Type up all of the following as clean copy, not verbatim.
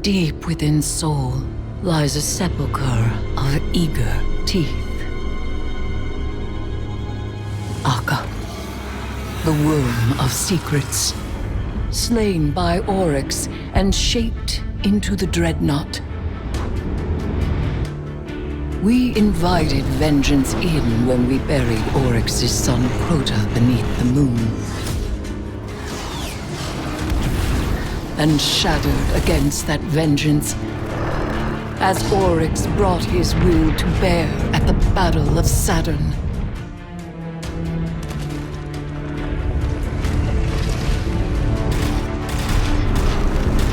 Deep within Seoul lies a sepulchre of eager teeth. Akka, the womb of secrets, slain by Oryx and shaped into the dreadnought. We invited vengeance in when we buried Oryx's son Crota beneath the moon. And shadowed against that vengeance as Oryx brought his will to bear at the Battle of Saturn.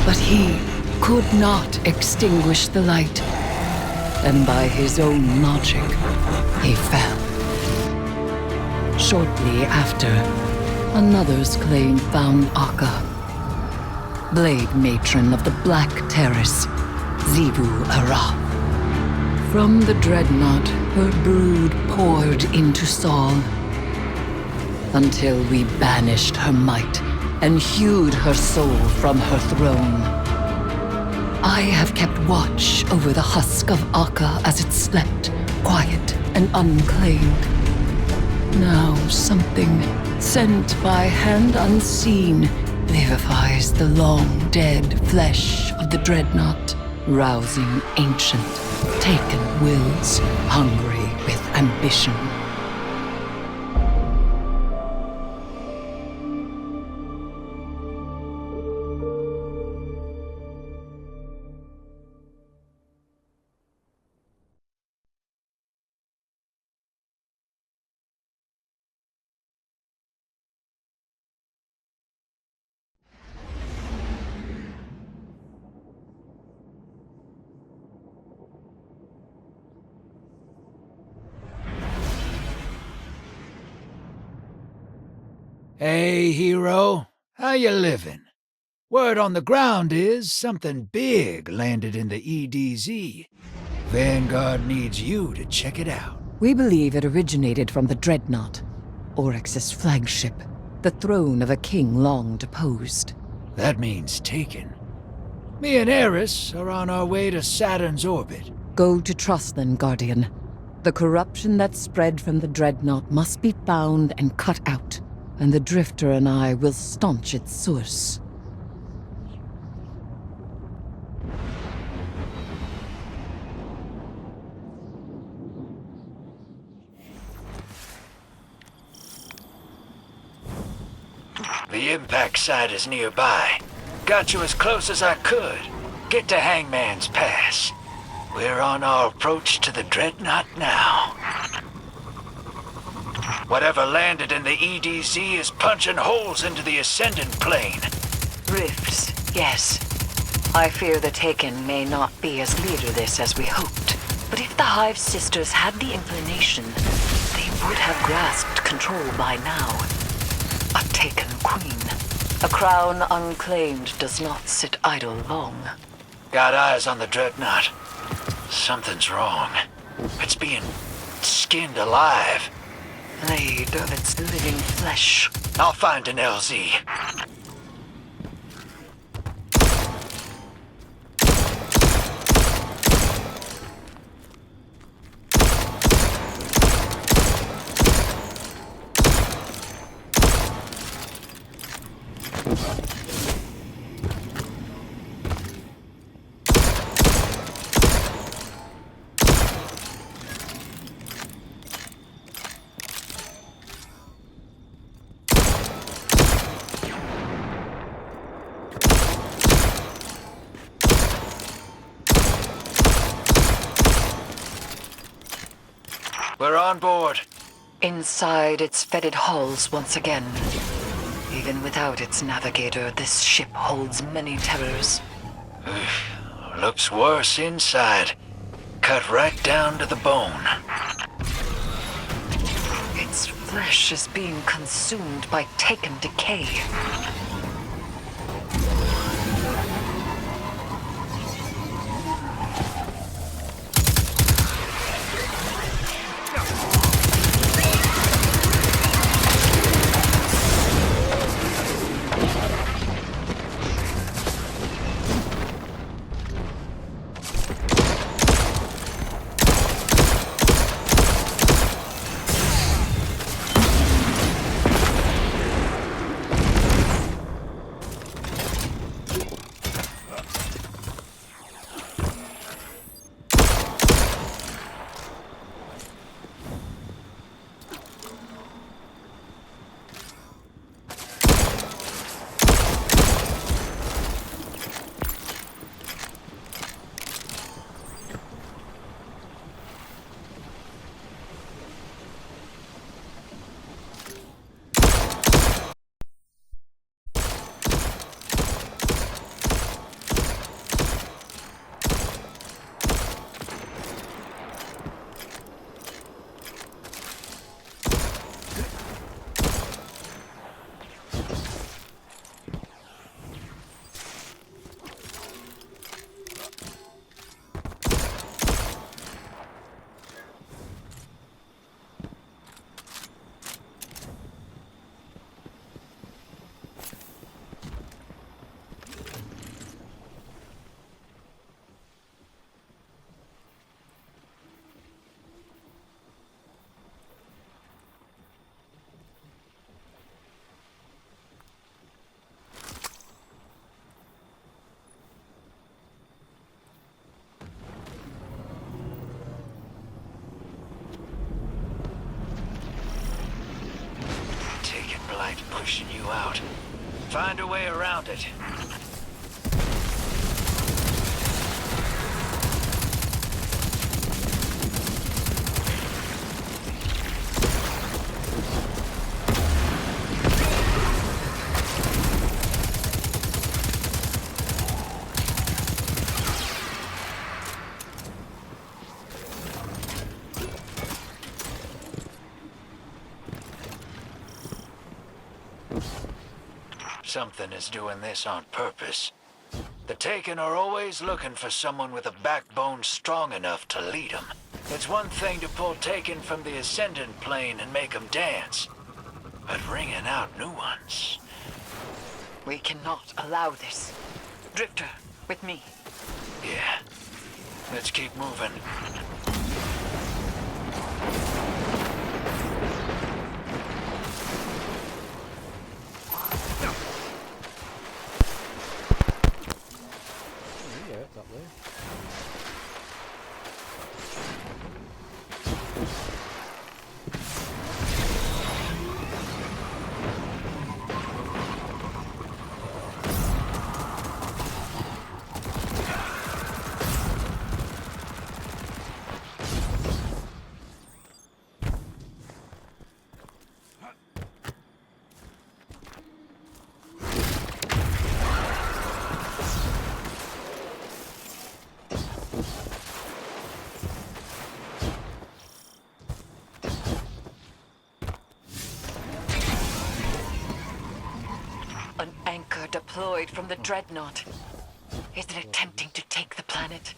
But he could not extinguish the light, and by his own logic, he fell. Shortly after, another's claim found Akka, Blade Matron of the Black Terrace, Zivu Ara. From the dreadnought, her brood poured into Saul, until we banished her might and hewed her soul from her throne. I have kept watch over the husk of Akka as it slept, quiet and unclaimed. Now something, sent by hand unseen, vivifies the long-dead flesh of the dreadnought, rousing ancient, taken wills, hungry with ambition. Hey, hero. How you living? Word on the ground is something big landed in the EDZ. Vanguard needs you to check it out. We believe it originated from the Dreadnought, Oryx's flagship, the throne of a king long deposed. That means taken. Me and Eris are on our way to Saturn's orbit. Go to Trustland, Guardian. The corruption that spread from the Dreadnought must be found and cut out, and the Drifter and I will staunch its source. The impact site is nearby. Got you as close as I could. Get to Hangman's Pass. We're on our approach to the Dreadnought now. Whatever landed in the EDZ is punching holes into the Ascendant plane. Rifts, yes. I fear the Taken may not be as leaderless as we hoped. But if the Hive Sisters had the inclination, they would have grasped control by now. A Taken queen. A crown unclaimed does not sit idle long. Got eyes on the Dreadnought. Something's wrong. It's being skinned alive. Laid of its living flesh. I'll find an LZ. We're on board. Inside its fetid halls once again. Even without its navigator, this ship holds many terrors. Looks worse inside. Cut right down to the bone. Its flesh is being consumed by Taken decay. light pushing you out. Find a way around it. Something is doing this on purpose. The Taken are always looking for someone with a backbone strong enough to lead them. It's one thing to pull Taken from the Ascendant plane and make them dance, but wringing out new ones... We cannot allow this. Drifter, with me. Yeah. Let's keep moving. Yeah, it's up there. An anchor deployed from the Dreadnought. Is it attempting to take the planet?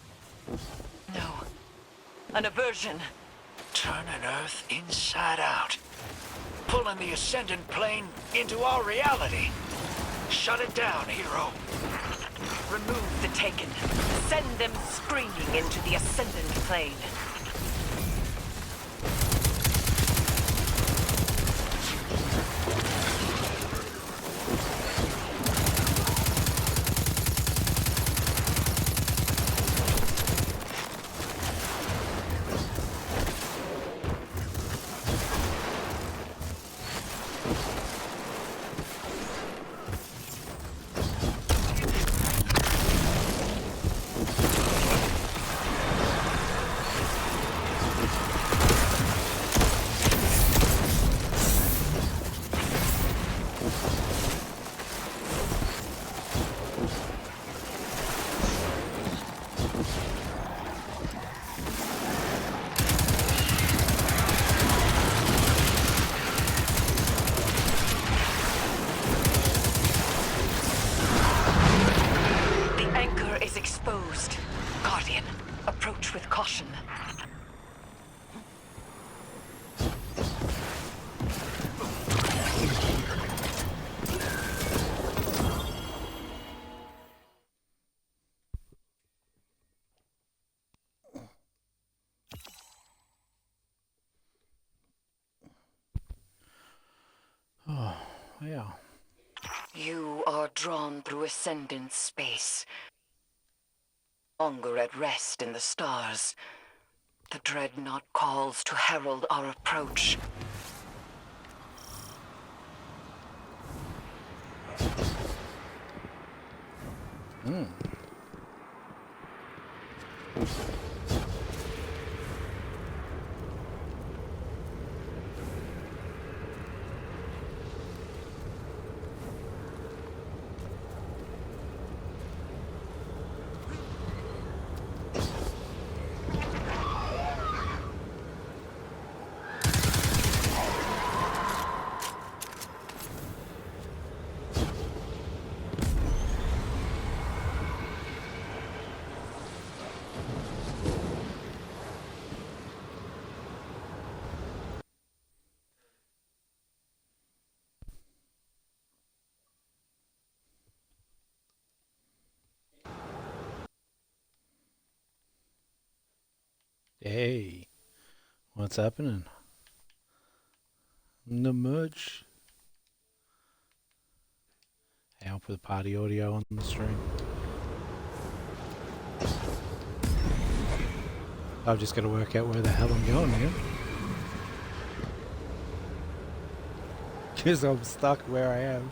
No. An aversion. Turning Earth inside out. Pulling the Ascendant plane into our reality. Shut it down, hero. Remove the Taken. Send them screaming into the Ascendant plane. Exposed. Guardian, approach with caution. Oh, yeah. You are drawn through Ascendant space. Longer at rest in the stars. The Dreadnought calls to herald our approach. Hey, what's happening? The merch. Hey, I'll put the party audio on the stream. I've just got to work out where the hell I'm going Because I'm stuck where I am.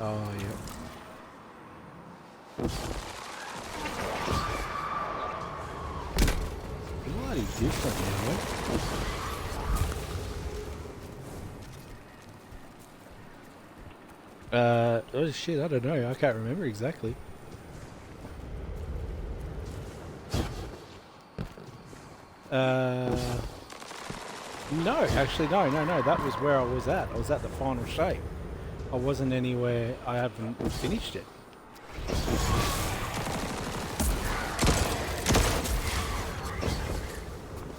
Oh, yeah. Bloody different, man. Oh shit, I don't know. I can't remember exactly. No, actually, no. That was where I was at. I was at the final shape. I wasn't anywhere. I haven't finished it.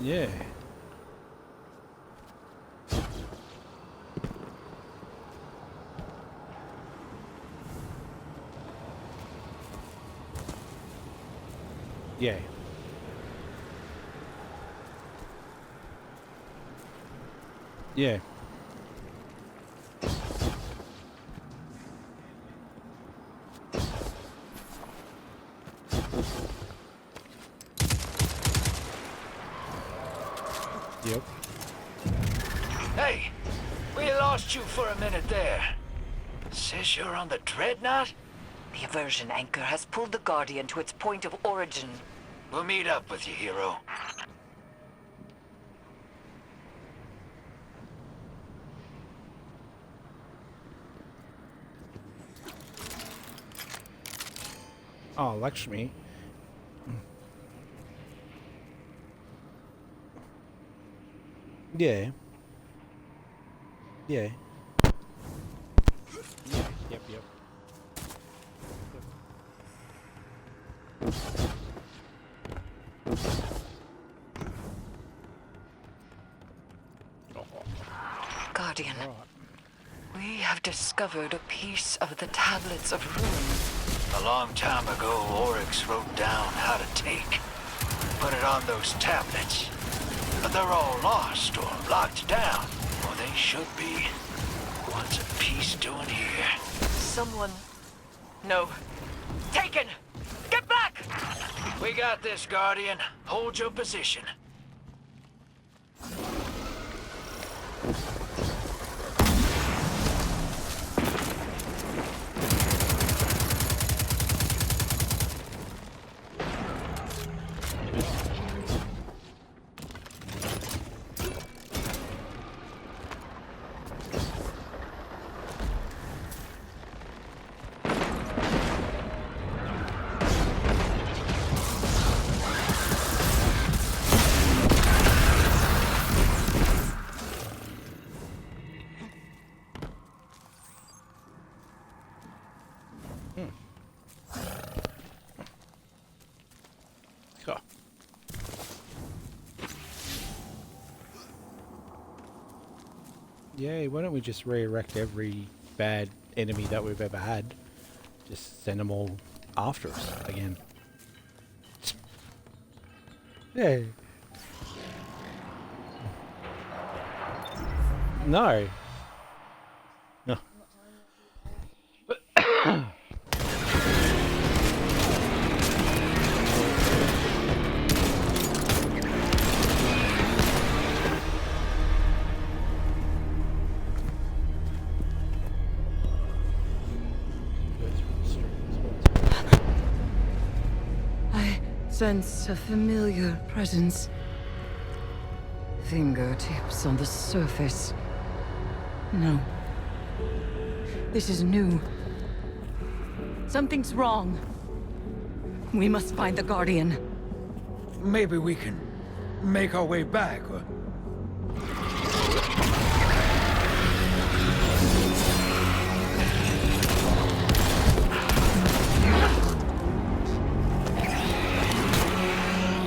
Yeah. Yeah. Yeah. Yep. Hey, we lost you for a minute there. Says you're on the Dreadnought? The aversion anchor has pulled the Guardian to its point of origin. We'll meet up with you, hero. Oh, Lakshmi. Yeah. Yeah. Yeah. Yep. Guardian, Right. we have discovered a piece of the tablets of runes. A long time ago, Oryx wrote down how to take. Put it on those tablets. But they're all lost or locked down. Or they should be. What's a piece doing here? Someone... No. Taken! Get back! We got this, Guardian. Hold your position. Cool. Yeah, why don't we just re-erect every bad enemy that we've ever had? Just send them all after us again. Yeah. No. No. I sense a familiar presence. Fingertips on the surface. No. This is new. Something's wrong. We must find the Guardian. Maybe we can make our way back.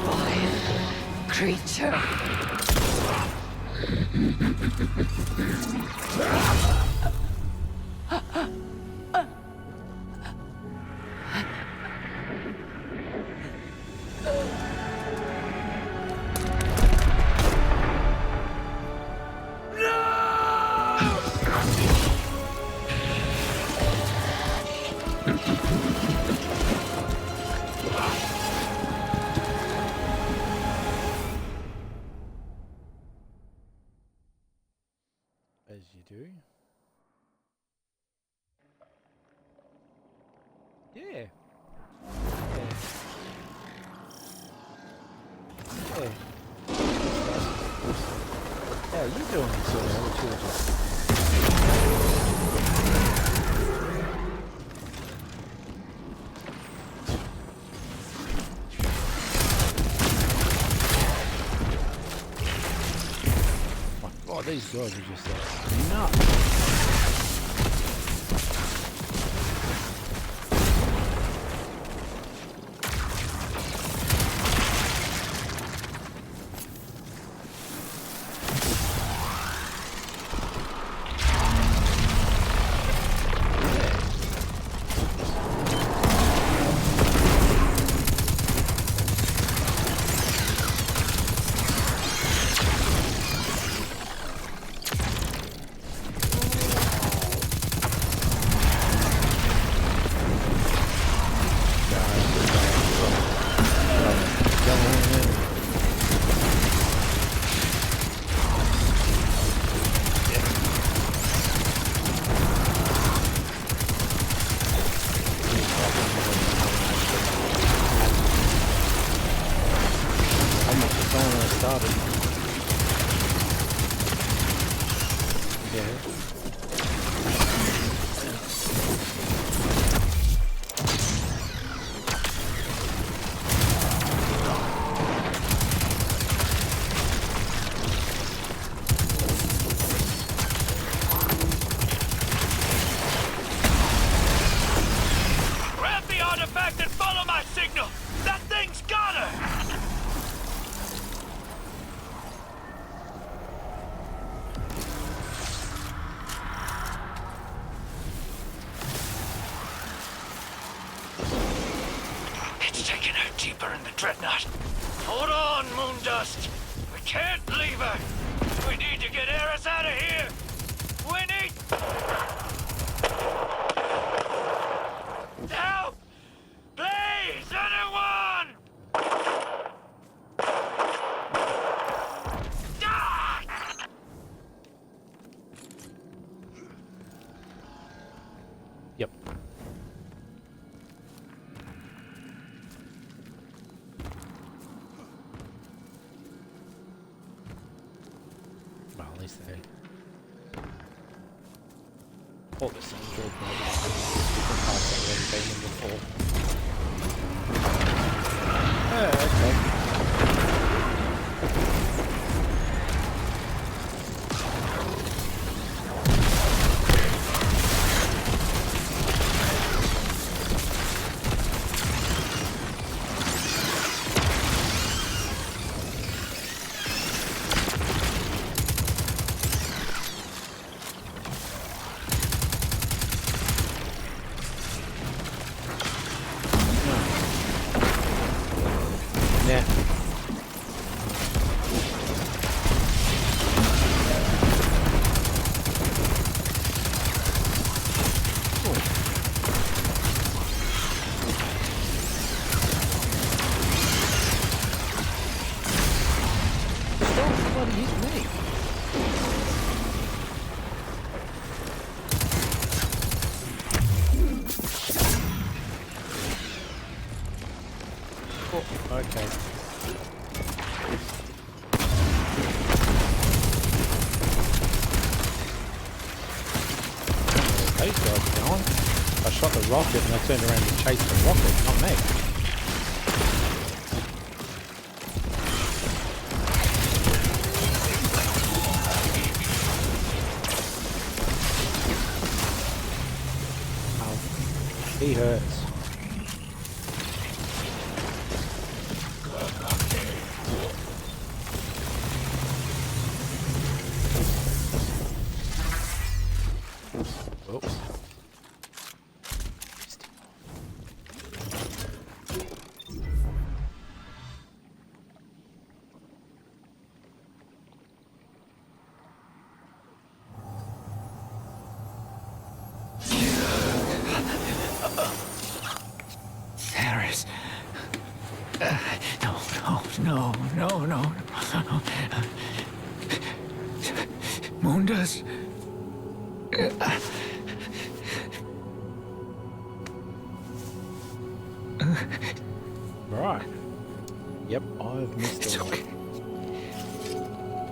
Vile creature. As you do. Yeah. Yeah. Yeah. How are you doing, sir? My God, these guys are just like nuts. Deeper in the dreadnought. Hold on, Moondust. We can't leave her. We need to get Eris out of here. We need... Help! Please, anyone! Ah! Yep. Well, at least they... Oh, there's some good different parts I've already been in before. Oh, okay. Yeah. Stop bloody hit me. Oh, okay. These guys are going. I shot the rocket and I turned around to chase the rocket, not me. Ow. He hurts. Oh. Eris. No. Moondust. Right. Yep, I've missed It's a lot.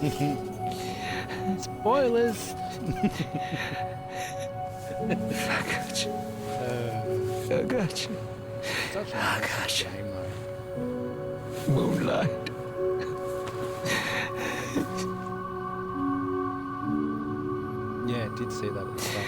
okay. Spoilers! I got you. I got you. Such a I nice got you. game though. Moonlight. Yeah, I did see that at the start.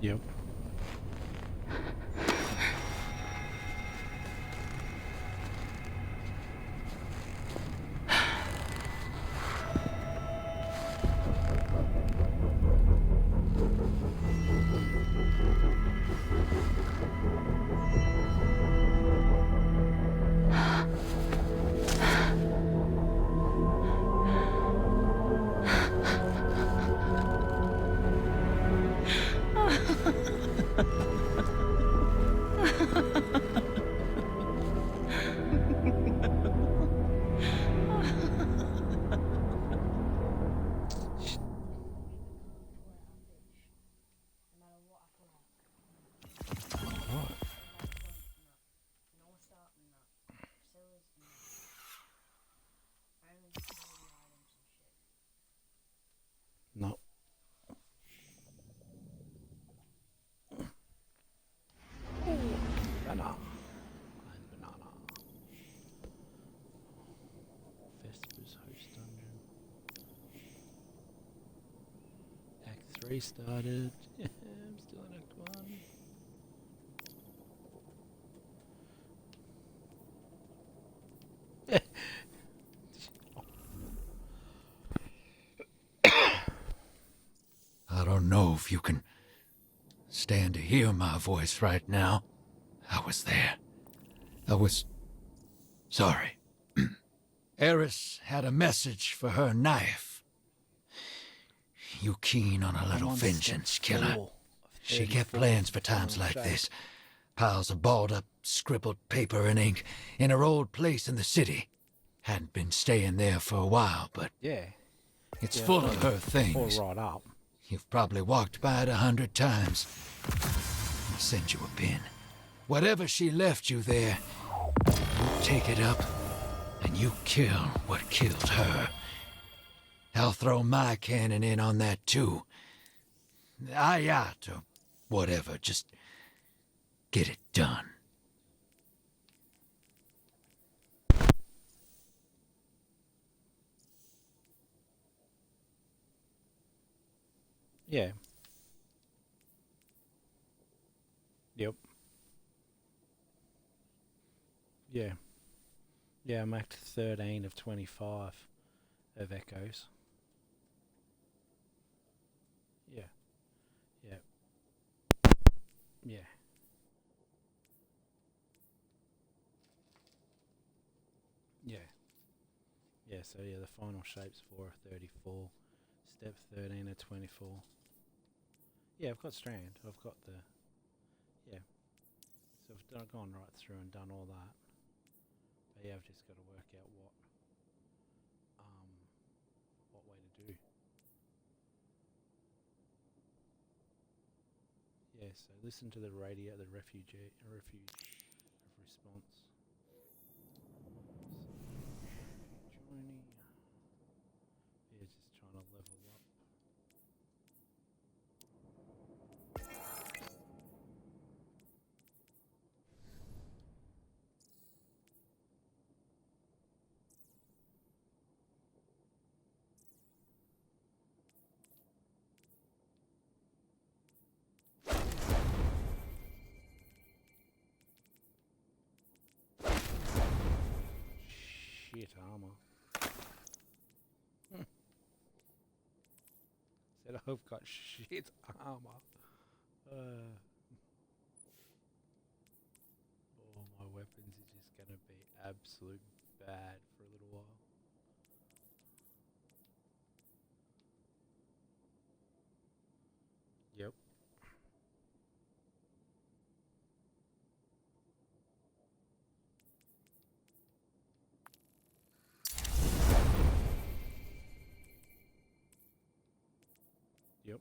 Yep. No. Banana. And banana. Vesper's host dungeon. Act 3 started. I'm still in Act 1. I don't know if you can stand to hear my voice right now. I was there. I was sorry. Eris had a message for her knife. You keen on a little vengeance, killer? She kept plans for times like this. Piles of balled up, scribbled paper and ink in her old place in the city. Hadn't been staying there for a while, but Yeah. it's full of her All things. right up. You've probably walked by it 100 times. I'll send you a pin. Whatever she left you there, you take it up and you kill what killed her. I'll throw my cannon in on that too. Ayat or whatever, just get it done. Yeah. Yep. Yeah. Yeah, I'm Act 13 of 25 of Echoes. Yeah. Yeah. Yeah. Yeah. Yeah, so yeah, the final shape's 4 of 34. Step 13 of 24. Yeah, I've got Strand. I've got the... Yeah. So I've gone right through and done all that. But yeah, I've just got to work out what way to do. Yeah, so listen to the radio, the refuge of response. Joining. Yeah, just trying to level up. Shit armor. Said I've got shit armor. Oh, my weapons are just gonna be absolute bad for a little while. Yep.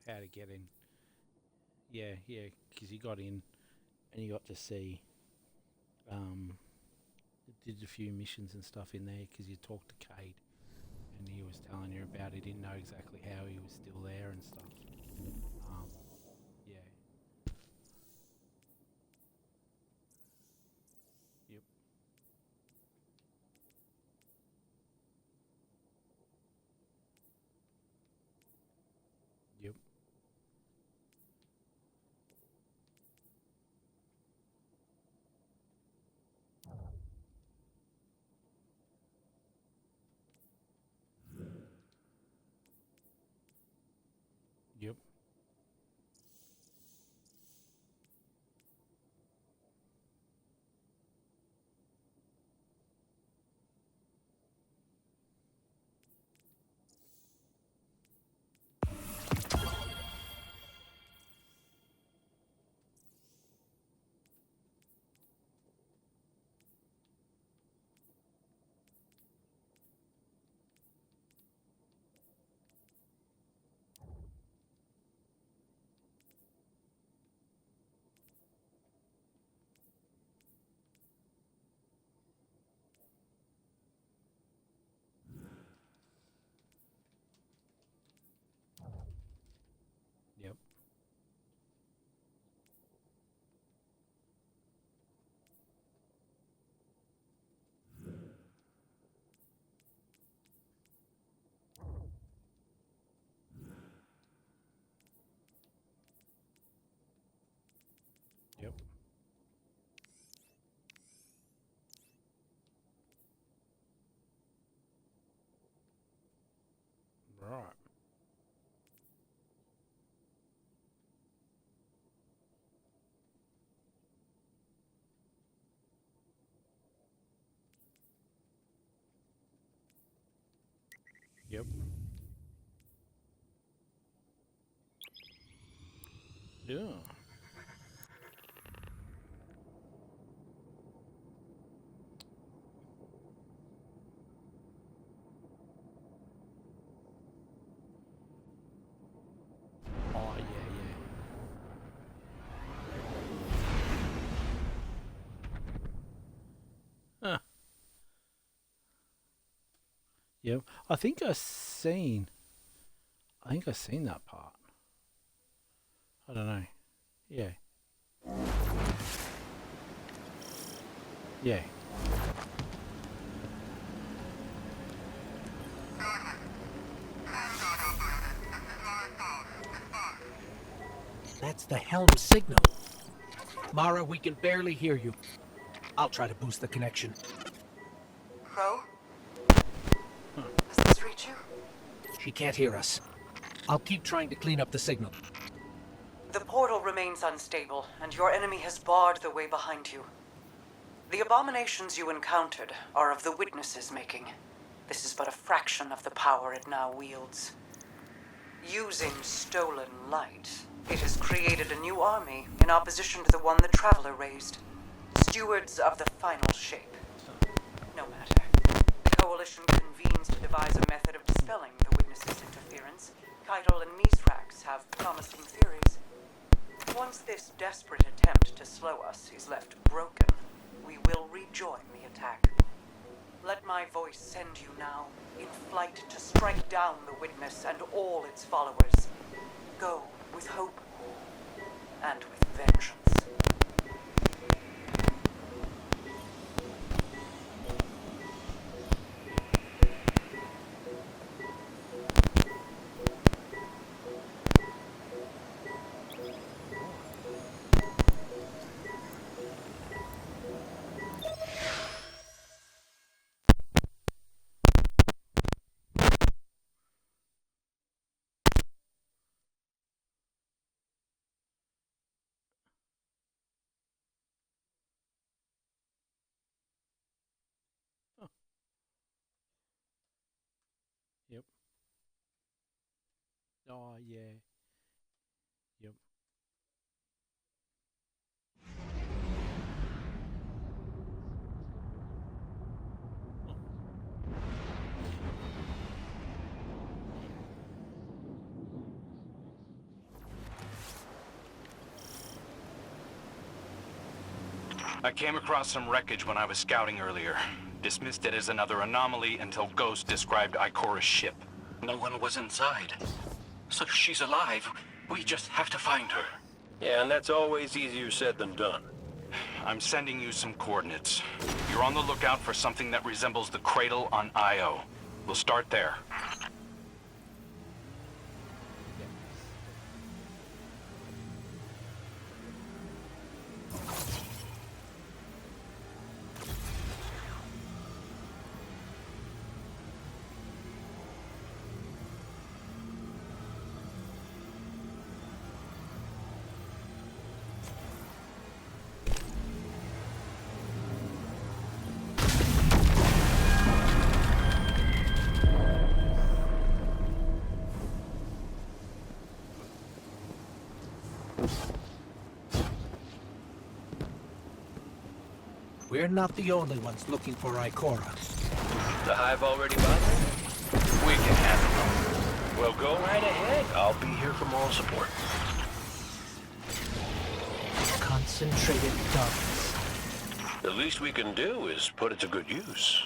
How to get in. Yeah, because you got in and you got to see, did a few missions and stuff in there because you talked to Cade and he was telling you about he didn't know exactly how he was still there and stuff. Yeah. Yep. Yep. Yep. Yep. Yep. Right. Yep. Yeah. Oh, yeah, yeah. Huh. Yep. I think I seen that part. I don't know. Yeah. Yeah. That's the helm signal. Mara, we can barely hear you. I'll try to boost the connection. Crow, Huh. does this reach you? She can't hear us. I'll keep trying to clean up the signal. The portal remains unstable, and your enemy has barred the way behind you. The abominations you encountered are of the Witness's making. This is but a fraction of the power it now wields. Using stolen light, it has created a new army in opposition to the one the Traveler raised. Stewards of the final shape. No matter. The Coalition convenes to devise a method of dispelling the Witness's interference. Keitel and Misrax have promising theories. Once this desperate attempt to slow us is left broken, we will rejoin the attack. Let my voice send you now, in flight to strike down the Witness and all its followers. Go with hope and with vengeance. Oh, yeah. Yep. I came across some wreckage when I was scouting earlier. Dismissed it as another anomaly until Ghost described Ikora's ship. No one was inside. So she's alive. We just have to find her. Yeah, and that's always easier said than done. I'm sending you some coordinates. You're on the lookout for something that resembles the cradle on Io. We'll start there. We're not the only ones looking for Ikora. The hive already bothered? We can handle them. Well, go right ahead. I'll be here for moral support. Concentrated darkness. The least we can do is put it to good use.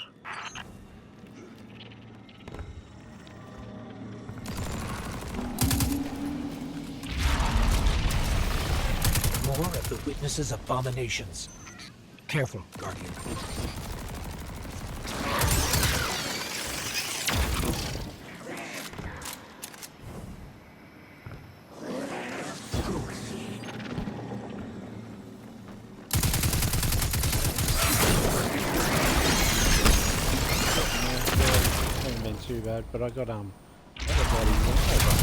More of the witness's abominations. Careful, Guardian. Hasn't been too bad, but I got a bloody wallpaper.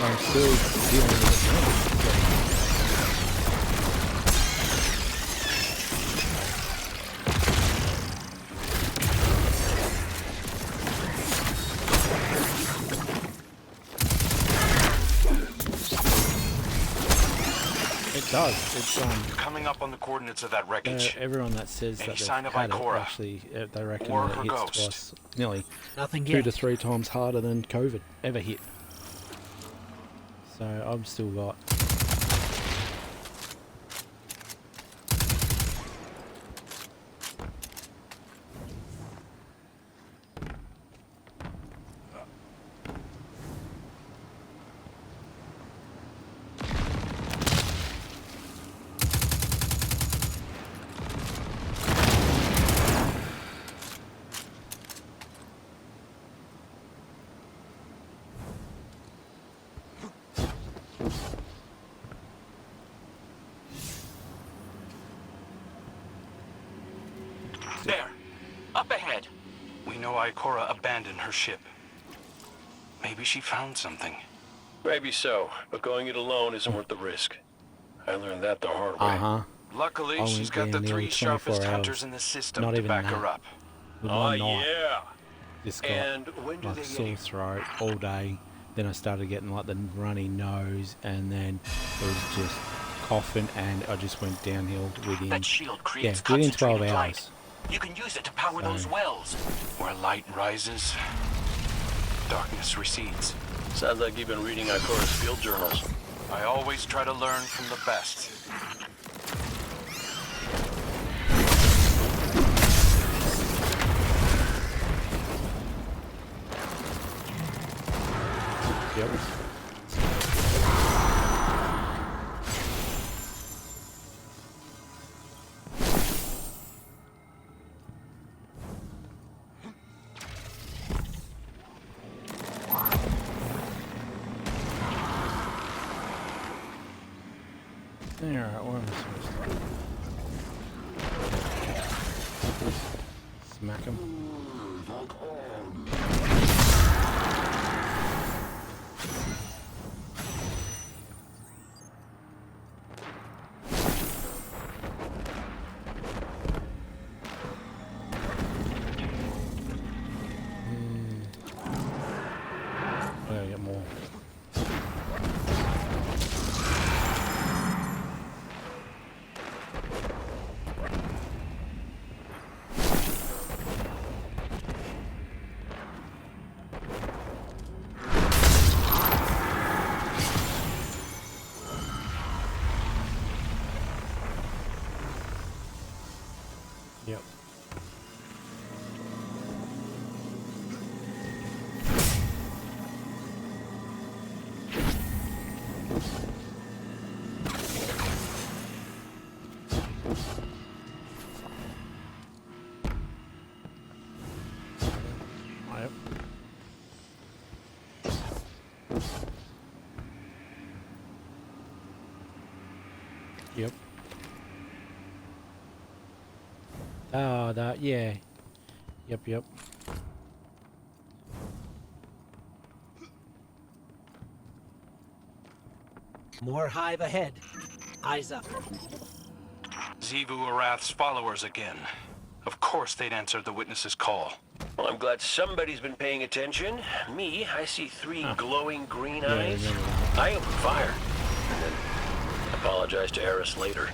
I'm still dealing with it now. It does. It's Coming up on the coordinates of that wreckage. everyone that says Any that they've sign of had it Ikora? actually they reckon Or that her it hits ghost? twice, nearly Nothing 2 yet. to 3 times harder than COVID ever hit. So I've still got. There. Up ahead. We know Ikora abandoned her ship. Maybe she found something. Maybe so, but going it alone isn't worth the risk. I learned that the hard way. Luckily, I she's went got the there nearly 3 sharpest 24 hunters hours. in the system Not to even back that. her up. With Oh, one night, yeah. just got And when do like they sore get throat all day. Then I started getting like the runny nose, and then it was just coughing, and I just went downhill within That shield creates within 12 concentrated hours. light. You can use it to power those wells. Where light rises, darkness recedes. Sounds like you've been reading Ikora's field journals. I always try to learn from the best. Yep. Alright, what am I supposed to do? Smack him. Yep. Yep. Yep. Oh, that, yeah. Yep, yep. More hive ahead. Eyes up. Zivu Arath's followers again. Of course they'd answer the witness's call. Well, I'm glad somebody's been paying attention. Me, I see three glowing green Yeah, I eyes. remember that. I opened fire. And then apologized to Eris later.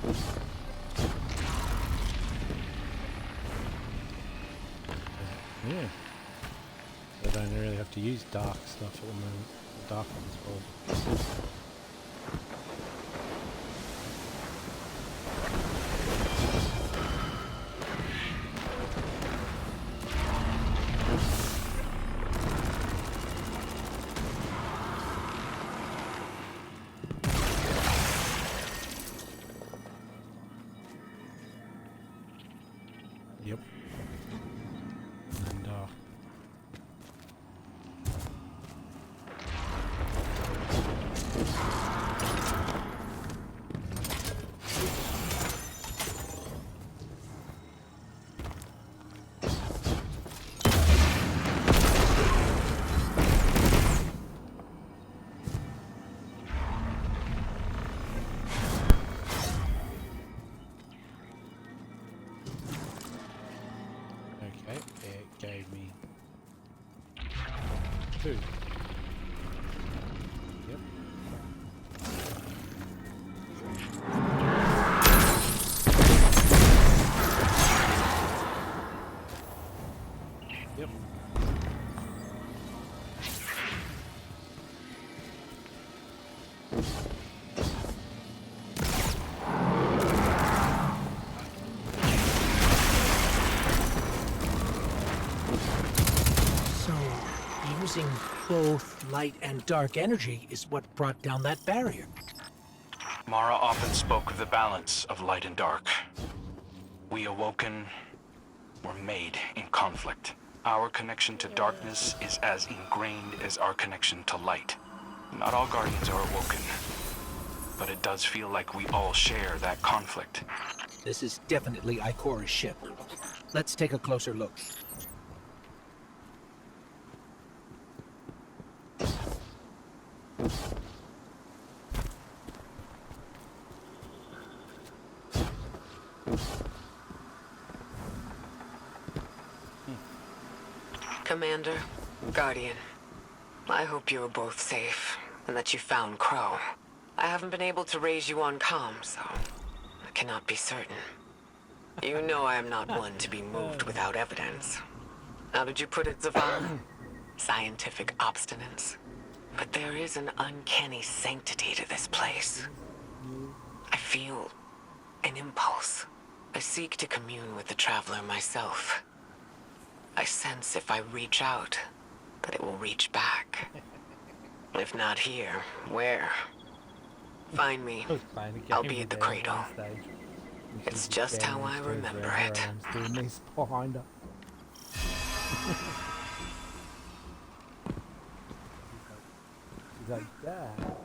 Yeah. So I don't really have to use dark stuff at the moment. Dark ones for. Yep. And okay, it gave me 2. Yep. Yep. So, using both light and dark energy is what brought down that barrier. Mara often spoke of the balance of light and dark. We awoken were made in conflict. Our connection to darkness is as ingrained as our connection to light. Not all Guardians are awoken, but it does feel like we all share that conflict. This is definitely Ikora's ship. Let's take a closer look. Commander, Guardian, I hope you are both safe, and that you found Crow. I haven't been able to raise you on comm, so I cannot be certain. You know I am not one to be moved without evidence. How did you put it, Zavala? Scientific obstinance. But there is an uncanny sanctity to this place. I feel an impulse. I seek to commune with the Traveler myself. I sense if I reach out, that it will reach back. If not here, where? Find me. I'll be at the cradle. It's just how I remember it. Doing this behind her. She's like, Dad.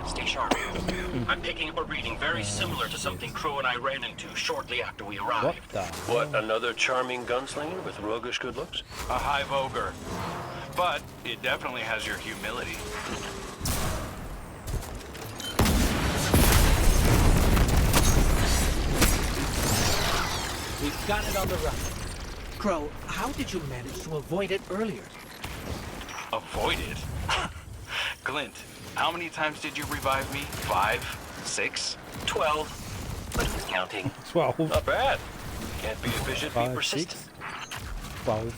Stay sharp. I'm picking up a reading very similar to something Crow and I ran into shortly after we What arrived. the? What, another charming gunslinger with roguish good looks? A hive ogre. But it definitely has your humility. We've got it on the run. Crow, how did you manage to avoid it earlier? Avoid it? Glint, how many times did you revive me? 5? 6? 12. But who's counting? 12. Not bad. Can't be efficient, be 5, persistent. 6. 12.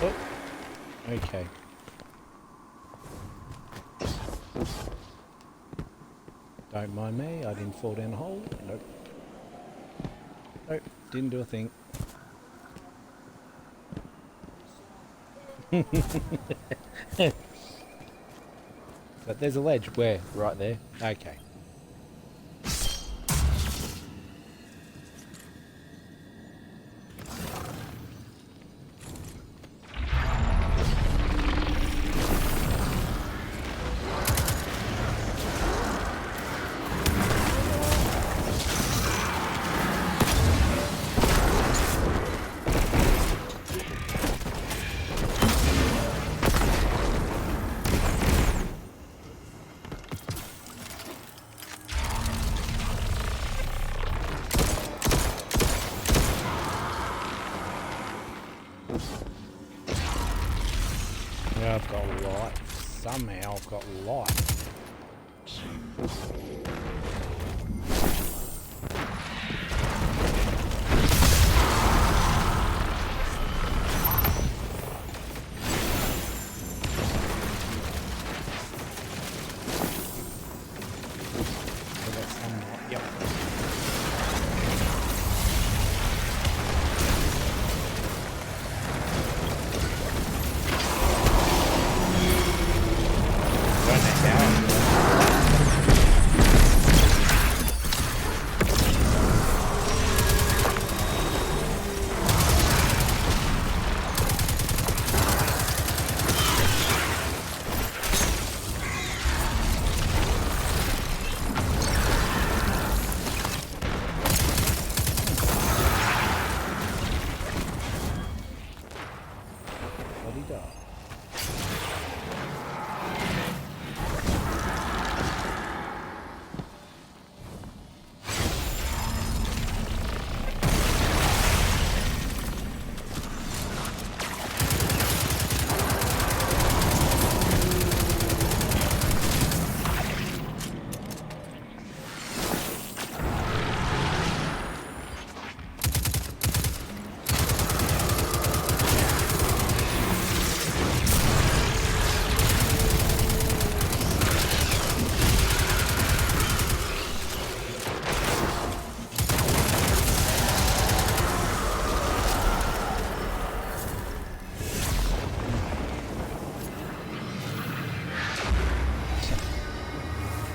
Oh. Okay. Don't mind me, I didn't fall down a hole. Nope. Nope, didn't do a thing. But there's a ledge. Where? Right there. Okay. Yeah, I've got light. Somehow I've got light. So that's some light. Yep. Burn that down. Bloody dog.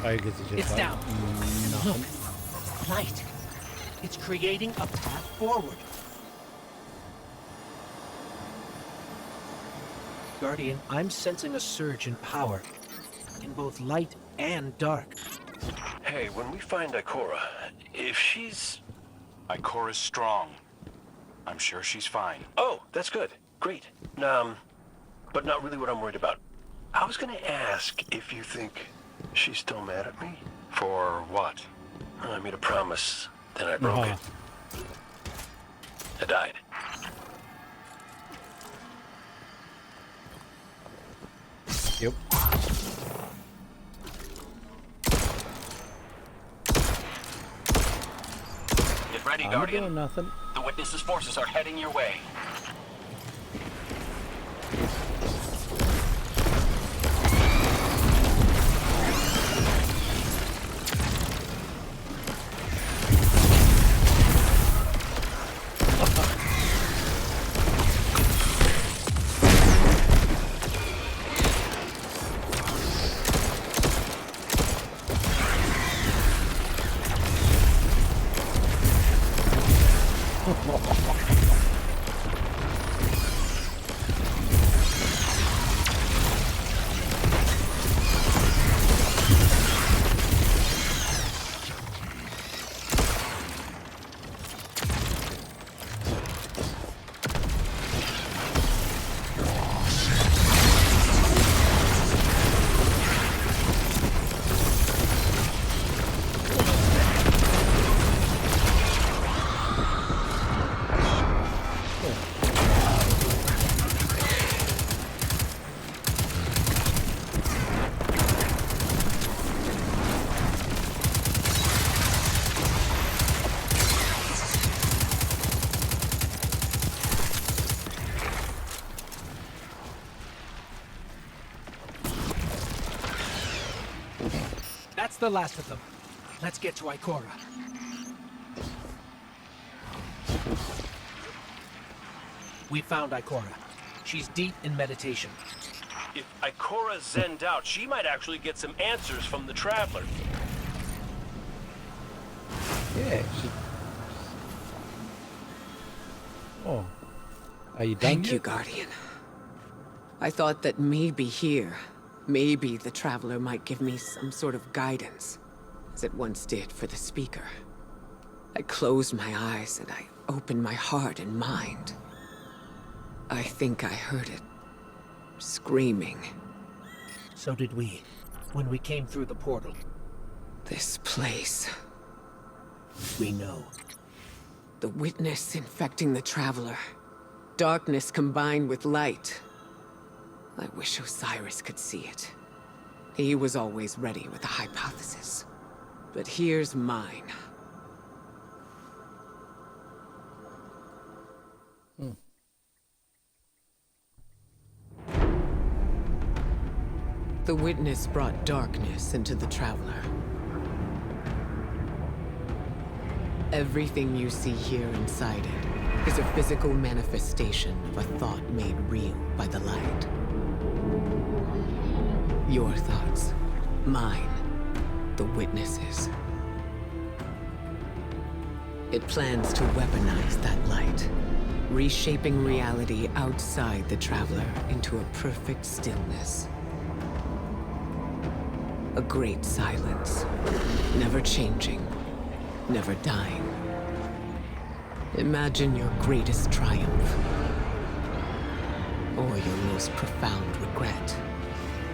Ogres are just It's like, down. nothing. Look, light. It's creating a path forward. Guardian, I'm sensing a surge in power. In both light and dark. Hey, when we find Ikora, if she's... Ikora's strong. I'm sure she's fine. Oh, that's good. Great. But not really what I'm worried about. I was gonna ask if you think she's still mad at me. For what? I made a promise, then I broke it. I died. Yep. Get ready, I'm Guardian. doing nothing. The Witness's forces are heading your way. That's the last of them. Let's get to Ikora. We found Ikora. She's deep in meditation. If Ikora zenned out, she might actually get some answers from the Traveler. Yeah. Oh. Are you done Thank you, yet? Guardian. I thought that maybe here, maybe the Traveler might give me some sort of guidance, as it once did for the Speaker. I closed my eyes and I opened my heart and mind. I think I heard it screaming. So did we, when we came through the portal. This place. We know. The Witness infecting the Traveler. Darkness combined with light. I wish Osiris could see it. He was always ready with a hypothesis. But here's mine. The witness brought darkness into the Traveler. Everything you see here inside it is a physical manifestation of a thought made real by the light. Your thoughts, mine, the witnesses. It plans to weaponize that light, reshaping reality outside the Traveler into a perfect stillness. A great silence, never changing, never dying. Imagine your greatest triumph, or your most profound regret.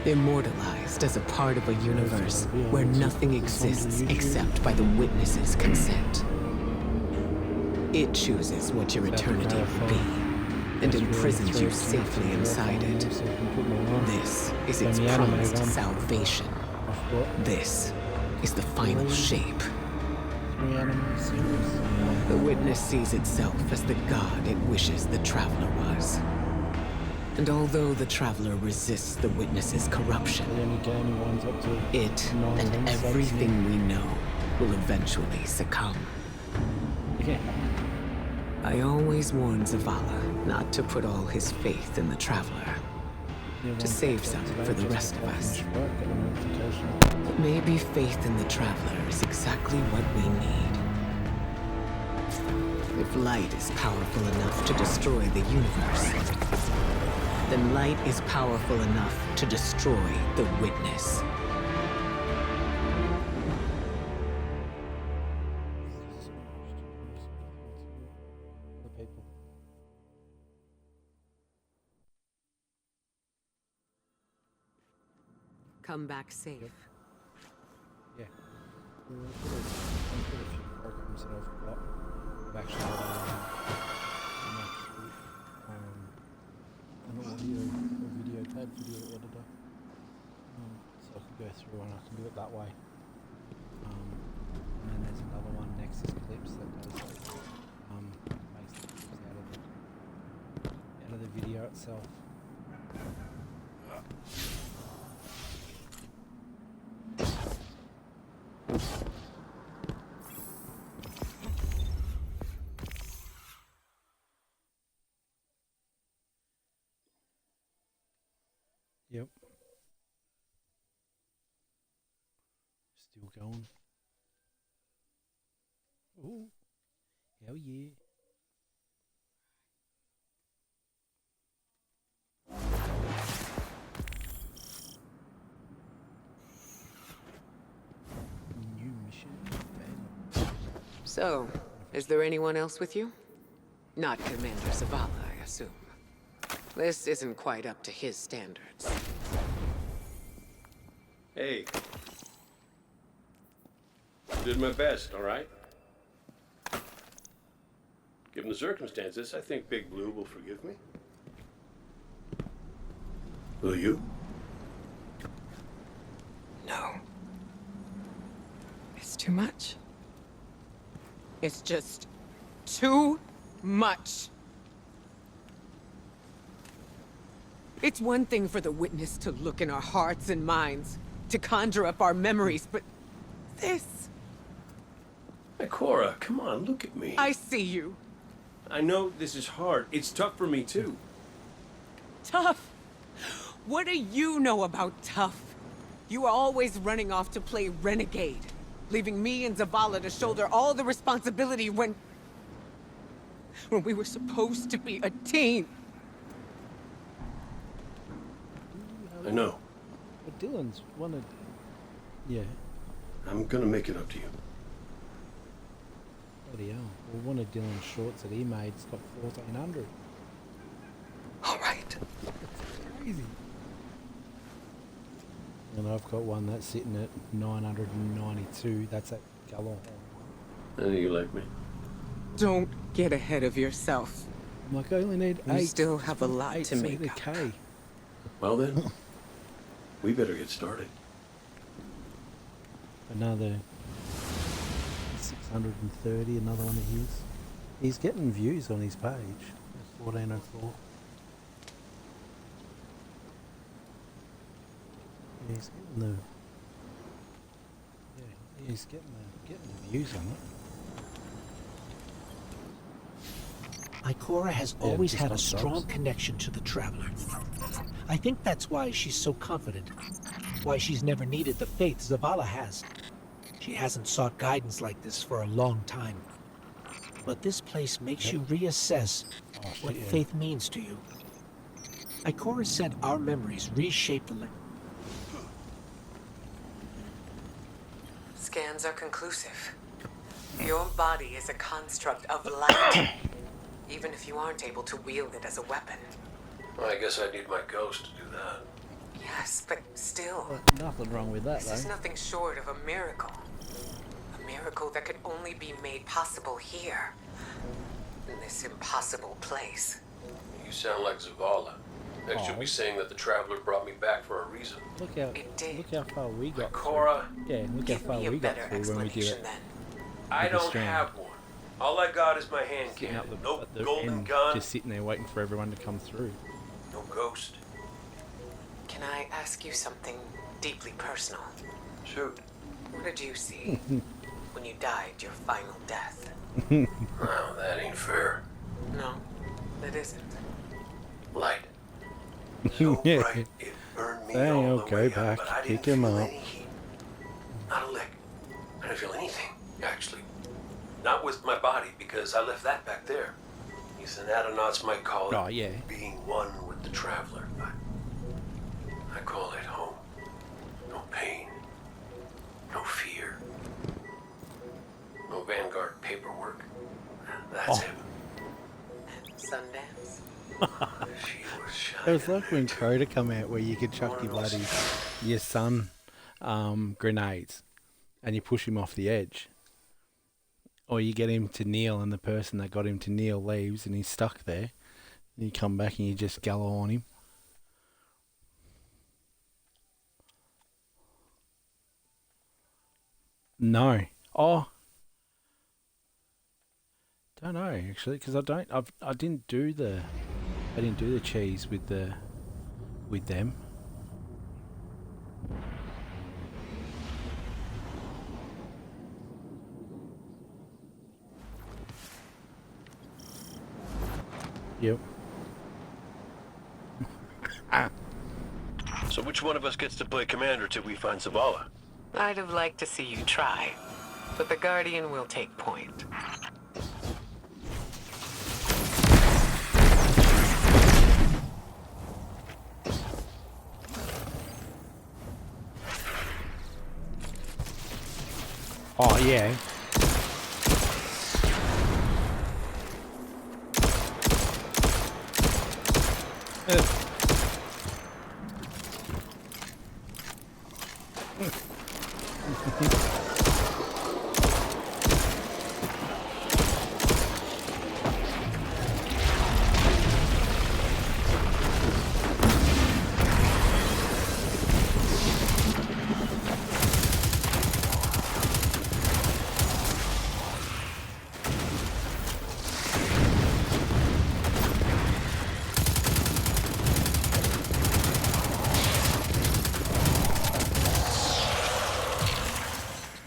Immortalized as a part of a universe where nothing exists except by the witness's consent. It chooses what your eternity will be, and imprisons you safely inside it. This is its promised salvation. This is the final shape. The witness sees itself as the god it wishes the Traveler was. And although the Traveler resists the witness's corruption, it and everything we know will eventually succumb. I always warn Zavala not to put all his faith in the Traveler, to save some for the rest of us. But maybe faith in the Traveler is exactly what we need. If light is powerful enough to destroy the universe, then light is powerful enough to destroy the witness. Come back safe. Yeah. I've got a few programs that I've got. I've actually got an audio or video pad, video editor. So I can go through and I can do it that way. And then there's another one, Nexus Clips, that does makes the clips out of the video itself. Yep. Still going. Ooh. Hell yeah. New mission. So, is there anyone else with you? Not Commander Zavala, I assume. This isn't quite up to his standards. Hey. I did my best, all right? Given the circumstances, I think Big Blue will forgive me. Will you? No. It's too much. It's just too much. It's one thing for the witness to look in our hearts and minds, to conjure up our memories, but this... Hey, Cora, come on, look at me. I see you. I know this is hard. It's tough for me, too. Tough? What do you know about tough? You were always running off to play renegade, leaving me and Zavala to shoulder all the responsibility when we were supposed to be a team. I know. But Dylan's wanted... Yeah. I'm gonna make it up to you. Bloody hell. Well, one of Dylan's shorts that he made's got 1,400. All right. That's crazy. And I've got one that's sitting at 992. That's at Galon. I know you like me. Don't get ahead of yourself. I'm like, I only need You 8. still have a lot to make a up. K. Well then, we better get started. Another 630, another one of his. He's getting views on his page. 1404. Yeah, he's getting the. Yeah, he's getting the views on it. Ikora has Yeah, always just had a not strong dogs. connection to the Traveler. I think that's why she's so confident. Why she's never needed the faith Zavala has. She hasn't sought guidance like this for a long time. But this place makes you reassess what yeah. faith means to you. Ikora said our memories reshape the land. Scans are conclusive. Your body is a construct of light, even if you aren't able to wield it as a weapon. Well, I guess I need my ghost to do that. Yes, but still, Nothing wrong with that, this is though. nothing short of a miracle. A miracle that could only be made possible here, in this impossible place. You sound like Zavala. Next you'll be saying that the Traveler brought me back for a reason. Look how It did. look how far we got. Cora, Yeah, look how Give far me a we got better through when we did explanation it. then. I With the don't strand. have one. All I got is my hand Sitting cannon. up No at the golden end, gun, just sitting there waiting for everyone to come through. no ghost. Can I ask you something deeply personal? Shoot. What did you see when you died your final death? Well, that ain't fair. No, it isn't. Light. So Yeah. bright, it burned me Dang, all I'll the go way up, back, but I pick didn't him feel up. any heat. Not a lick. I didn't feel anything, actually. Not with my body, because I left that back there. These anatonautes might call it Oh, yeah. being one with the Traveler, but I call it home. No pain. No fear. No Vanguard paperwork. That's him. Sundance? She was shining. It was like when Crota come out where you could chuck your bloody your son grenades and you push him off the edge. Or you get him to kneel and the person that got him to kneel leaves and he's stuck there. And you come back and you just gallow on him. No. Oh. Don't know actually, because I didn't do the cheese with them. Yep. So which one of us gets to play commander till we find Zavala? I'd have liked to see you try, but the Guardian will take point. Oh yeah.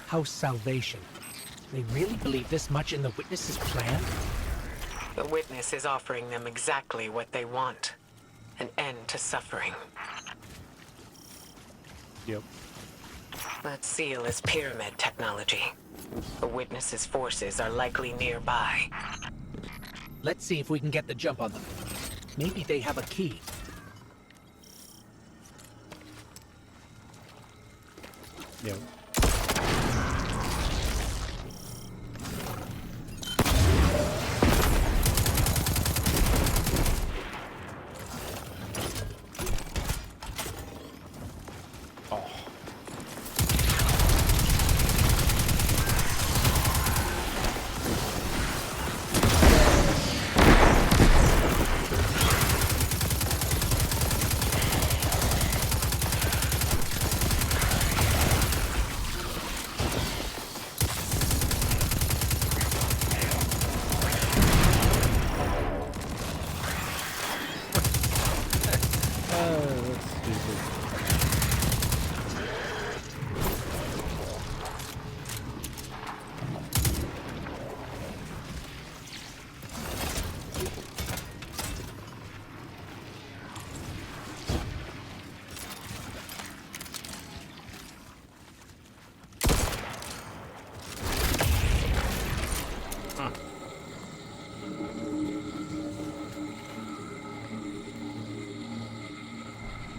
House salvation. They really believe this much in the Witness's plan? The Witness is offering them exactly what they want. An end to suffering. Yep. That seal is pyramid technology. The Witness's forces are likely nearby. Let's see if we can get the jump on them. Maybe they have a key. Yep. That's stupid.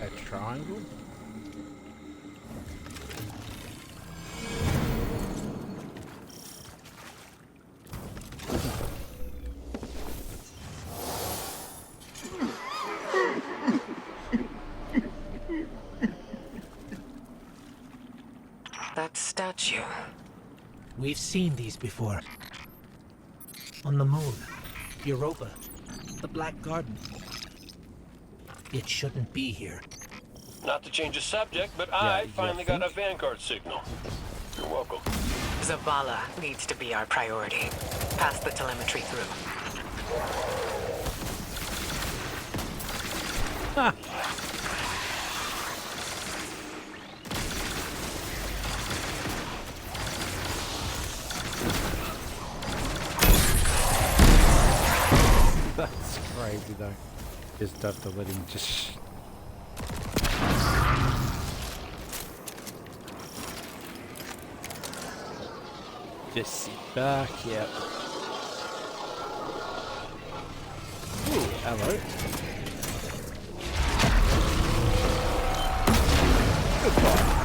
A triangle? That statue. We've seen these before. On the moon, Europa, the Black Garden. It shouldn't be here. Not to change the subject, but Yeah, I you finally got a think? Vanguard signal. You're welcome. Zavala needs to be our priority. Pass the telemetry through. That's crazy though. Just have to let him just... Just sit back, yep. Ooh, hello. Goodbye.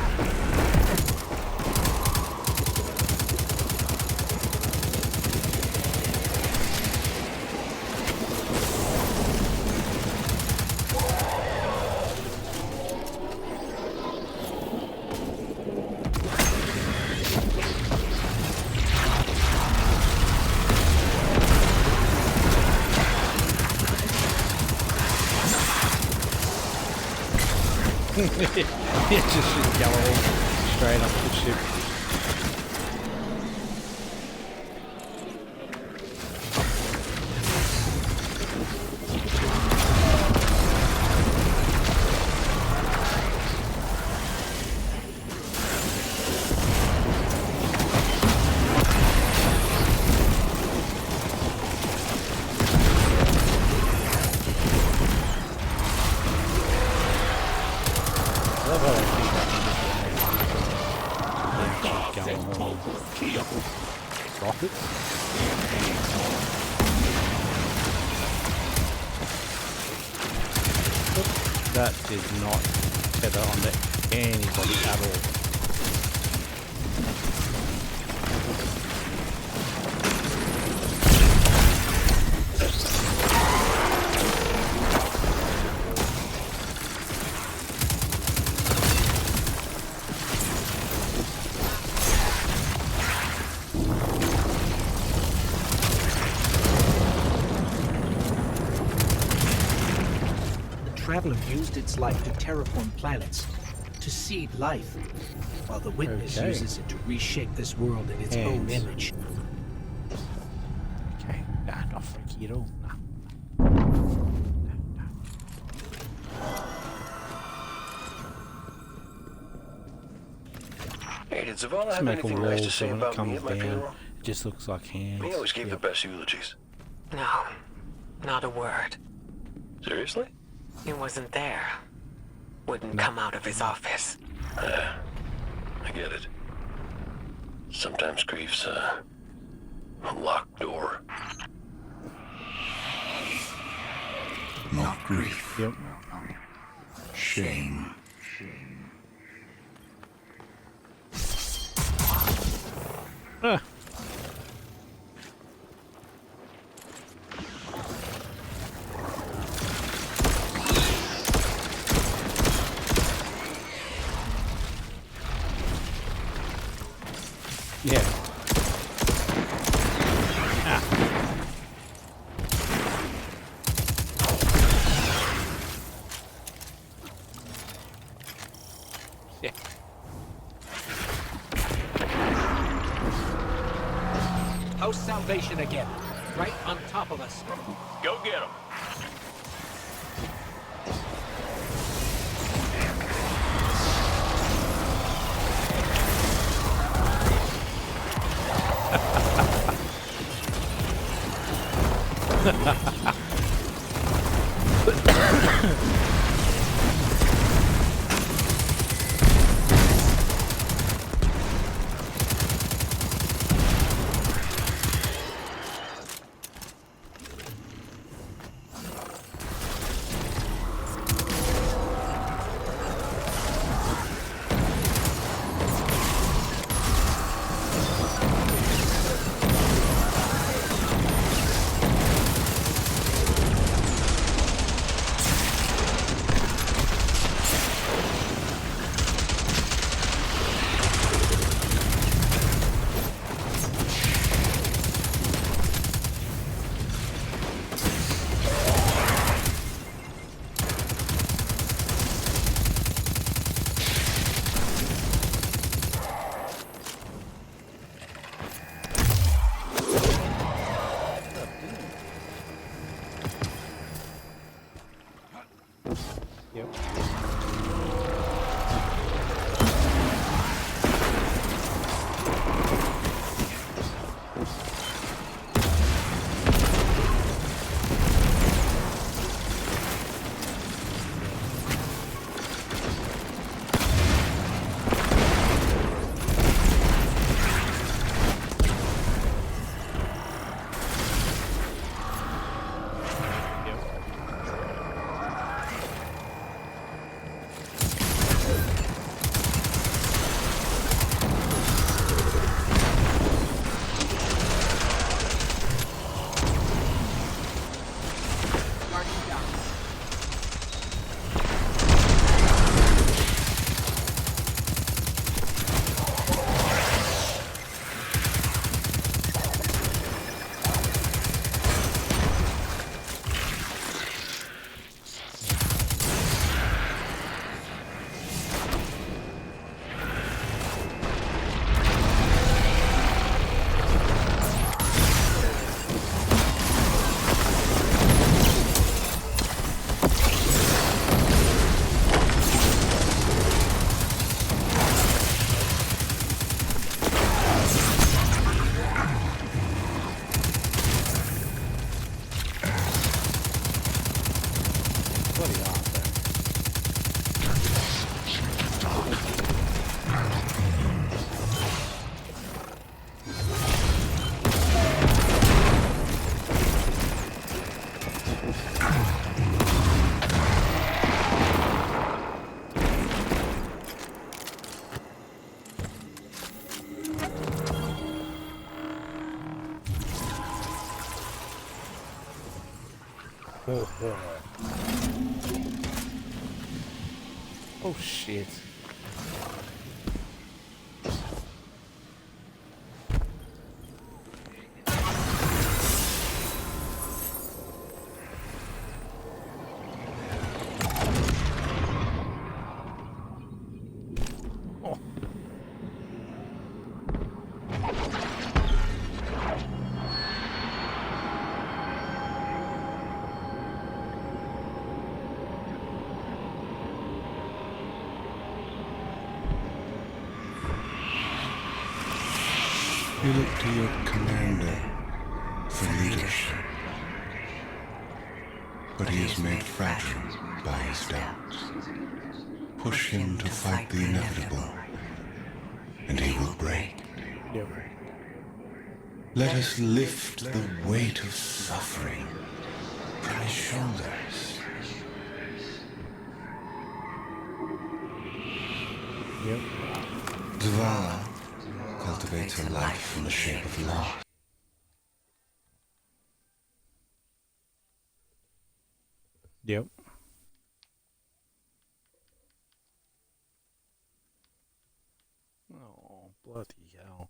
Yeah, just shoot Galloway straight up the ship. I love how they keep rockets. That did not tether onto anybody at all. Traveler used its life to terraform planets, to seed life, while the Witness Okay. uses it to reshape this world in its own Hands. image. Okay, nah, not freaky at all. Nah. Hey, did Zavala Just have make a anything wall nice to so say when it about me comes at my down, funeral? it just looks like hands. He always gave Yep. the best eulogies. No, not a word. Seriously? He wasn't there. Wouldn't No. come out of his office. I get it. Sometimes grief's a locked door. Not grief. Yep. Shame. Ah. Yeah. Ah. Yeah. House Salvation again, right on top of us. Go get him. Oh shit. You look to your commander for leadership, but he is made fragile by his doubts. Push him to fight the inevitable, and he will break. Yep. Let us lift the weight of suffering from his shoulders. Yep. Zavala cultivates a life in the shape of loss. Yep. Oh, bloody hell.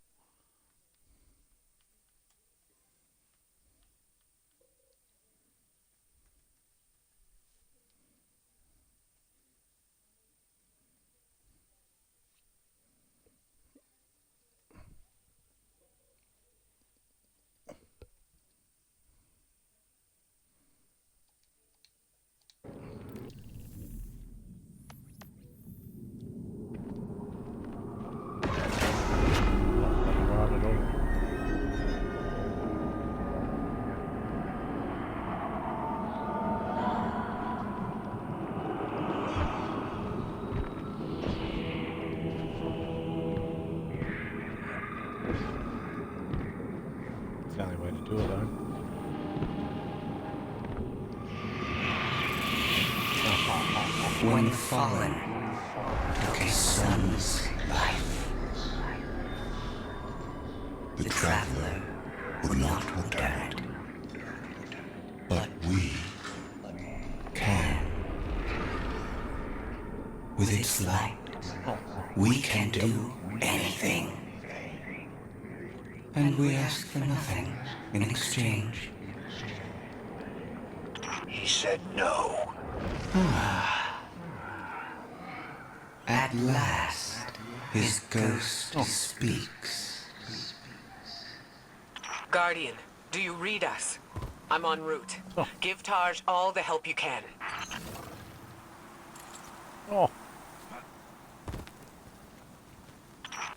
when the fallen took his son's life. The traveler would not return it. But we can. With its light, we can do anything. And we ask for nothing in exchange. He said no. At last, his ghost speaks. Guardian, do you read us? I'm en route. Give Taj all the help you can. Oh.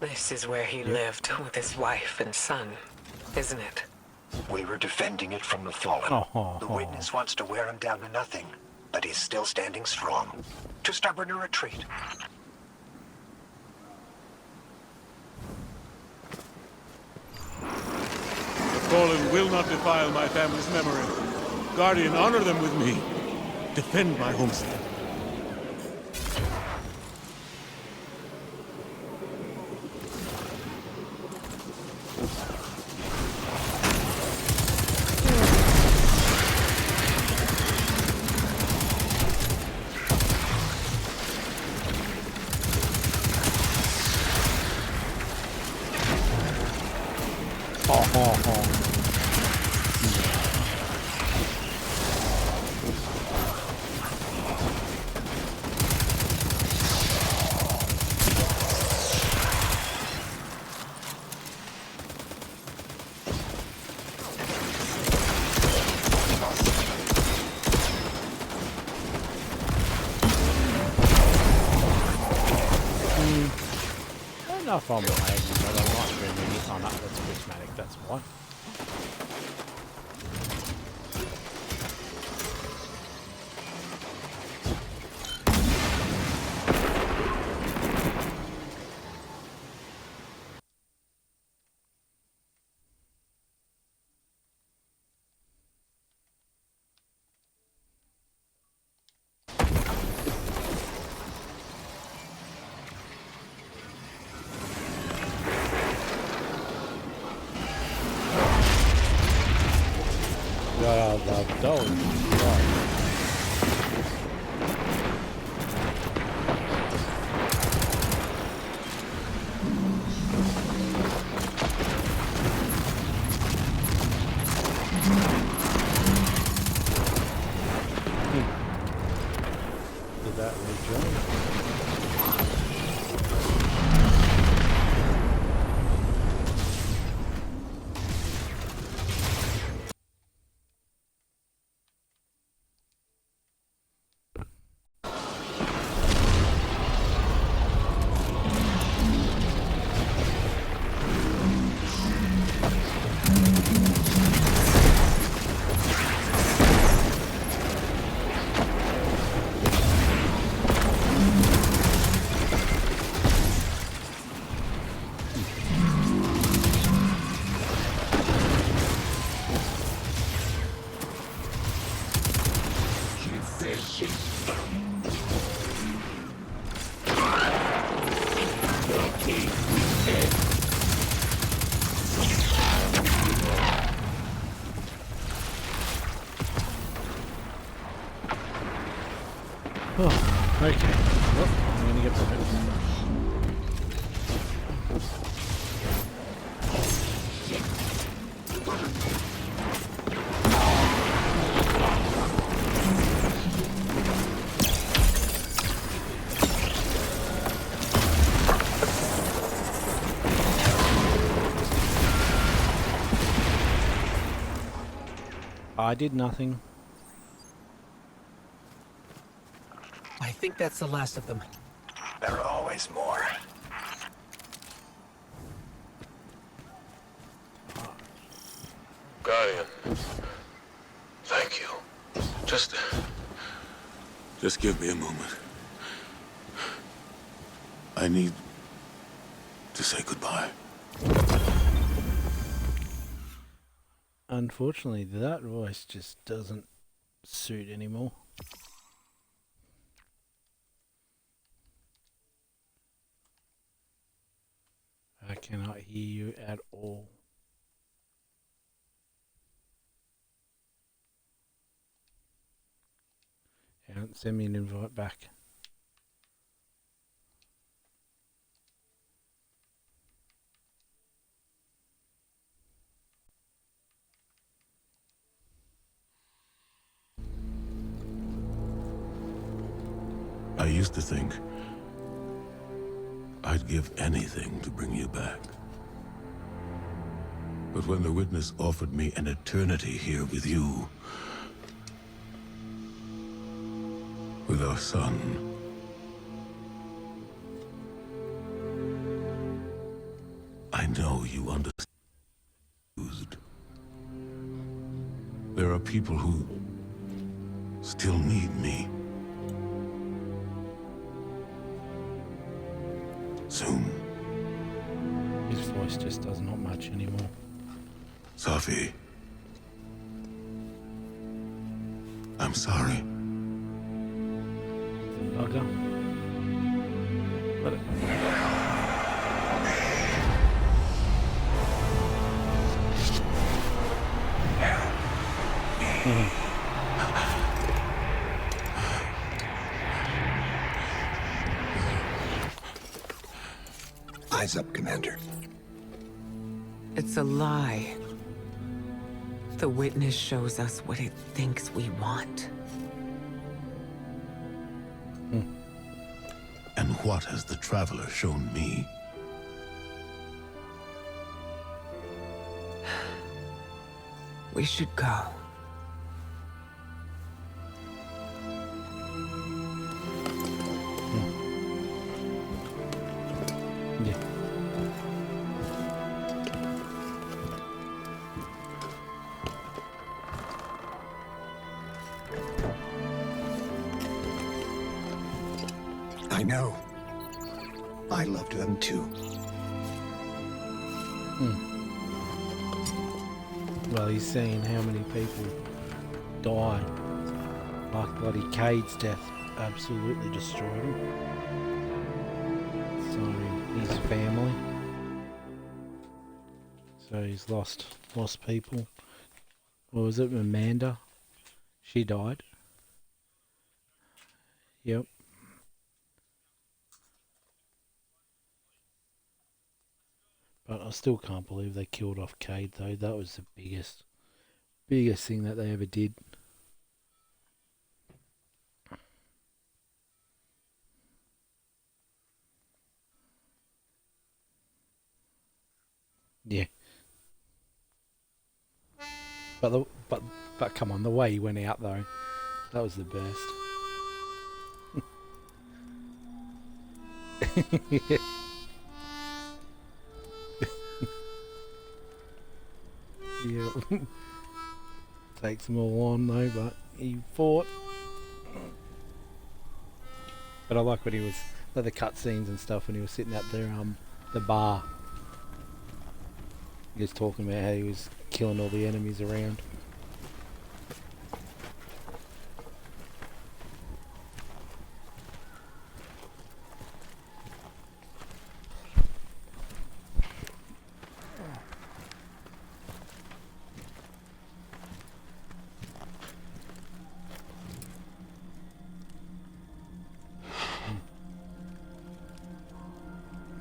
This is where he lived with his wife and son, isn't it? We were defending it from the fallen. The witness wants to wear him down to nothing, but he's still standing strong. Too stubborn to retreat. The fallen will not defile my family's memory. Guardian, honor them with me. Defend my homestead. Enough on my eggs, but I'm not really it on that. That's prismatic, that's why. Did that rejoin? Oh, okay. Well, I'm gonna get the I did nothing. I think that's the last of them. There are always more. Guardian, thank you. Just give me a moment. I need to say goodbye. Unfortunately, that voice just doesn't suit anymore. I cannot hear you at all. Send me an invite back. I used to think I'd give anything to bring you back. But when the witness offered me an eternity here with you, with our son, I know you understand. There are people who still need me. Soon. His voice just does not much anymore. Safi, I'm sorry. Bugger. Let it. Eyes up, Commander. It's a lie. The witness shows us what it thinks we want. And what has the Traveler shown me? We should go. Yeah. I know. I loved them too. Well, he's seen how many people died. Like bloody Cade's death absolutely destroyed him. So his family. So he's lost people. What was it, Amanda? She died. Yep. But I still can't believe they killed off Cade though. That was the biggest thing that they ever did. Yeah. But come on, the way he went out though, that was the best. Yeah. Yeah. Takes them all on though, but he fought. But I like when he was, like the cutscenes and stuff, when he was sitting at the bar. He was talking about how he was killing all the enemies around.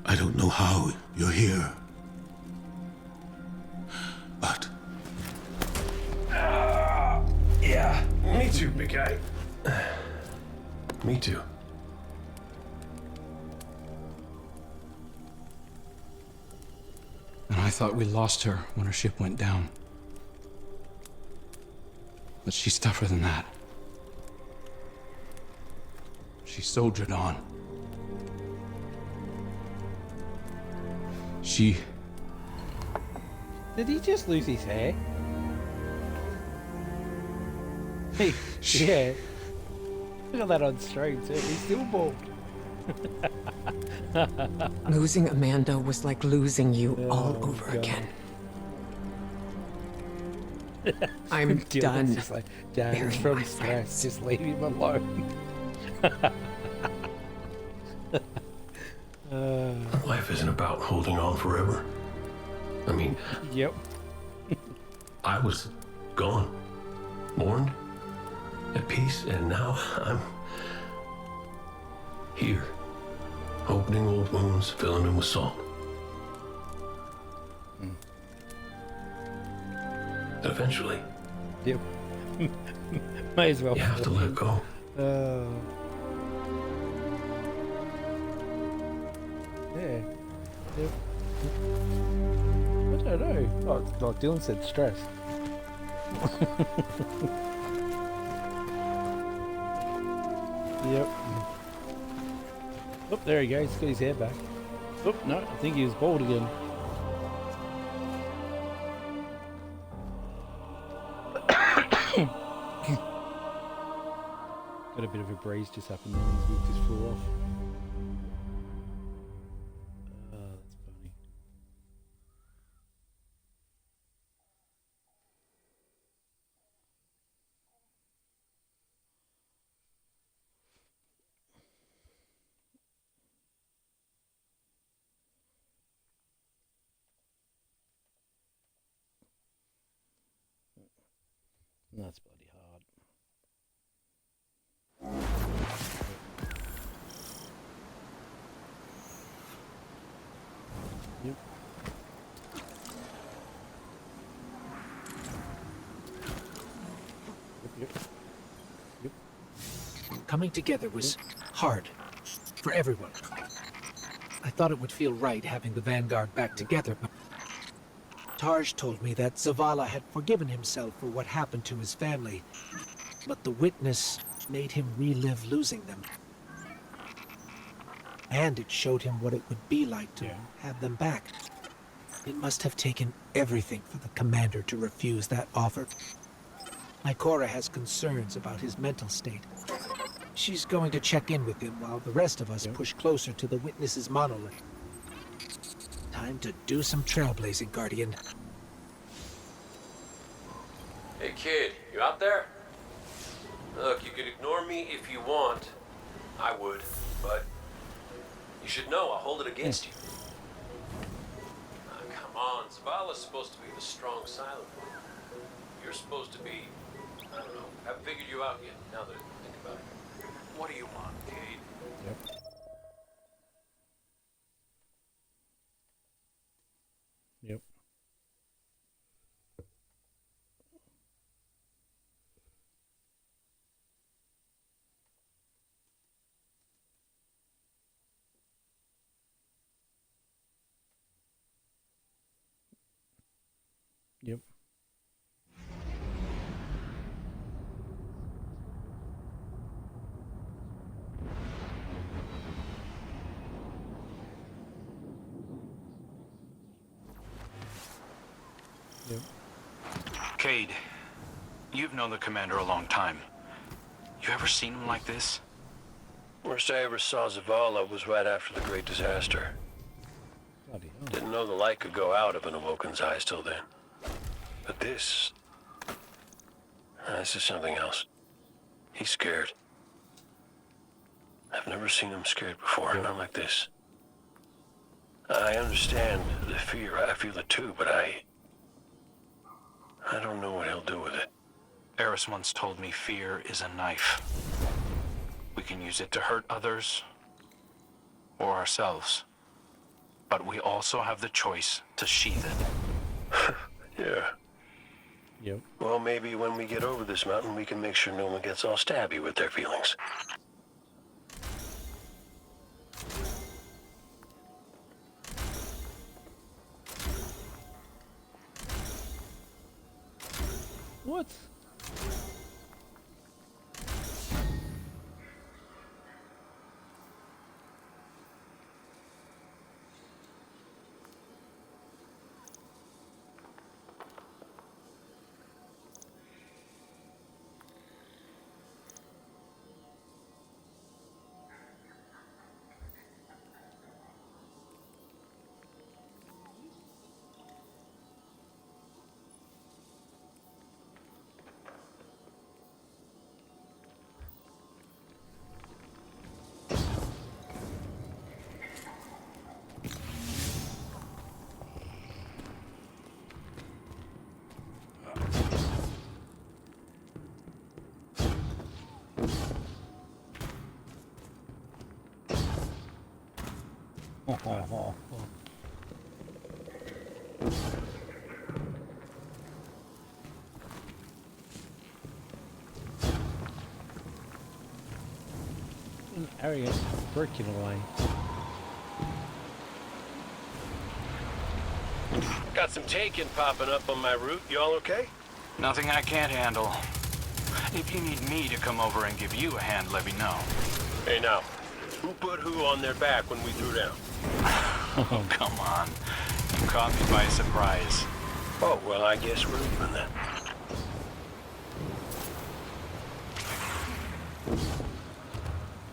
I don't know how you're here. But... Yeah, me too, big guy. Me too. And I thought we lost her when her ship went down. But she's tougher than that. She soldiered on. She... Did he just lose his hair? Hey, yeah. Look at that on stream too. He's still bald. Losing Amanda was like losing you all over God. again. I'm done. Just like, Dad, burying it's from my stress. friends. Just leave him alone. Alive life isn't about holding on forever. I mean, Yep. I was gone, mourned, at peace, and now I'm here, opening old wounds, filling them with salt. And eventually, Yep. May as well. you have to let go. Yeah. Yep. I don't know. Like Dylan said, stress. Yep. Oh, there he goes. He's got his hair back. Oh, no, I think he was bald again. Got a bit of a breeze just happened there and his wig just flew off. Oh, that's funny. That's bloody hard. Yep. Yep. Yep. Coming together was hard for everyone. I thought it would feel right having the Vanguard back together, but Tarj told me that Zavala had forgiven himself for what happened to his family, but the witness made him relive losing them. And it showed him what it would be like to have them back. It must have taken everything for the commander to refuse that offer. Ikora has concerns about his mental state. She's going to check in with him while the rest of us push closer to the witness's monolith. Time to do some trailblazing, Guardian. Hey kid, you out there? Look, you could ignore me if you want. I would, but you should know I'll hold it against you. Come on, Zavala's supposed to be the strong, silent one. You're supposed to be, I don't know, haven't figured you out yet, now that I think about it. What do you want, Cade? Yep. Yep. Yep. Yep. Cade, you've known the commander a long time. You ever seen him like this? Worst I ever saw Zavala was right after the Great Disaster. Bloody hell. Didn't know the light could go out of an Awoken's eyes till then. But this is something else. He's scared. I've never seen him scared before, not like this. I understand the fear, I feel it too, but I don't know what he'll do with it. Eris once told me fear is a knife. We can use it to hurt others or ourselves. But we also have the choice to sheath it. Yeah. Yep. Well, maybe when we get over this mountain, we can make sure no one gets all stabby with their feelings. What? Arrogant, breaking away. Got some taking popping up on my route. You all okay? Nothing I can't handle. If you need me to come over and give you a hand, let me know. Hey, now, who put who on their back when we threw down? Oh, come on. You caught me by surprise. Oh, well, I guess we're even then.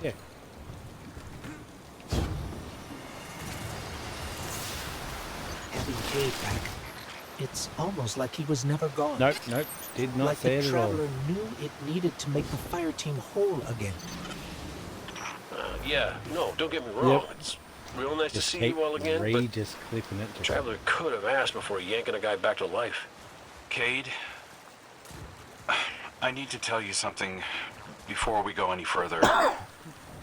Yeah. Having Cade back, it's almost like he was never gone. Nope, did not Like say the it at all. Traveler knew it needed to make the fire team whole again. Yeah, no, don't get me wrong. Yep. It's real nice Just to see keep you all again, but just clipping it. Traveler could have asked before yanking a guy back to life. Cade, I need to tell you something before we go any further.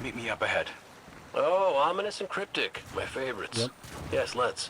Meet me up ahead. Oh, ominous and cryptic. My favorites. Yep. Yes, let's.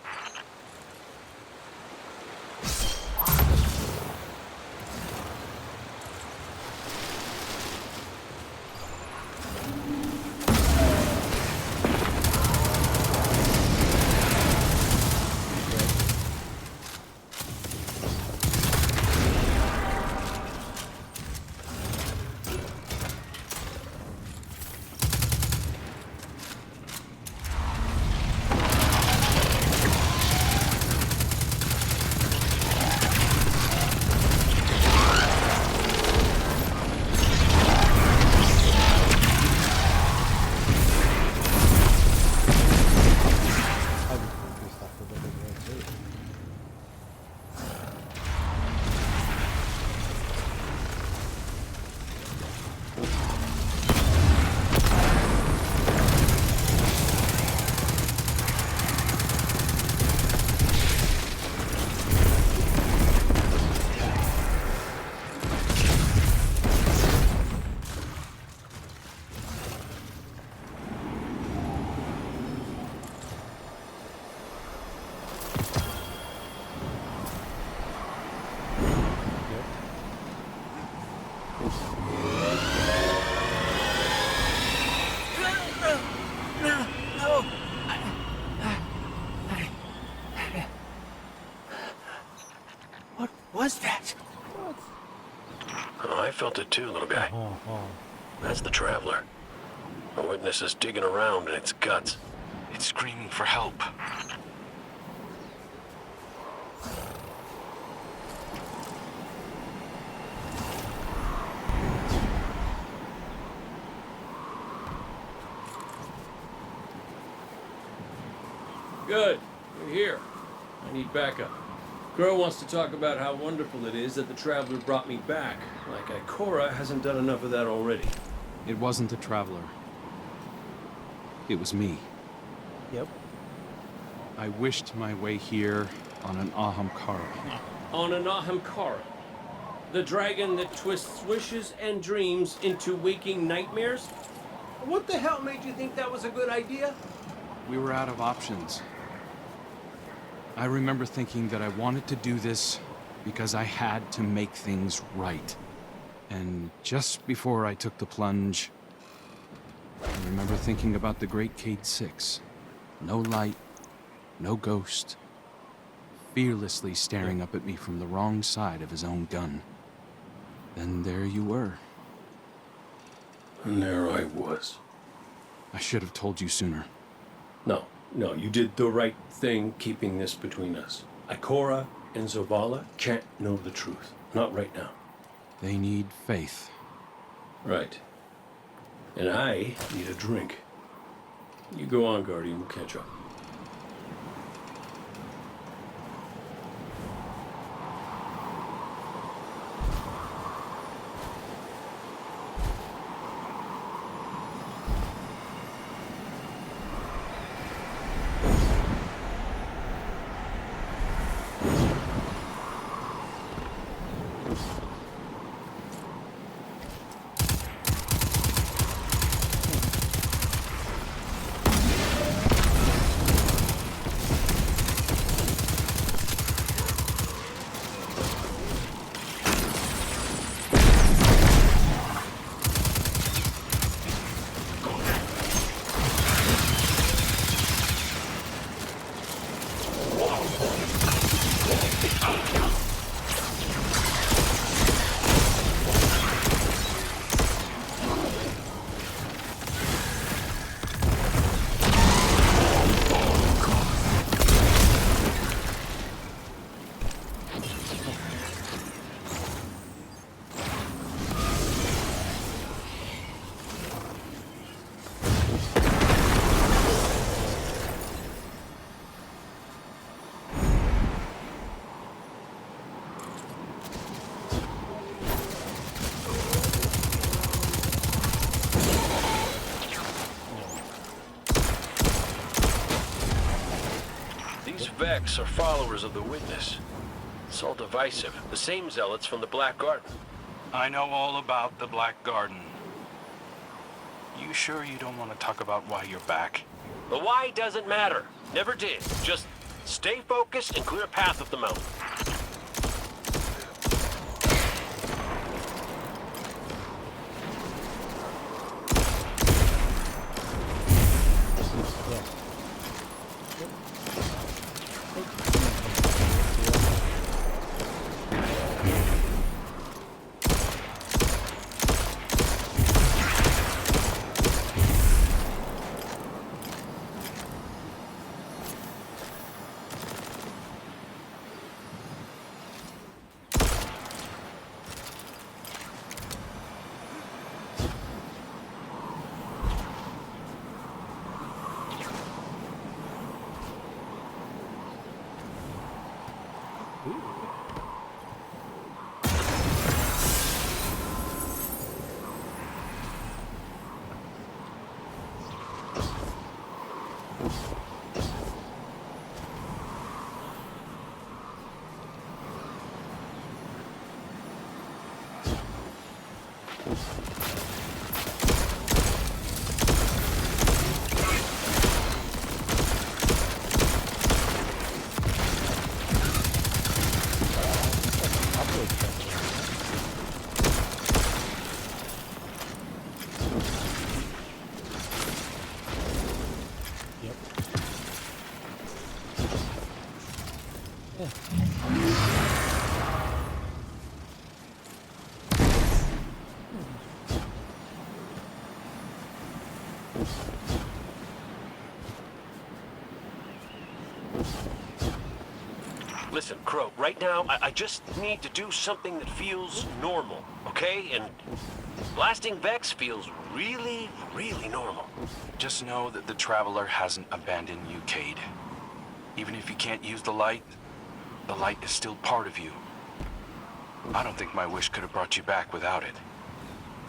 What was that? Oh, I felt it too, little guy. That's the Traveler. A witness is digging around in its guts. It's screaming for help. Good. You're here. I need backup. Crow wants to talk about how wonderful it is that the Traveler brought me back. Like Ikora hasn't done enough of that already. It wasn't the Traveler. It was me. Yep. I wished my way here on an Ahamkara. On an Ahamkara. The dragon that twists wishes and dreams into waking nightmares? What the hell made you think that was a good idea? We were out of options. I remember thinking that I wanted to do this because I had to make things right. And just before I took the plunge, I remember thinking about the Great Cade 6. No light, no ghost, fearlessly staring up at me from the wrong side of his own gun. Then there you were. And there I was. I should have told you sooner. No, you did the right thing keeping this between us. Ikora and Zavala can't know the truth. Not right now. They need faith. Right. And I need a drink. You go on, Guardian. We'll catch up. These Vex are followers of the Witness. It's all divisive. The same zealots from the Black Garden. I know all about the Black Garden. You sure you don't want to talk about why you're back? The why doesn't matter. Never did. Just stay focused and clear a path up the mountain. Listen, Crow, right now, I just need to do something that feels normal, okay? And blasting Vex feels really, really normal. Just know that the Traveler hasn't abandoned you, Cade. Even if you can't use the light is still part of you. I don't think my wish could have brought you back without it.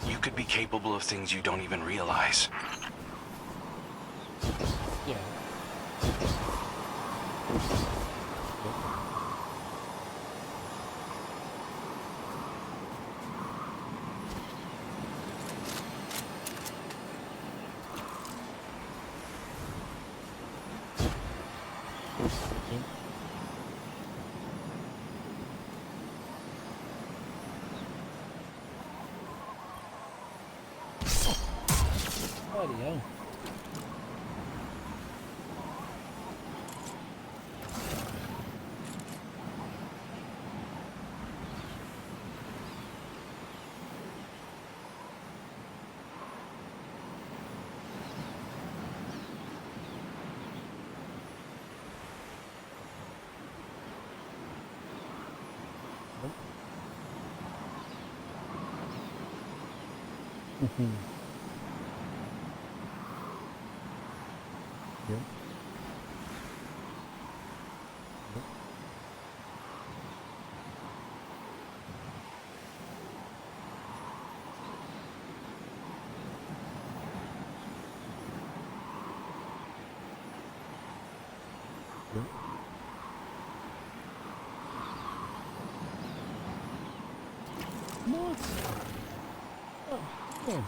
You could be capable of things you don't even realize. Yeah. Bloody hell. Yep. What? Oh, yeah.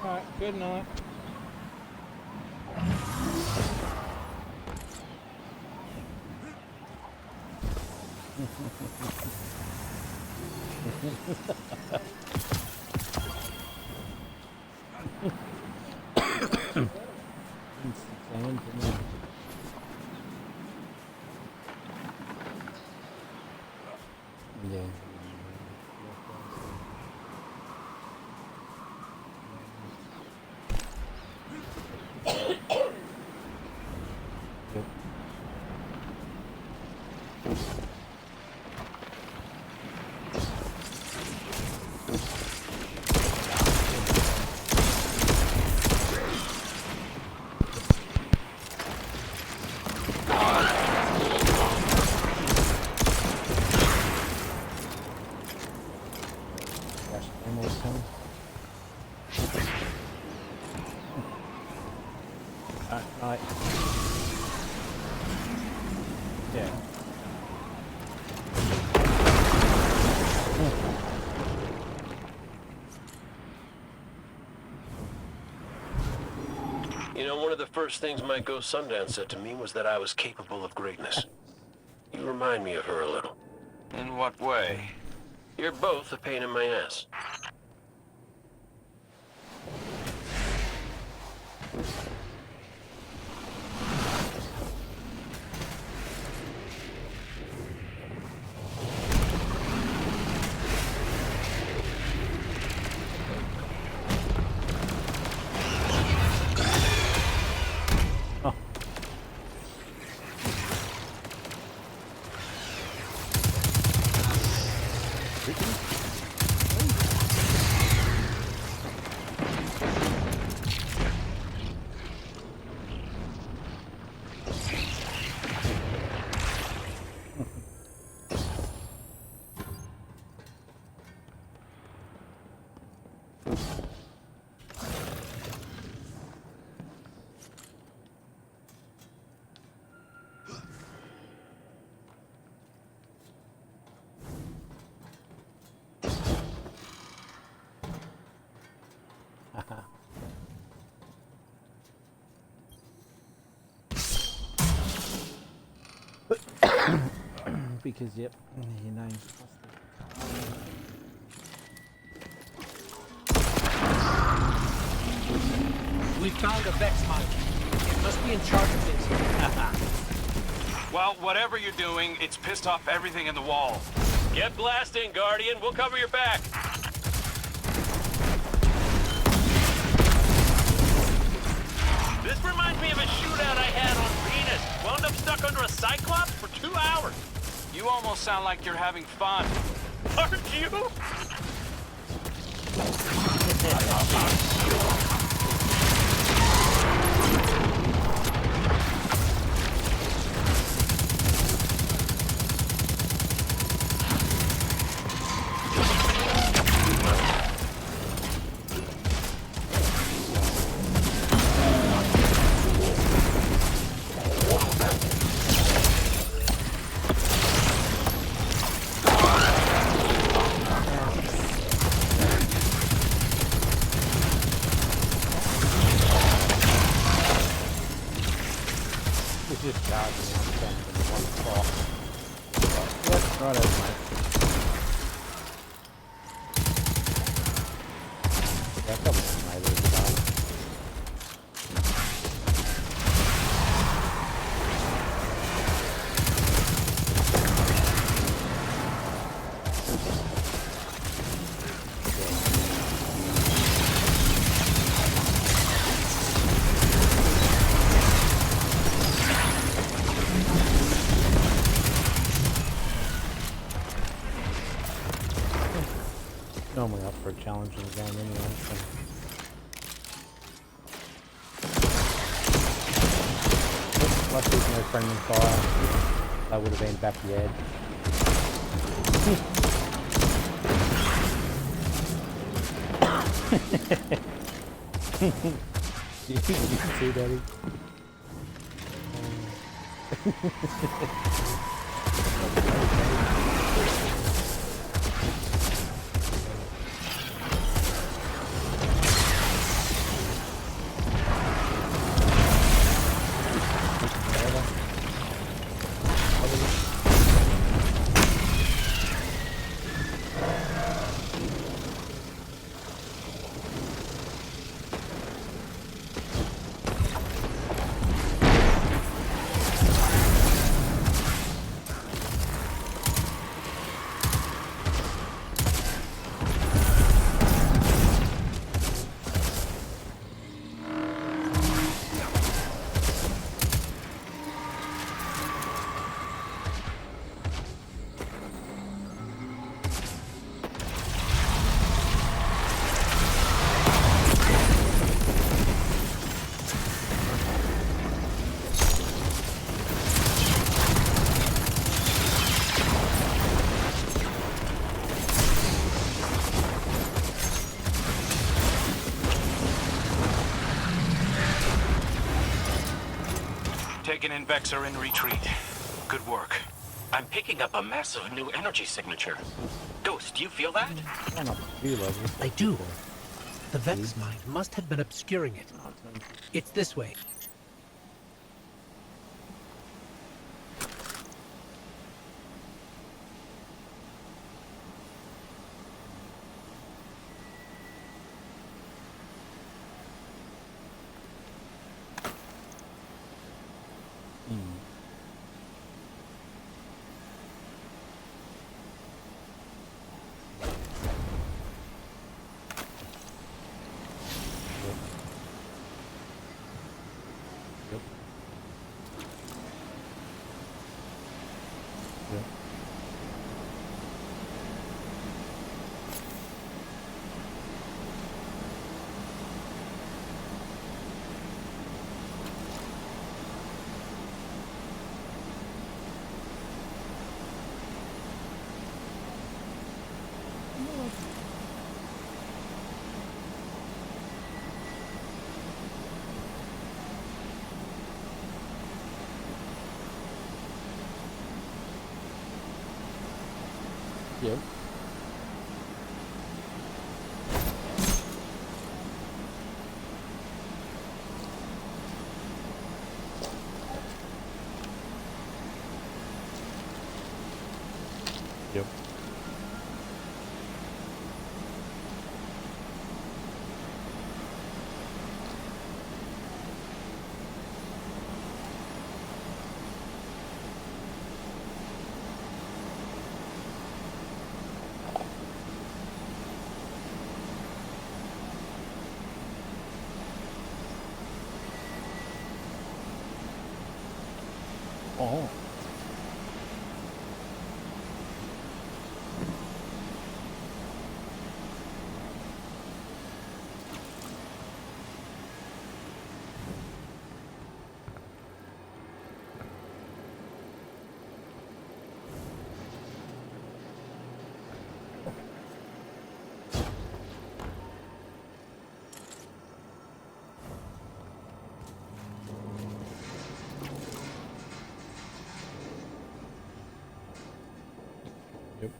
Alright, good night. Yeah. Right. Yeah. You know, one of the first things my ghost Sundown said to me was that I was capable of greatness. You remind me of her a little. In what way? You're both a pain in my ass. Because, yep, your name's We found a Vex mine. It must be in charge of this. Well, whatever you're doing, it's pissed off everything in the wall. Get blasting, Guardian. We'll cover your back. This reminds me of a shootout I had on Venus. Wound up stuck under a Cyclops for 2 hours. You almost sound like you're having fun. Aren't you? just charging on something in one spot. Yep, right over, mate. Yeah, I've probably made it today. Normally up for a challenge in the game anyway, so. Plus there's no friendly fire, that would have been backyard. You can see, Daddy. Taken and Vex are in retreat. Good work. I'm picking up a massive new energy signature. Ghost, do you feel that? Went up a few levels. I do. The Vex mind must have been obscuring it. It's this way. Yep. Yep. Oh. Yep.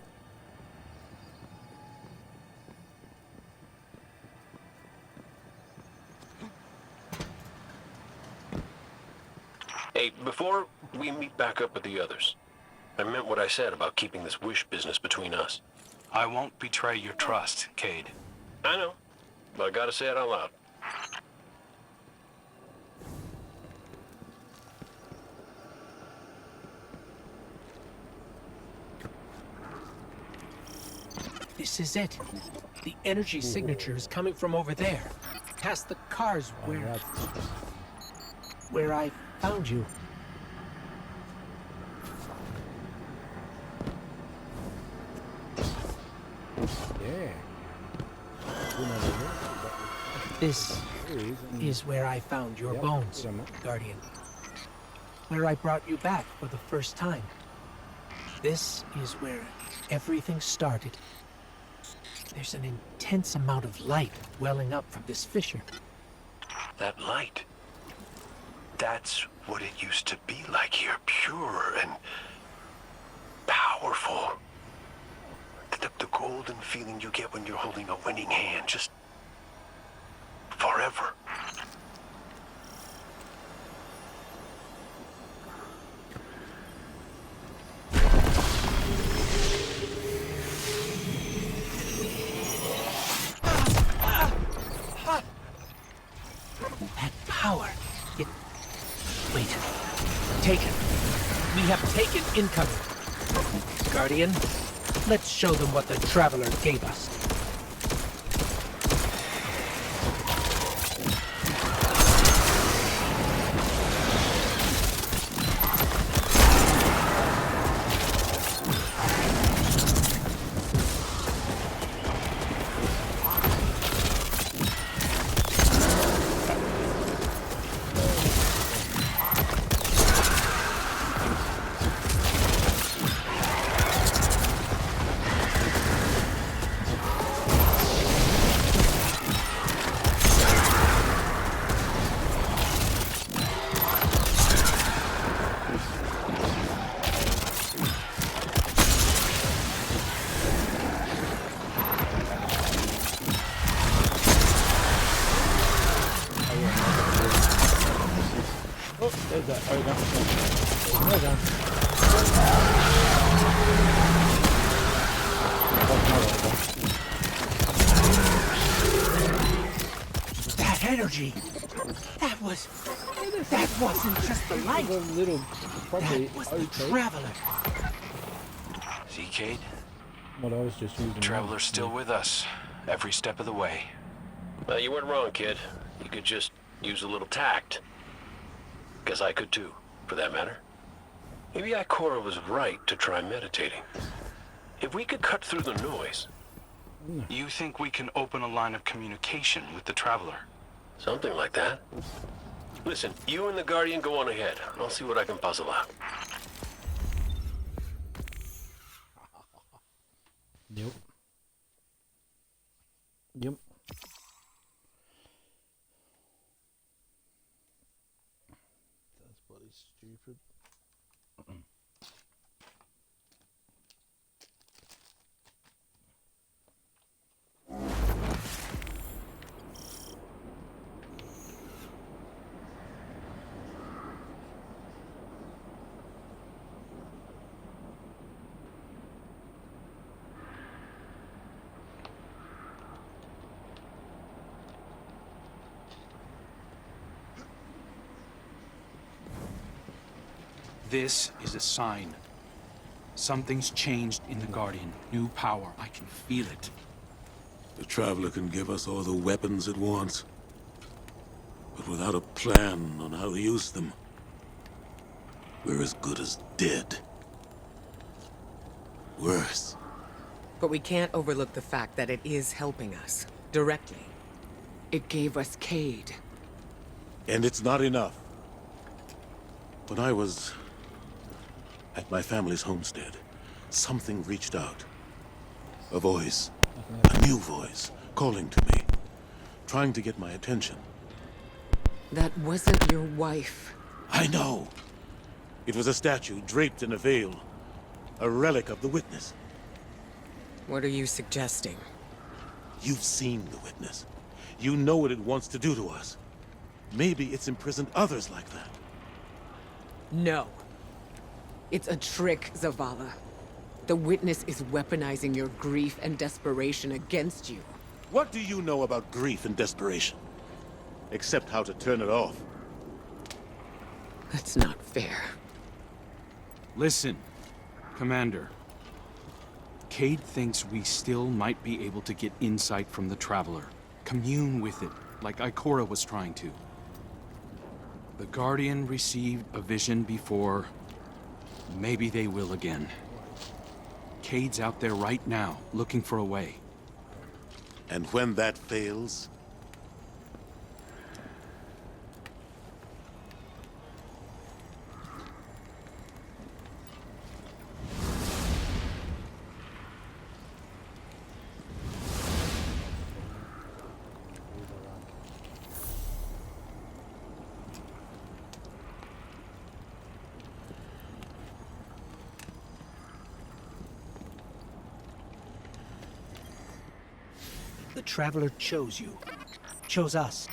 Hey, before we meet back up with the others, I meant what I said about keeping this wish business between us. I won't betray your trust, Cade. I know, but I gotta say it out loud. This is it. The energy signature is coming from over there, past the cars where I found you. Yeah. This is where I found your bones, Guardian. Where I brought you back for the first time. This is where everything started. There's an intense amount of light welling up from this fissure. That light. That's what it used to be like here. Pure and powerful. The golden feeling you get when you're holding a winning hand. Just forever. That power. Wait. Taken. We have taken incoming. Guardian, let's show them what the Traveler gave us. Well done. That energy! That wasn't just the light! That was the Traveler! See, Cade? What I was just using. The Traveler's still with us, every step of the way. Well, you weren't wrong, kid. You could just use a little tact. Guess I could too, for that matter. Maybe Ikora was right to try meditating. If we could cut through the noise... You think we can open a line of communication with the Traveler? Something like that. Listen, you and the Guardian go on ahead. I'll see what I can puzzle out. Yep. Yep. That's bloody stupid. This is a sign. Something's changed in the Guardian. New power. I can feel it. The Traveler can give us all the weapons it wants. But without a plan on how to use them, we're as good as dead. Worse. But we can't overlook the fact that it is helping us. Directly. It gave us Cade. And it's not enough. When I was at my family's homestead, something reached out. A voice. A new voice. Calling to me. Trying to get my attention. That wasn't your wife. I know. It was a statue draped in a veil. A relic of the Witness. What are you suggesting? You've seen the Witness. You know what it wants to do to us. Maybe it's imprisoned others like that. No. It's a trick, Zavala. The Witness is weaponizing your grief and desperation against you. What do you know about grief and desperation? Except how to turn it off. That's not fair. Listen, Commander. Cade thinks we still might be able to get insight from the Traveler. Commune with it, like Ikora was trying to. The Guardian received a vision before. Maybe they will again. Cade's out there right now, looking for a way. And when that fails... The Traveler chose you. Chose us.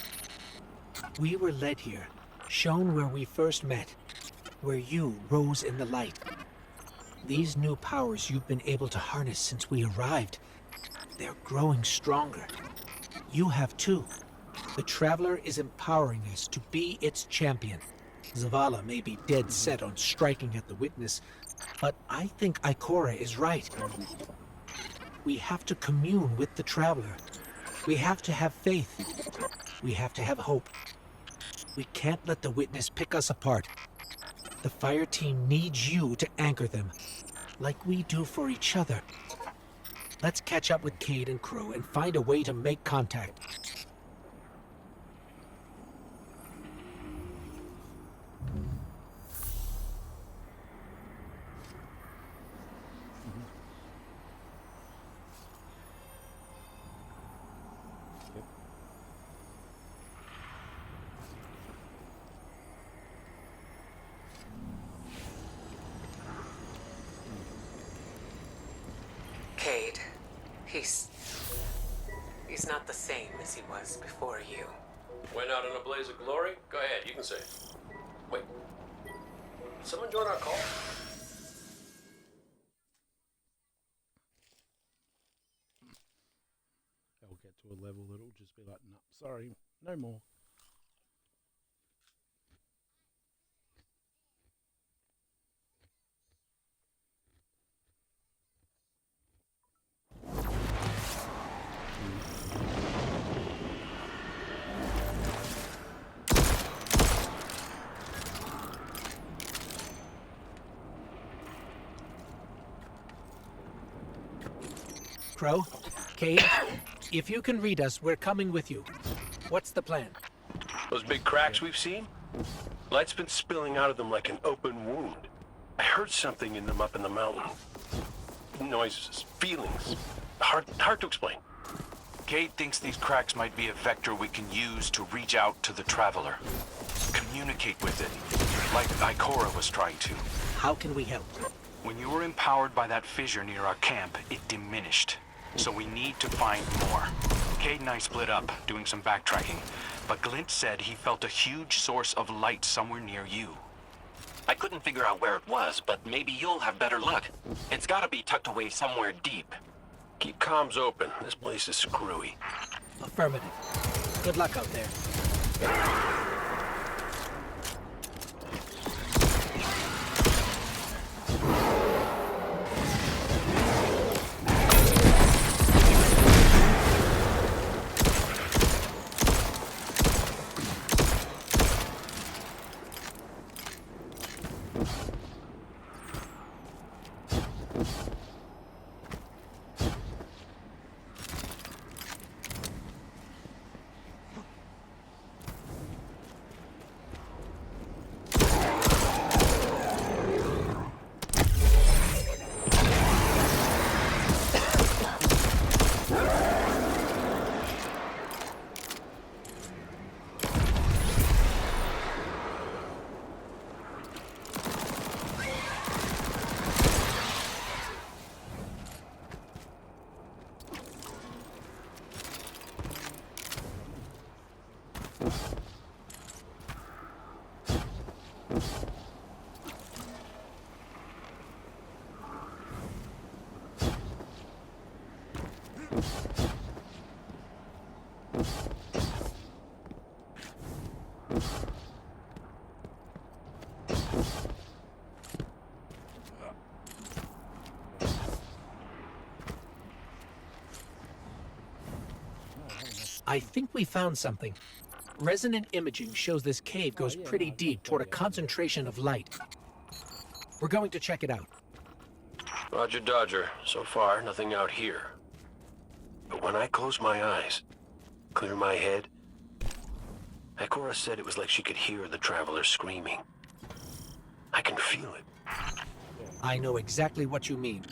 We were led here, shown where we first met, where you rose in the light. These new powers you've been able to harness since we arrived, they're growing stronger. You have too. The Traveler is empowering us to be its champion. Zavala may be dead set on striking at the Witness, but I think Ikora is right. We have to commune with the Traveler. We have to have faith. We have to have hope. We can't let the Witness pick us apart. The fire team needs you to anchor them, like we do for each other. Let's catch up with Cade and crew and find a way to make contact. Cade. He's not the same as he was before you. Went out in a blaze of glory? Go ahead, you can say it. Wait, Someone join our call? I'll get to a level that'll just be like, no, sorry, no more. Crow, Cade, if you can read us, we're coming with you. What's the plan? Those big cracks we've seen? Light's been spilling out of them like an open wound. I heard something in them up in the mountain. Noises, feelings. Hard to explain. Cade thinks these cracks might be a vector we can use to reach out to the Traveler. Communicate with it, like Ikora was trying to. How can we help? When you were empowered by that fissure near our camp, it diminished. So we need to find more. Cade and I split up, doing some backtracking. But Glint said he felt a huge source of light somewhere near you. I couldn't figure out where it was, but maybe you'll have better luck. It's gotta be tucked away somewhere deep. Keep comms open. This place is screwy. Affirmative. Good luck out there. I think we found something. Resonant imaging shows this cave goes pretty deep toward a concentration of light. We're going to check it out. Roger Dodger. So far, nothing out here. But when I close my eyes, clear my head, Ikora said it was like she could hear the Traveler screaming. I can feel it. I know exactly what you mean.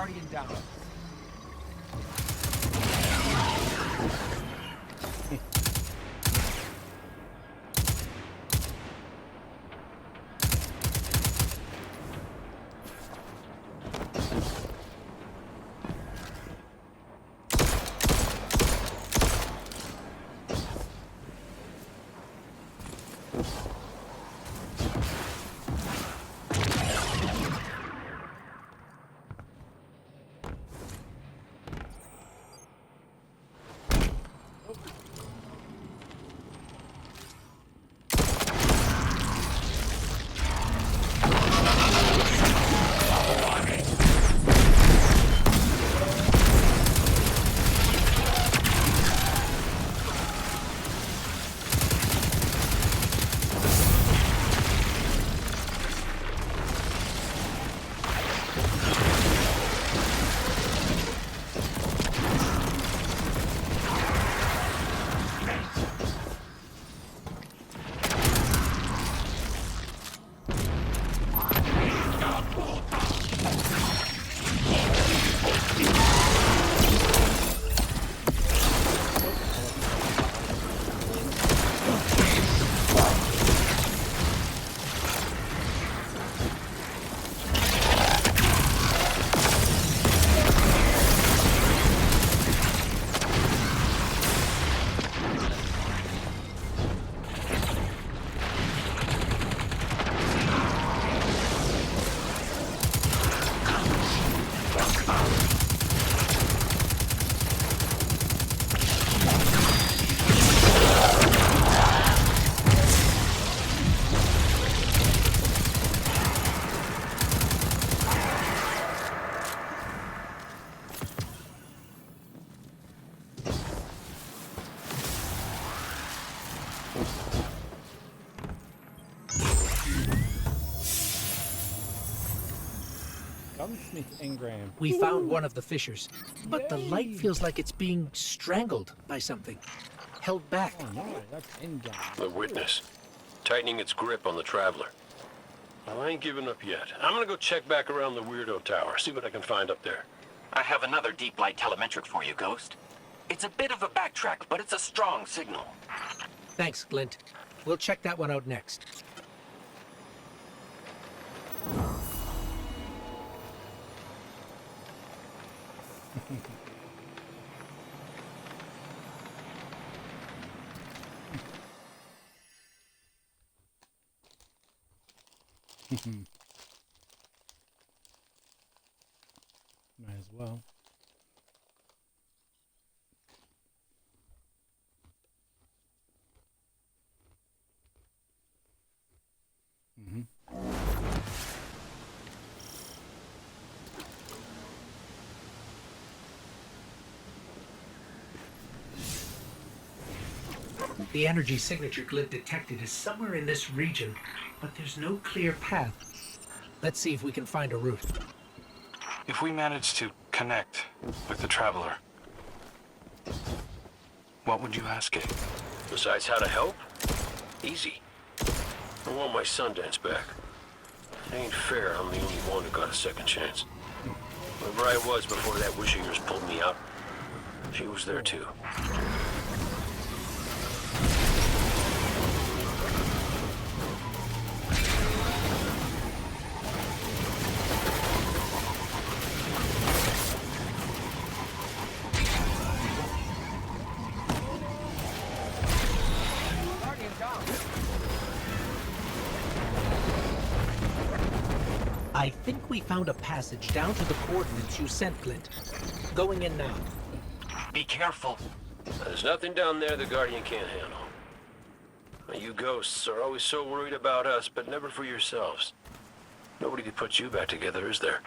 Guardian down. Gunsmith engram. We found one of the fissures, but the light feels like it's being strangled by something. Held back. Oh no, that's engram. The witness. Tightening its grip on the traveler. Well, I ain't giving up yet. I'm gonna go check back around the weirdo tower, see what I can find up there. I have another deep light telemetric for you, Ghost. It's a bit of a backtrack, but it's a strong signal. Thanks, Glint. We'll check that one out next. Might as well. The energy signature Glint detected is somewhere in this region, but there's no clear path. Let's see if we can find a route. If we manage to connect with the traveler, what would you ask it? Besides how to help? Easy. I want my Sundance back. It ain't fair I'm the only one who got a second chance. Wherever I was before that wish of yours pulled me out, she was there too. I think we found a passage down to the coordinates you sent, Glint. Going in now. Be careful. There's nothing down there the Guardian can't handle. Now, you ghosts are always so worried about us, but never for yourselves. Nobody to put you back together, is there?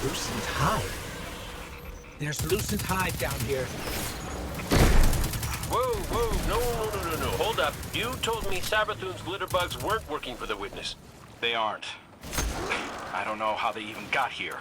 Lucent Hive. There's Lucent Hive down here. Whoa, no, hold up. You told me Sabrathun's glitterbugs weren't working for the witness. They aren't. I don't know how they even got here.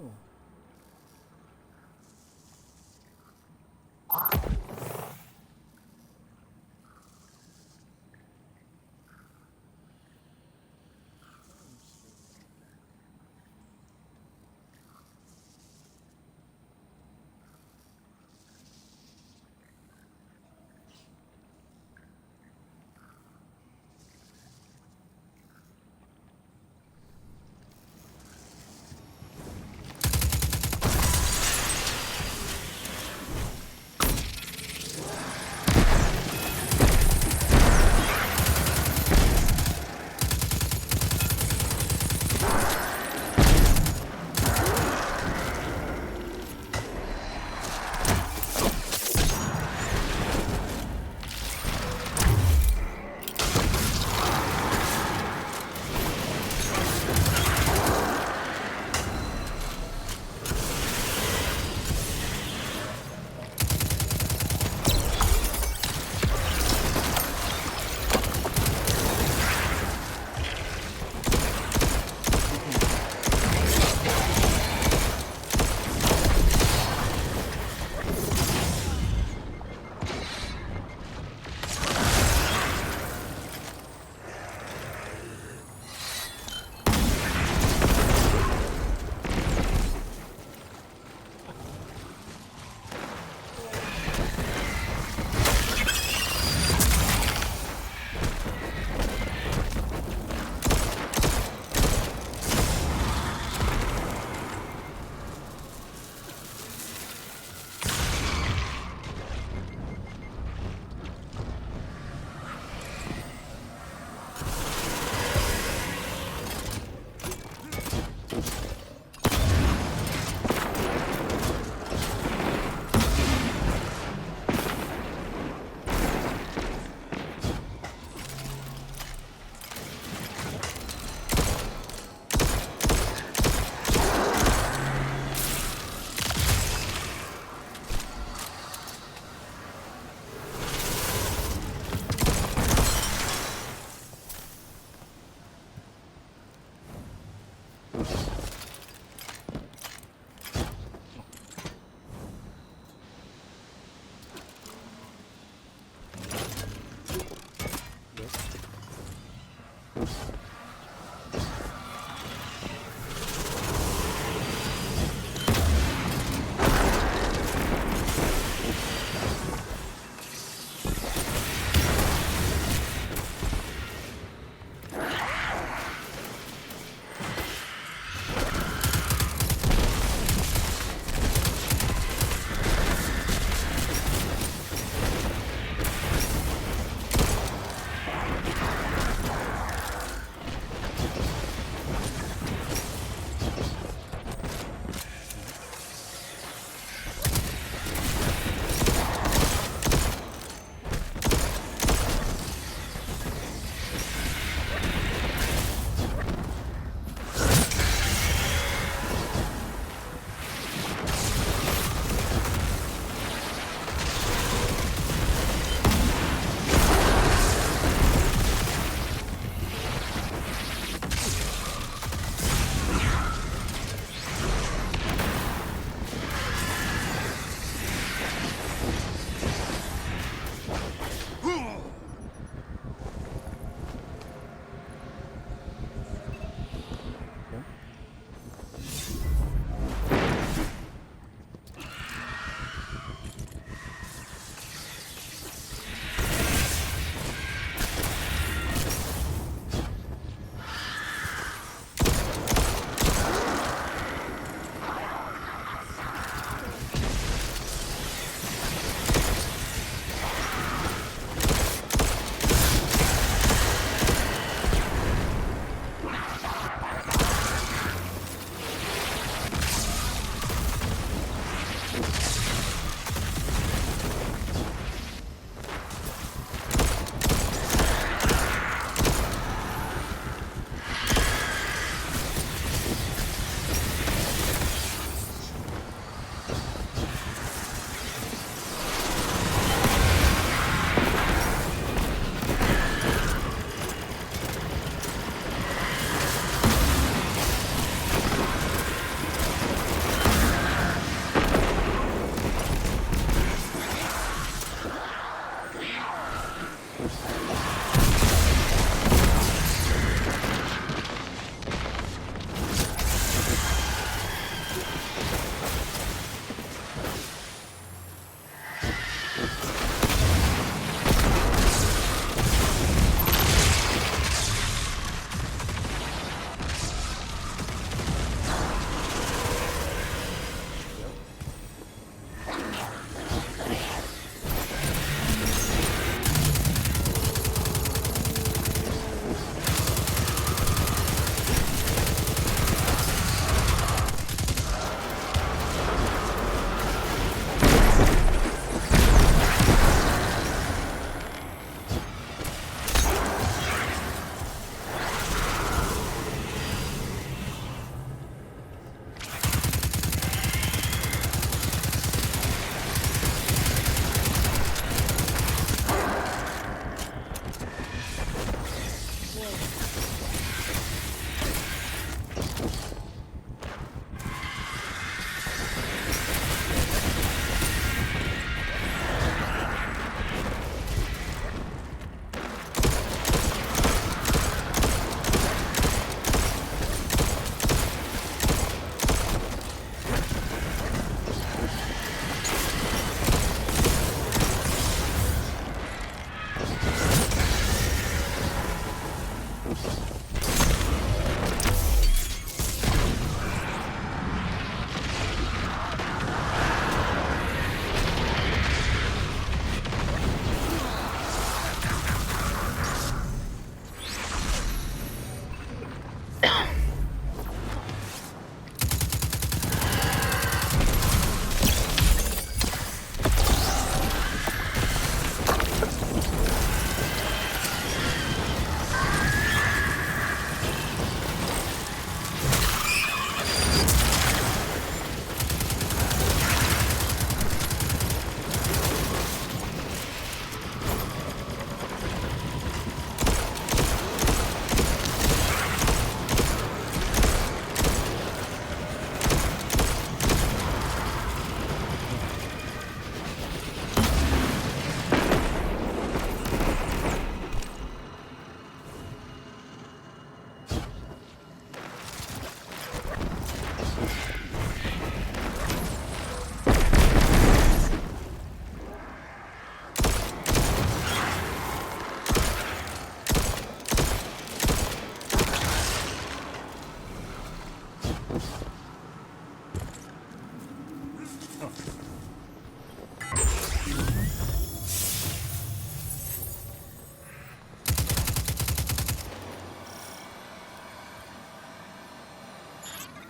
Cool.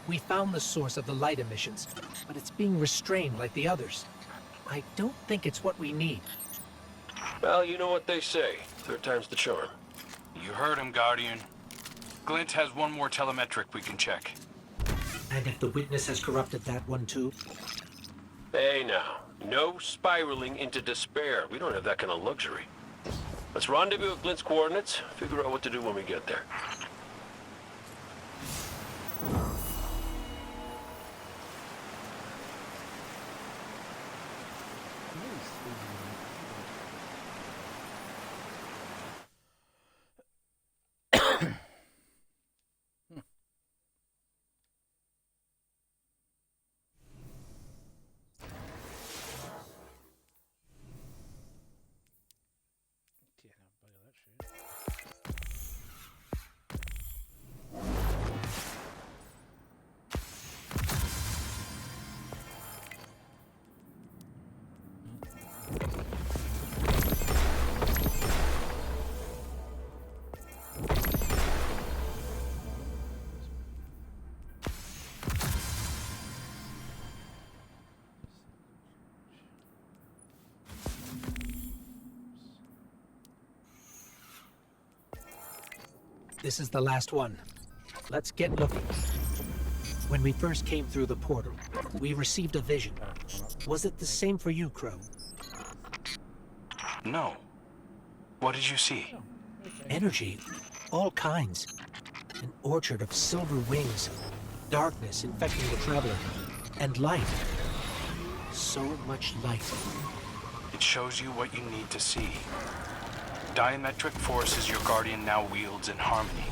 We found the source of the light emissions, but it's being restrained like the others. I don't think it's what we need. Well, you know what they say. Third time's the charm. You heard him, Guardian. Glint has one more telemetric we can check. And if the witness has corrupted that one too? Hey now, no spiraling into despair. We don't have that kind of luxury. Let's rendezvous at Glint's coordinates, figure out what to do when we get there. This is the last one. Let's get looking. When we first came through the portal, we received a vision. Was it the same for you, Crow? No. What did you see? Energy, all kinds. An orchard of silver wings, darkness infecting the traveler, and light. So much light. It shows you what you need to see. Diametric forces your Guardian now wields in harmony.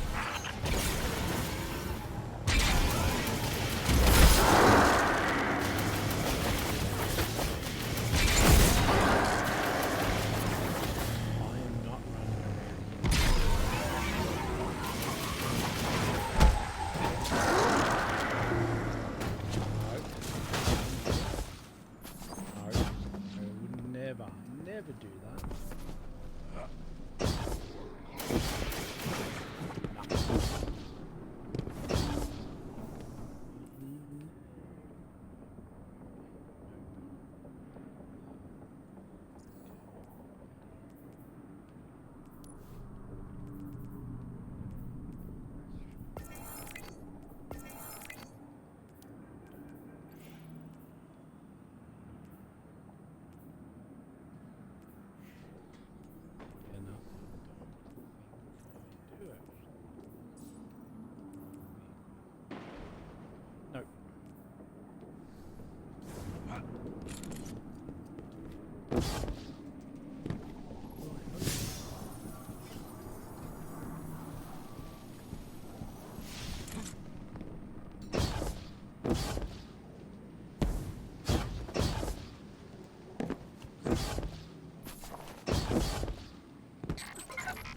Never do that.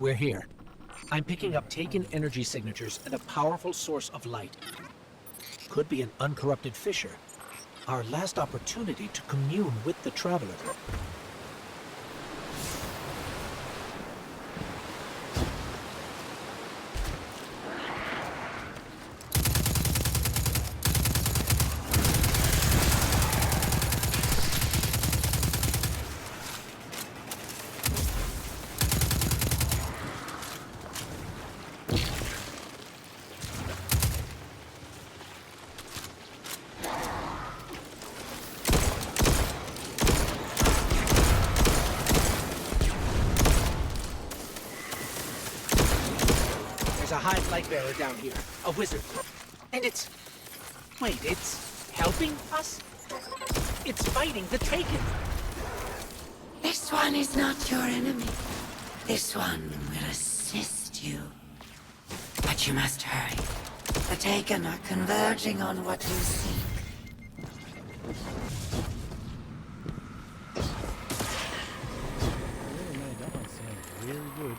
We're here. I'm picking up taken energy signatures and a powerful source of light. Could be an uncorrupted fissure. Our last opportunity to commune with the traveler. A hive light bearer down here, a wizard. And it's... Wait, it's helping us? It's fighting the Taken. This one is not your enemy. This one will assist you. But you must hurry. The Taken are converging on what you seek. That one sounds really good.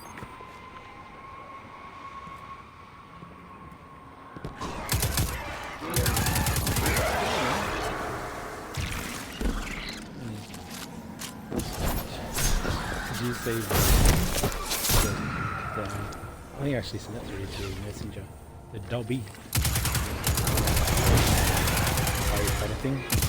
You say I think I actually sent that through to Messenger. The Dobby. Anything?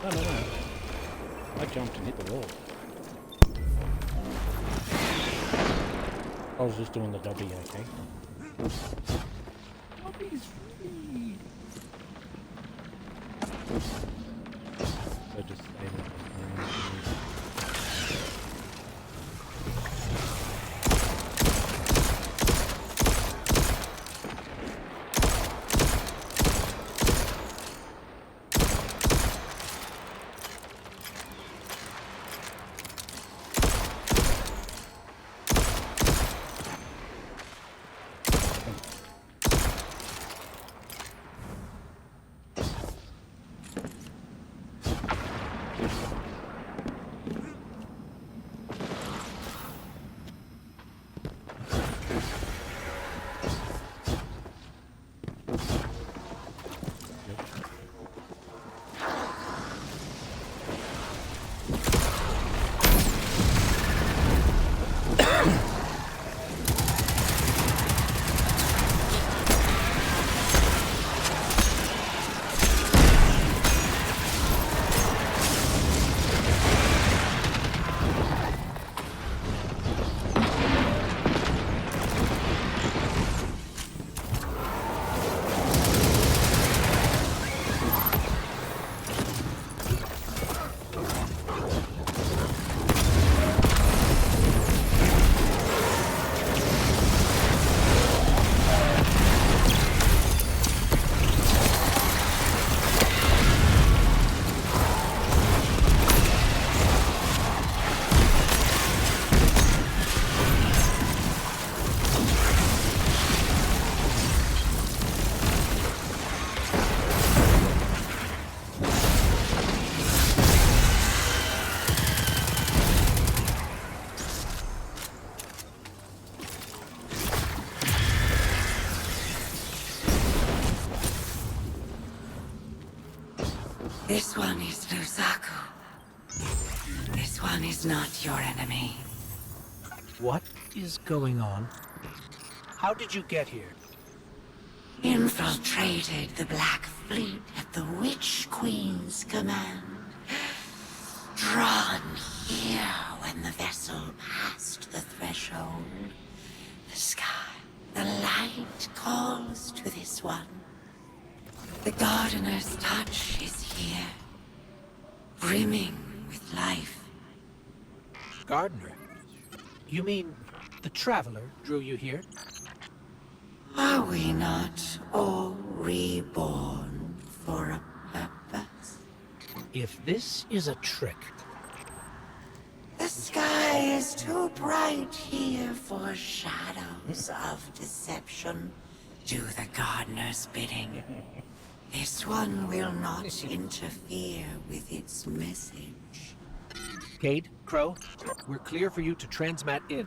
No, no, no. I jumped and hit the wall. I was just doing the W, okay? W's free! So just aim it. is not your enemy. What is going on? How did you get here? Infiltrated the Black Fleet at the Witch Queen's command. Drawn here when the vessel passed the threshold. The sky, the light calls to this one. The gardener's touch is here, brimming with life. Gardener? You mean the Traveler drew you here? Are we not all reborn for a purpose? If this is a trick... The sky is too bright here for shadows of deception. Do the gardener's bidding. This one will not interfere with its message. Cade, Crow, we're clear for you to transmat in.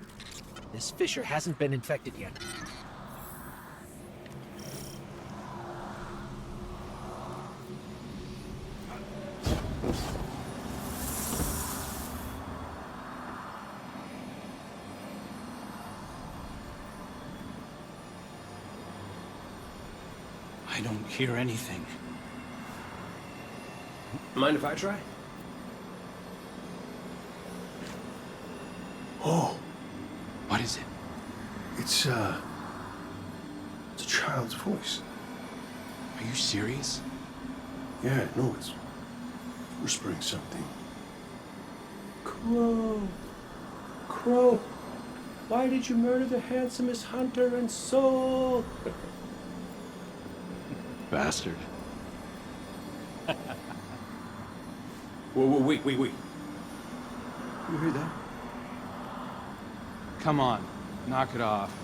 This fissure hasn't been infected yet. I don't hear anything. Mind if I try? Oh, What is it? it's a child's voice. Are you serious? Yeah, no, it's whispering something. Crow. Crow. Why did you murder the handsomest hunter in Seoul? Bastard. Whoa, wait. You heard that? Come on, knock it off.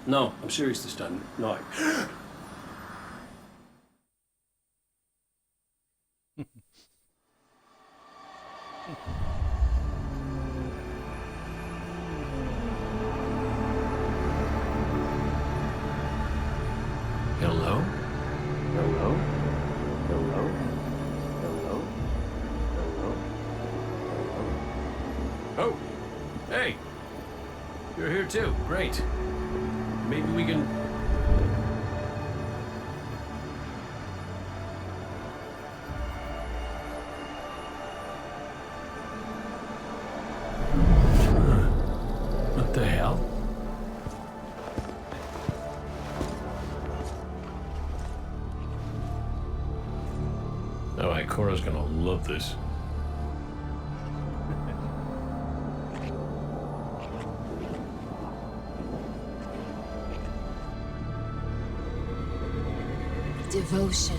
No, I'm serious this time. No, I... Hello? Hello? Hello? Hello? Hello? Oh! Hey! You're here too. Great. Maybe we can... What the hell? Oh, Cora's gonna love this. Devotion.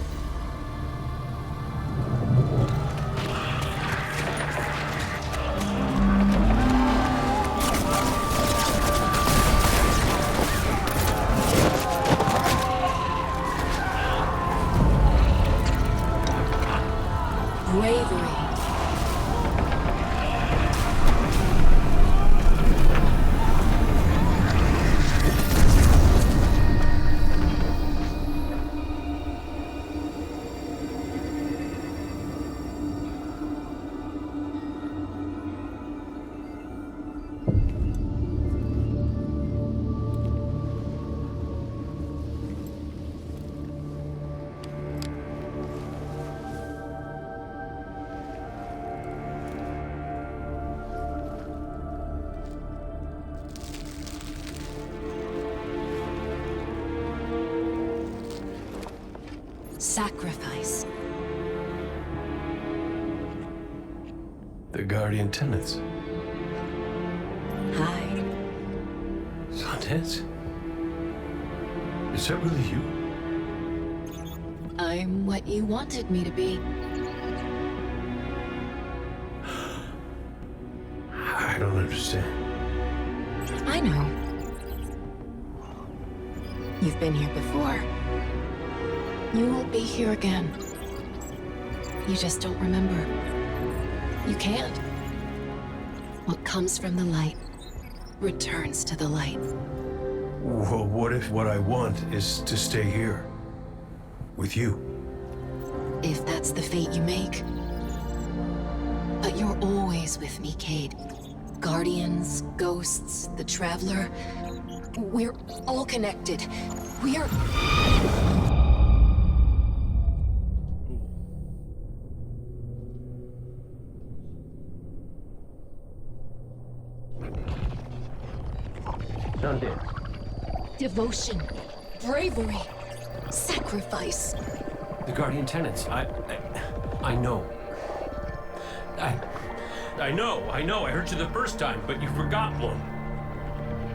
Bravery. Sacrifice. The Guardian Tenants. Hi. Sundance? Is that really you? I'm what you wanted me to be. I don't understand. I know. You've been here before. You will be here again. You just don't remember. You can't. What comes from the light returns to the light. Well, what if what I want is to stay here? With you? If that's the fate you make. But you're always with me, Cade. Guardians, ghosts, the Traveler. We're all connected. We're... Done dead. Devotion, bravery, sacrifice. The Guardian tenants. I know. I know. I heard you the first time, but you forgot one.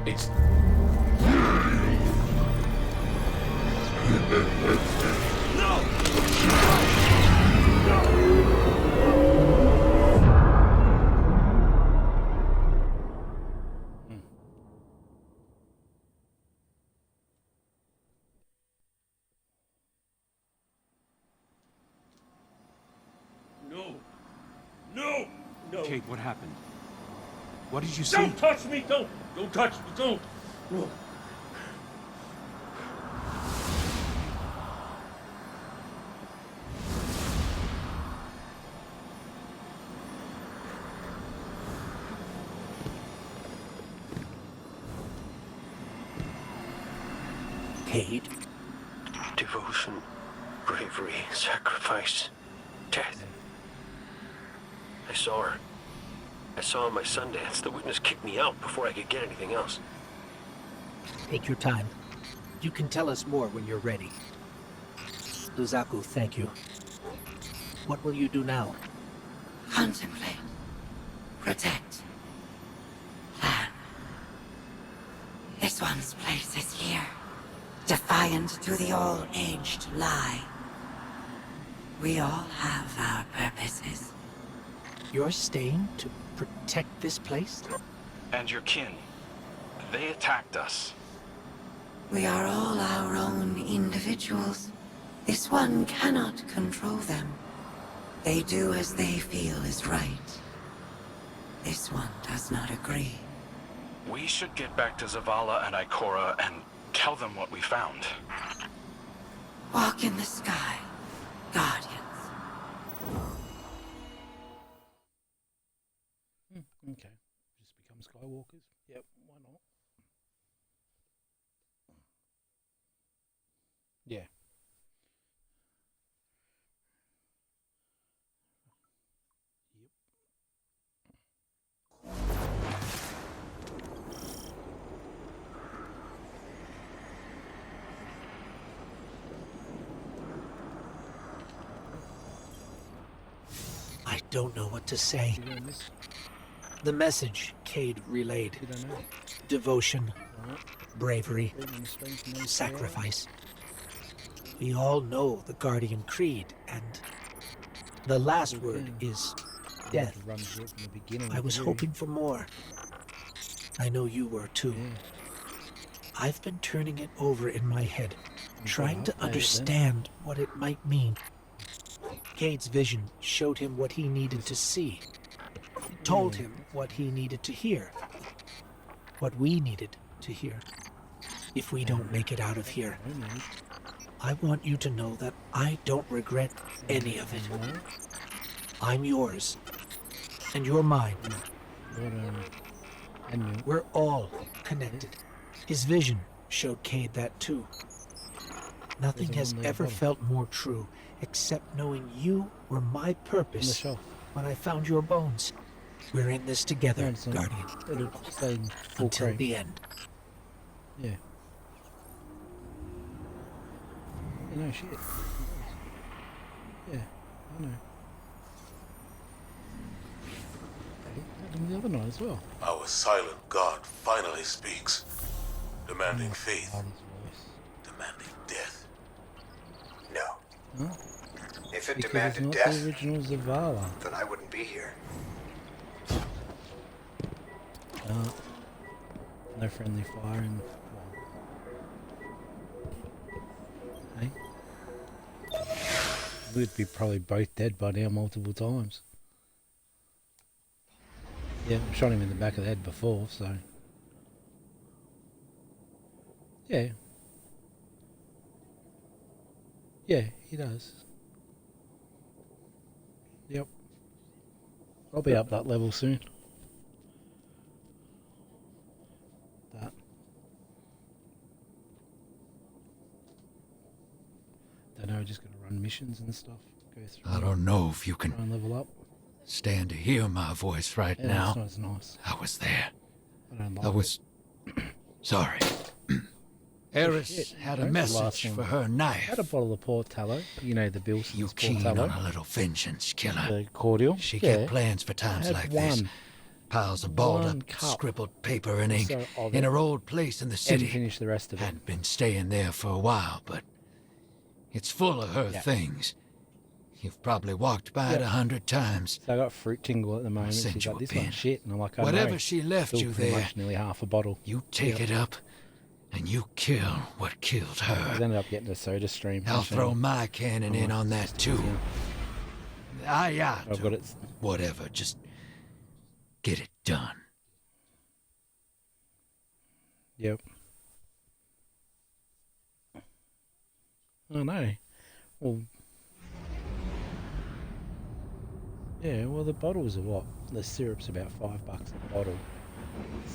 It's... No! No. Kate, what happened? What did you see? Don't touch me! Don't touch me! Don't! No. Cade? Devotion, bravery, sacrifice, death. I saw her. I saw her in my Sundance. The witness kicked me out before I could get anything else. Take your time. You can tell us more when you're ready. Luzaku, thank you. What will you do now? Contemplate. Protect. Plan. This one's place is here. Defiant to the all-aged lie. We all have our purposes. You're staying to protect this place? And your kin. They attacked us. We are all our own individuals. This one cannot control them. They do as they feel is right. This one does not agree. We should get back to Zavala and Ikora and tell them what we found. Walk in the sky, Guardians. Okay. Just become Skywalkers? Yep, why not? Yeah. I don't know what to say. The message Cade relayed. Devotion, bravery, sacrifice. We all know the Guardian Creed, and the last word is death. I was hoping for more. I know you were too. I've been turning it over in my head, trying to understand what it might mean. Cade's vision showed him what he needed to see, told him what he needed to hear, what we needed to hear. If we don't make it out of here, I want you to know that I don't regret any of it. I'm yours, and you're mine. We're all connected. His vision showed Cade that too. Nothing has ever felt more true, except knowing you were my purpose when I found your bones. We're in this together, Guardian. Until the end. Yeah. No shit. Yeah, I know. Happened the other night as well. Our silent God finally speaks, demanding faith, demanding death. No. Huh? If it Because demanded it's not death, the original Zavala. then I wouldn't be here. No friendly fire and hey? We'd be probably both dead by now multiple times. Yeah, I shot him in the back of the head before, so yeah. Yeah, he does. Yep. I'll be up that level soon. That. Don't know, just gonna run missions and stuff. Go through. I don't know if you Try and can level up. stand to hear my voice right now. That's nice. I was there. I don't like I was sorry. Eris had a message for her I knife. had a bottle of Portello. You know, the Bilson's You keen Portello. on a little vengeance, killer? The cordial. She Yeah. kept plans for I times had like this. one. Piles of balled One up, cup scribbled paper and ink so of in it. her old place in the And city. finish the rest of it. Hadn't been staying there for a while, but it's full of her Yeah. things. You've probably walked by it Yeah. 100 times. So I got Fruit Tingle at the moment. sent She's you like, a this pin. one's shit. And I'm like, I Whatever know. she left Still you pretty there, much nearly half a bottle. you take it up and you kill what killed I her. ended up getting a soda stream. I'll machine. throw my cannon in on that too. I've got it. Whatever, just get it done. Yep. Oh no. Well. Yeah, well the bottles are what? The syrup's about $5 a bottle.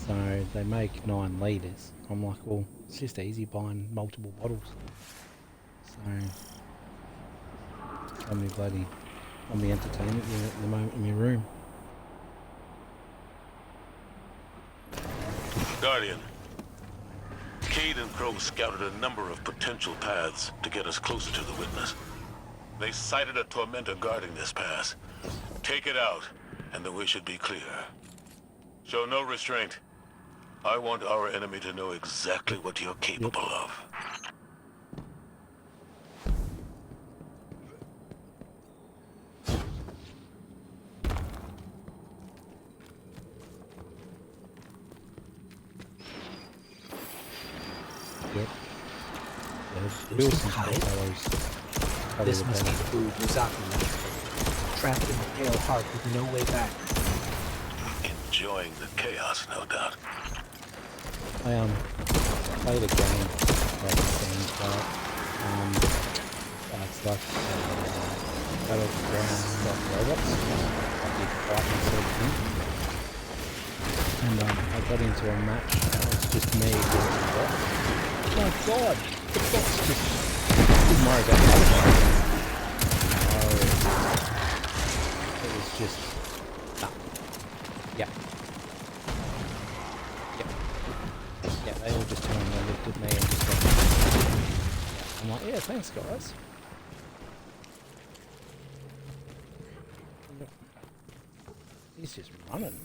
So they make 9 litres. I'm like, well, it's just easy buying multiple bottles. So on the entertainment unit at the moment in your room. Guardian, Cade and Crow scouted a number of potential paths to get us closer to the witness. They sighted a tormentor guarding this pass. Take it out, and the way should be clear. Show no restraint. I want our enemy to know exactly what you're capable of. Yep. Wilson hive. This must be the food Rizaki left. Trapped in the pale heart with no way back. Enjoying the chaos, no doubt. I played a game like the same part. It's like battlegrounds like robots, like you fight and sort of thing. And I got into a match and it's just me against the bot. Oh my god, the bot's just didn't worry about the other guys. It was just yeah. Yeah, they all just turned and looked at me and just went, yeah. I'm like, yeah, thanks guys. He's just running.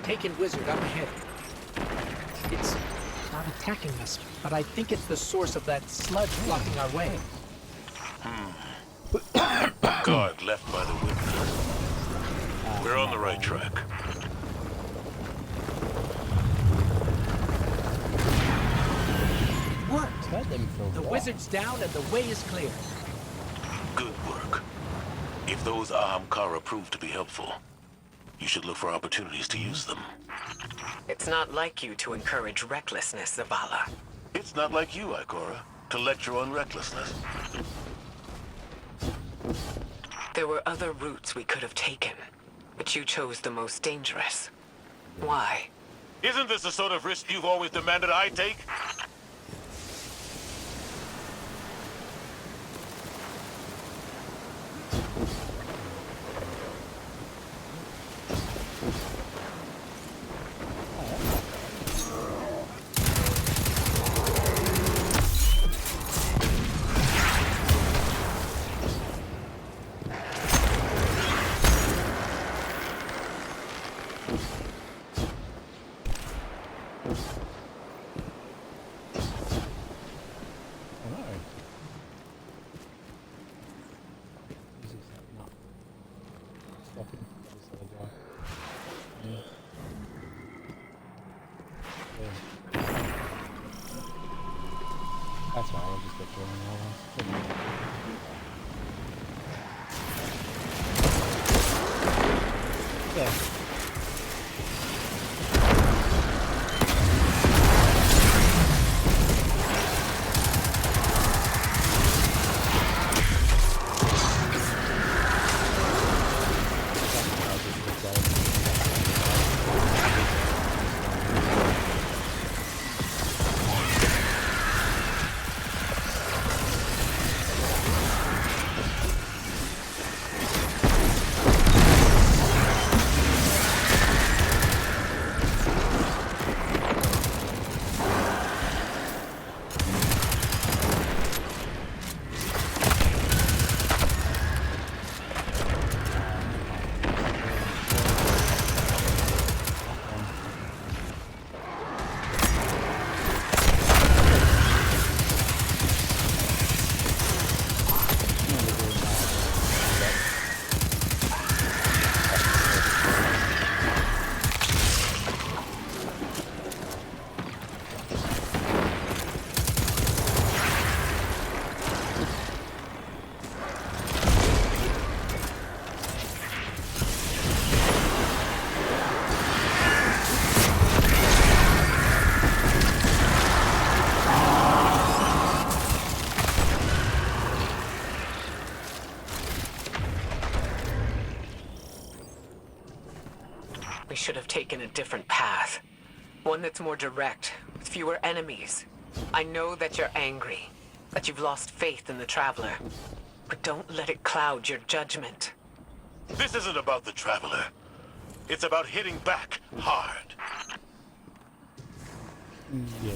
Taken wizard up ahead. It's not attacking us, but I think it's the source of that sludge blocking our way. Guard left by the witness. We're on the right track. Worked. The wizard's down and the way is clear. Good work. If those Ahamkara prove to be helpful, you should look for opportunities to use them. It's not like you to encourage recklessness, Zavala. It's not like you, Ikora, to lecture on recklessness. There were other routes we could have taken, but you chose the most dangerous. Why? Isn't this the sort of risk you've always demanded I take? That's why I'll just get drawing all Yeah. should have taken a different path. One that's more direct, with fewer enemies. I know that you're angry, that you've lost faith in the Traveler. But don't let it cloud your judgment. This isn't about the Traveler. It's about hitting back hard. Yeah.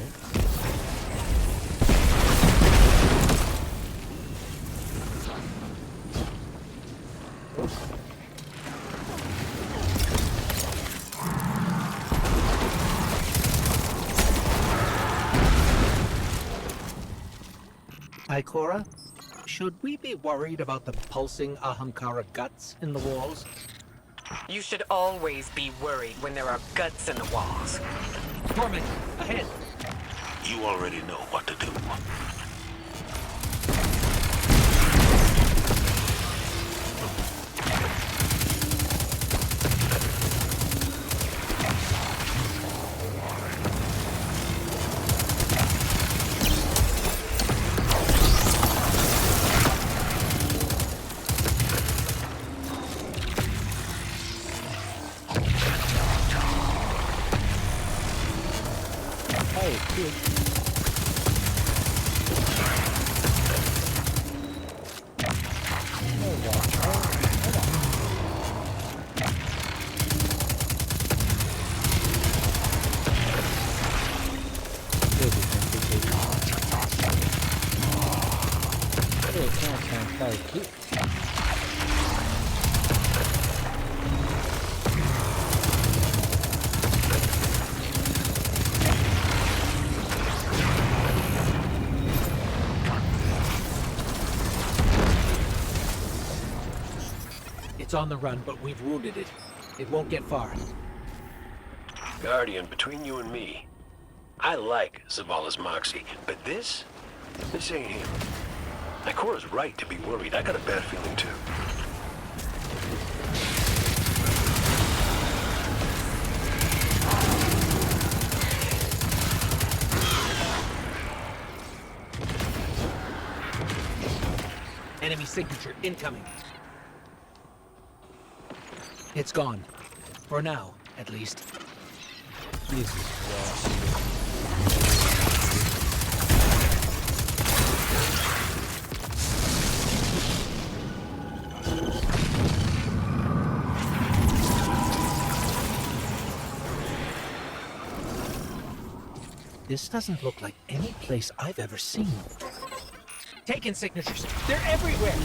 Ikora, should we be worried about the pulsing Ahamkara guts in the walls? You should always be worried when there are guts in the walls. Torment, ahead! You already know what to do. It's on the run, but we've wounded it. It won't get far. Guardian, between you and me, I like Zavala's moxie, but this ain't him. Ikora's right to be worried. I got a bad feeling too. Enemy signature incoming. It's gone. For now, at least. Jesus Christ. This doesn't look like any place I've ever seen. Taken signatures. They're everywhere.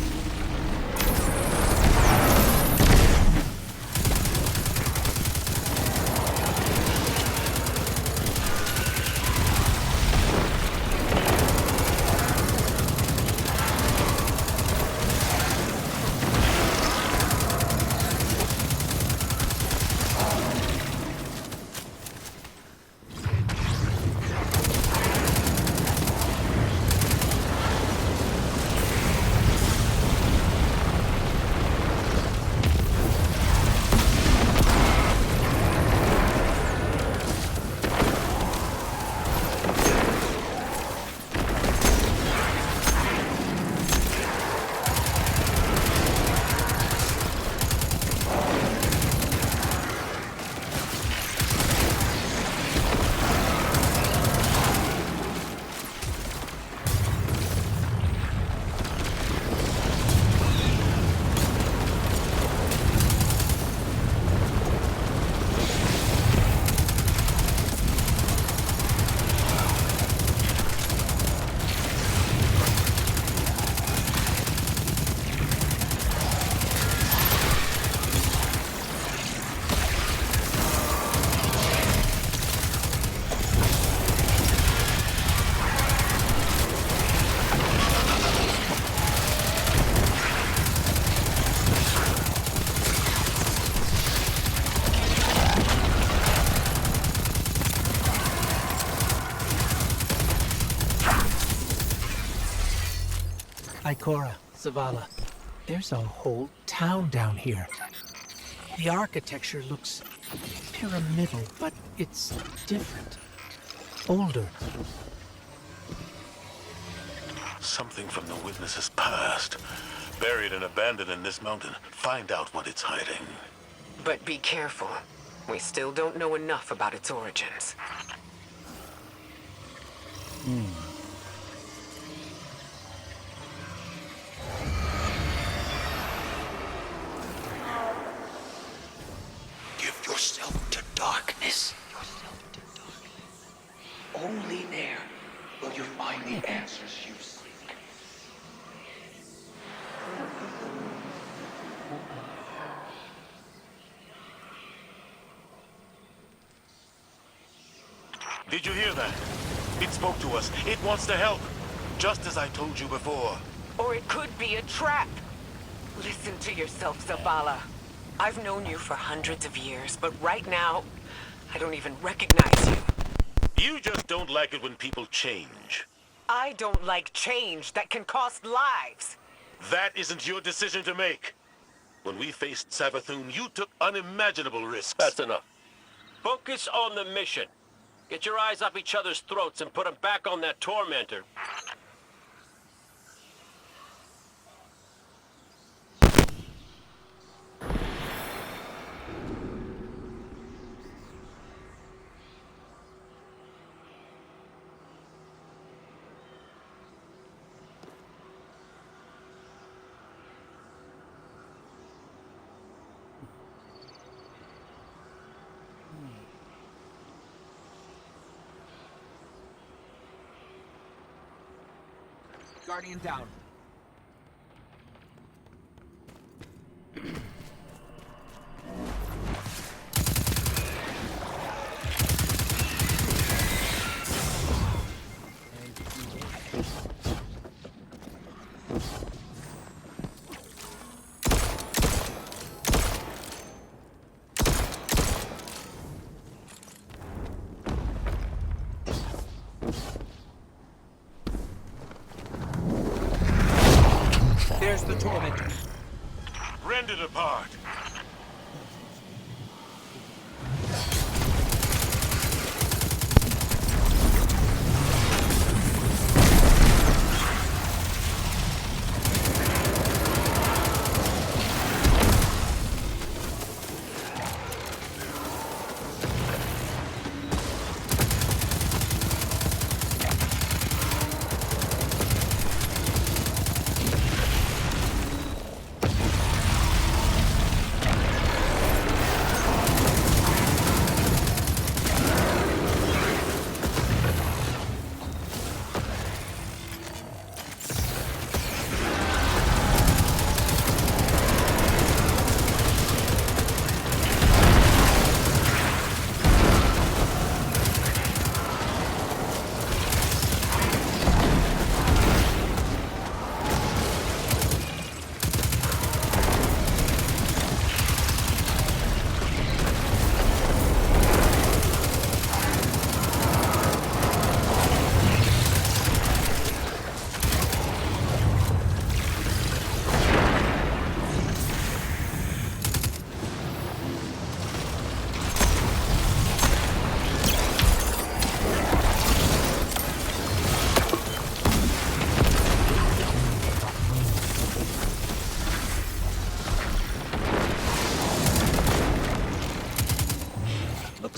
Ikora, Zavala, there's a whole town down here. The architecture looks pyramidal, but it's different. Older. Something from the witness's past. Buried and abandoned in this mountain. Find out what it's hiding. But be careful. We still don't know enough about its origins. Give yourself to darkness. Only there will you find the answers you seek. Did you hear that? It spoke to us. It wants to help. Just as I told you before. Or it could be a trap. Listen to yourself, Zavala. I've known you for hundreds of years, but right now, I don't even recognize you. You just don't like it when people change. I don't like change that can cost lives. That isn't your decision to make. When we faced Savathun, you took unimaginable risks. That's enough. Focus on the mission. Get your eyes off each other's throats and put them back on that tormentor. Guardian down. There's the tormentor. Rend it apart.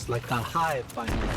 Like the hive finally.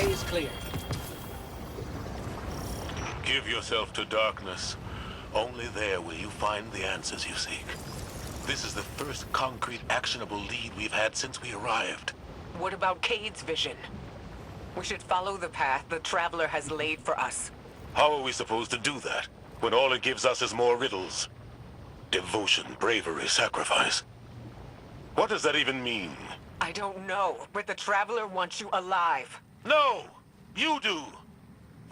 way is clear. Give yourself to darkness. Only there will you find the answers you seek. This is the first concrete, actionable lead we've had since we arrived. What about Cade's vision? We should follow the path the Traveler has laid for us. How are we supposed to do that, when all it gives us is more riddles? Devotion, bravery, sacrifice. What does that even mean? I don't know, but the Traveler wants you alive. No! You do!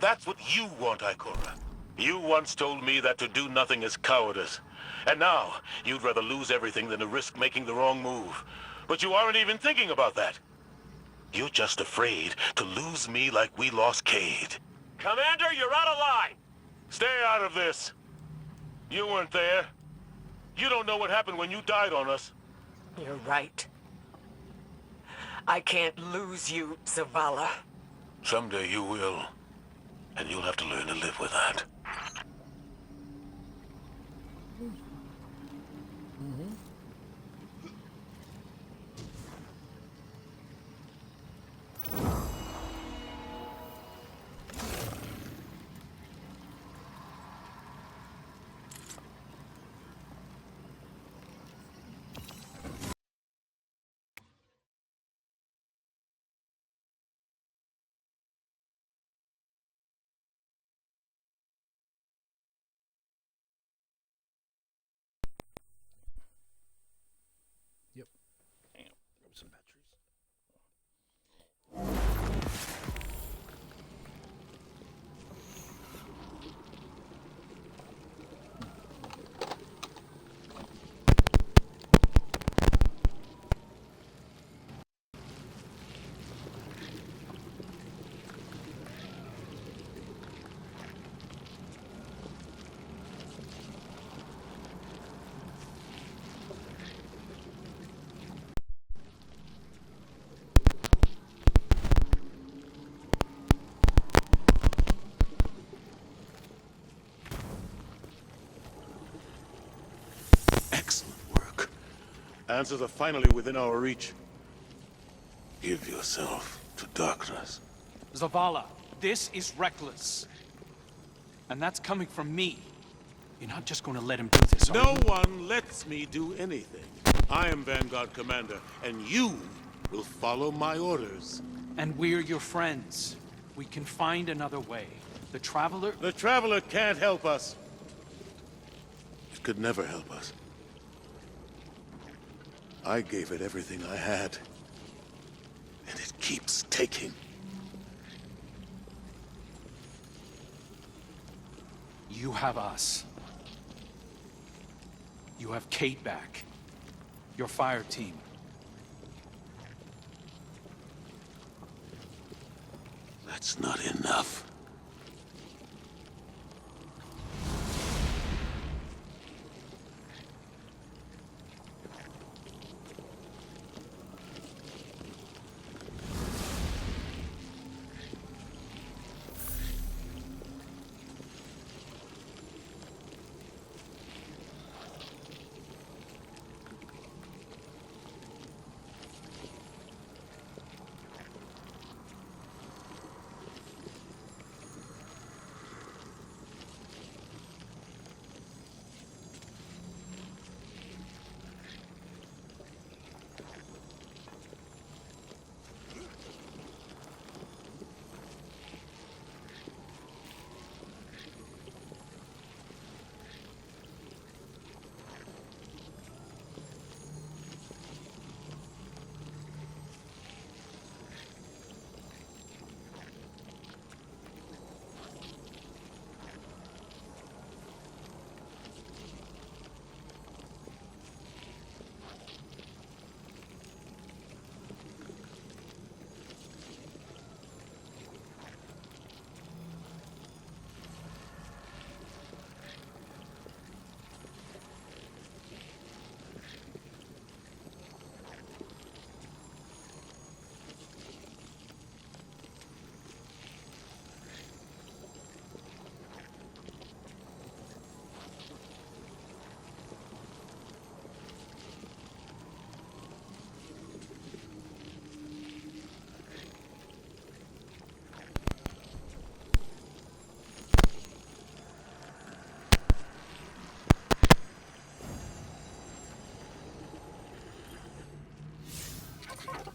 That's what you want, Ikora. You once told me that to do nothing is cowardice. And now, you'd rather lose everything than to risk making the wrong move. But you aren't even thinking about that. You're just afraid to lose me like we lost Cade. Commander, you're out of line! Stay out of this. You weren't there. You don't know what happened when you died on us. You're right. I can't lose you, Zavala. Someday you will. And you'll have to learn to live with that. Yep. Damn. Grab some batteries. Excellent work. Answers are finally within our reach. Give yourself to darkness. Zavala, this is reckless. And that's coming from me. You're not just going to let him do this, are No you? one lets me do anything. I am Vanguard Commander, and you will follow my orders. And we're your friends. We can find another way. The Traveler... The Traveler can't help us. It could never help us. I gave it everything I had. And it keeps taking. You have us. You have Kate back. Your fire team. That's not enough.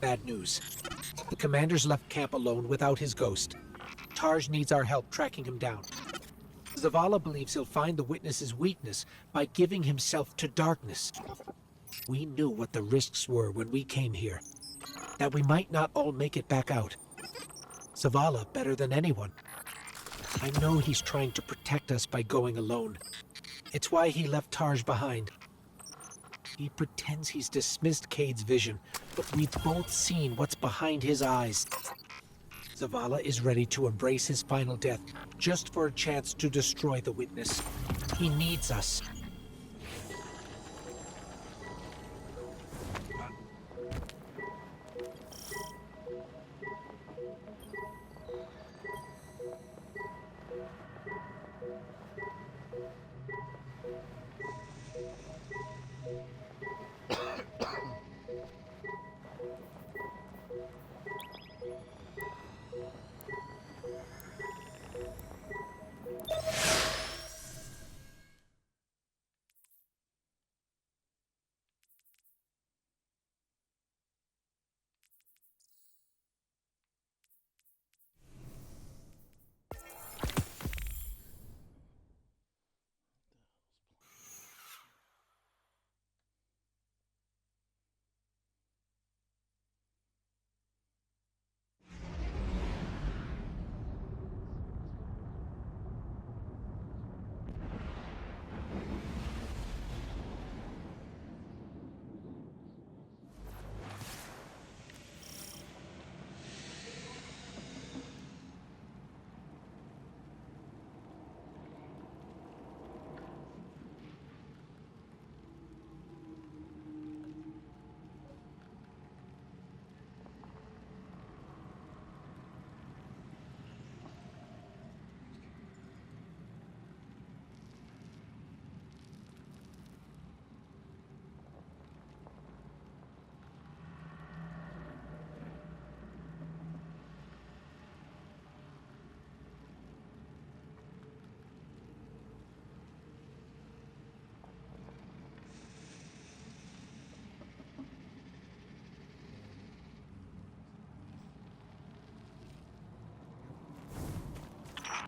Bad news. The commander's left camp alone without his ghost. Tarj needs our help tracking him down. Zavala believes he'll find the witness's weakness by giving himself to darkness. We knew what the risks were when we came here, that we might not all make it back out. Zavala better than anyone. I know he's trying to protect us by going alone. It's why he left Tarj behind. He pretends he's dismissed Cade's vision, but we've both seen what's behind his eyes. Zavala is ready to embrace his final death, just for a chance to destroy the witness. He needs us.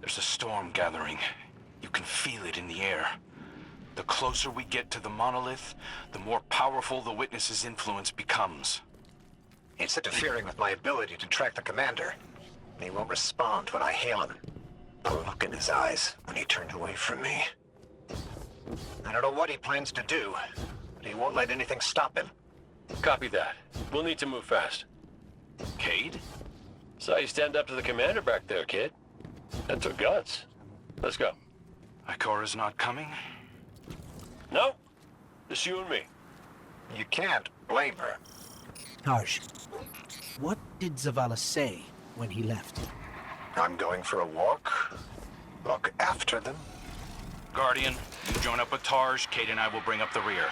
There's a storm gathering. You can feel it in the air. The closer we get to the monolith, the more powerful the witness's influence becomes. It's interfering with my ability to track the commander. He won't respond when I hail him. The look in his eyes when he turned away from me. I don't know what he plans to do, but he won't let anything stop him. Copy that. We'll need to move fast. Cade? Saw you stand up to the commander back there, kid. That took guts. Let's go. Ikora's not coming? No. Just you and me. You can't blame her. Tarj, what did Zavala say when he left? I'm going for a walk. Look after them. Guardian, you join up with Tarj, Cade and I will bring up the rear.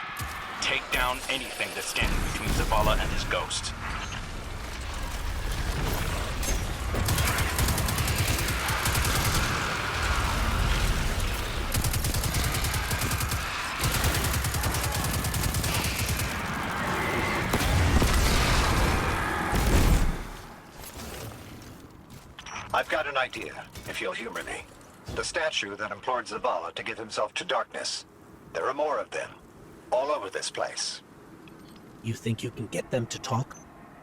Take down anything that's standing between Zavala and his ghost. I've got an idea, if you'll humor me. The statue that implored Zavala to give himself to darkness. There are more of them, all over this place. You think you can get them to talk?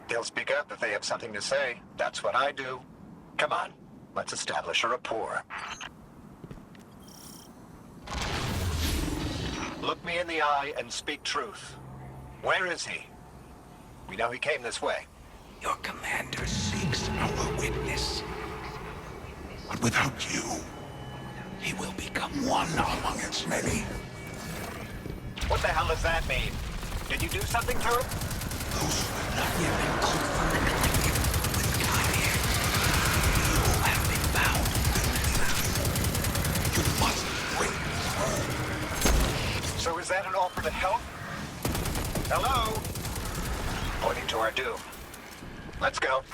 They'll speak up if they have something to say. That's what I do. Come on, let's establish a rapport. Look me in the eye and speak truth. Where is he? We know he came this way. Your commander seeks our witness. But without you, he will become one among its many. What the hell does that mean? Did you do something to him? Those who have not yet been called from the collective will come here. You have been bound. You must bring us home. So is that an offer to help? Hello? Pointing to our doom. Let's go.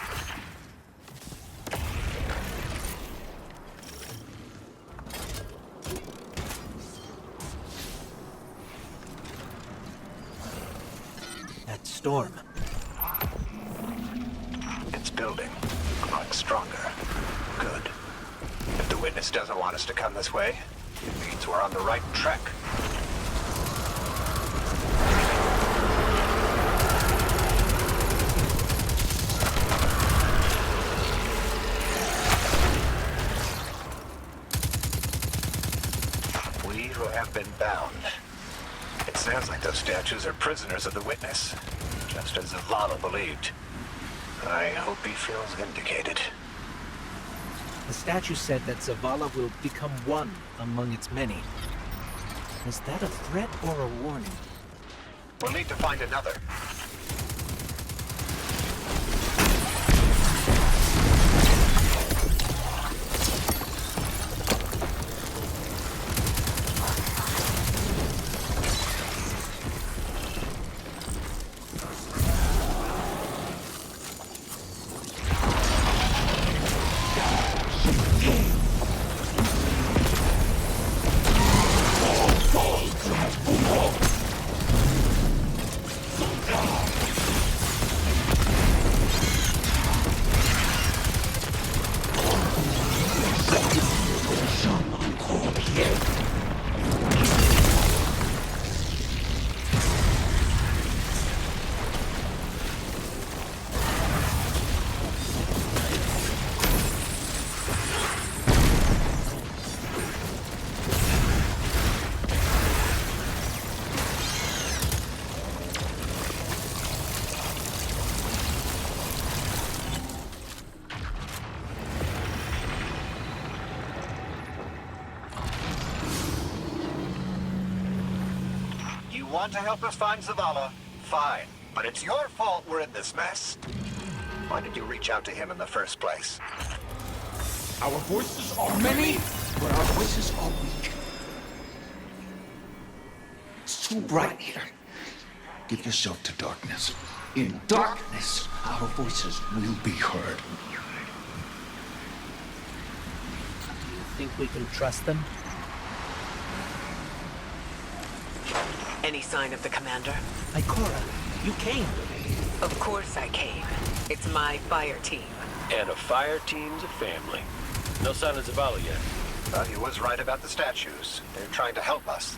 That storm. stronger. Good. If the witness doesn't want us to come this way, it means we're on the right track. We who have been bound. It sounds like those statues are prisoners of the witness, just as Zavala believed. I hope he feels vindicated. The statue said that Zavala will become one among its many. Was that a threat or a warning? We'll need to find another. Want to help us find Zavala? Fine. But it's your fault we're in this mess. Why did you reach out to him in the first place? Our voices are many, but our voices are weak. It's too bright here. Give yourself to darkness. In darkness, our voices will be heard. Do you think we can trust them? Any sign of the commander? Ikora, you came. Of course I came. It's my fire team. And a fire team's a family. No sign of Zavala yet. But he was right about the statues. They're trying to help us.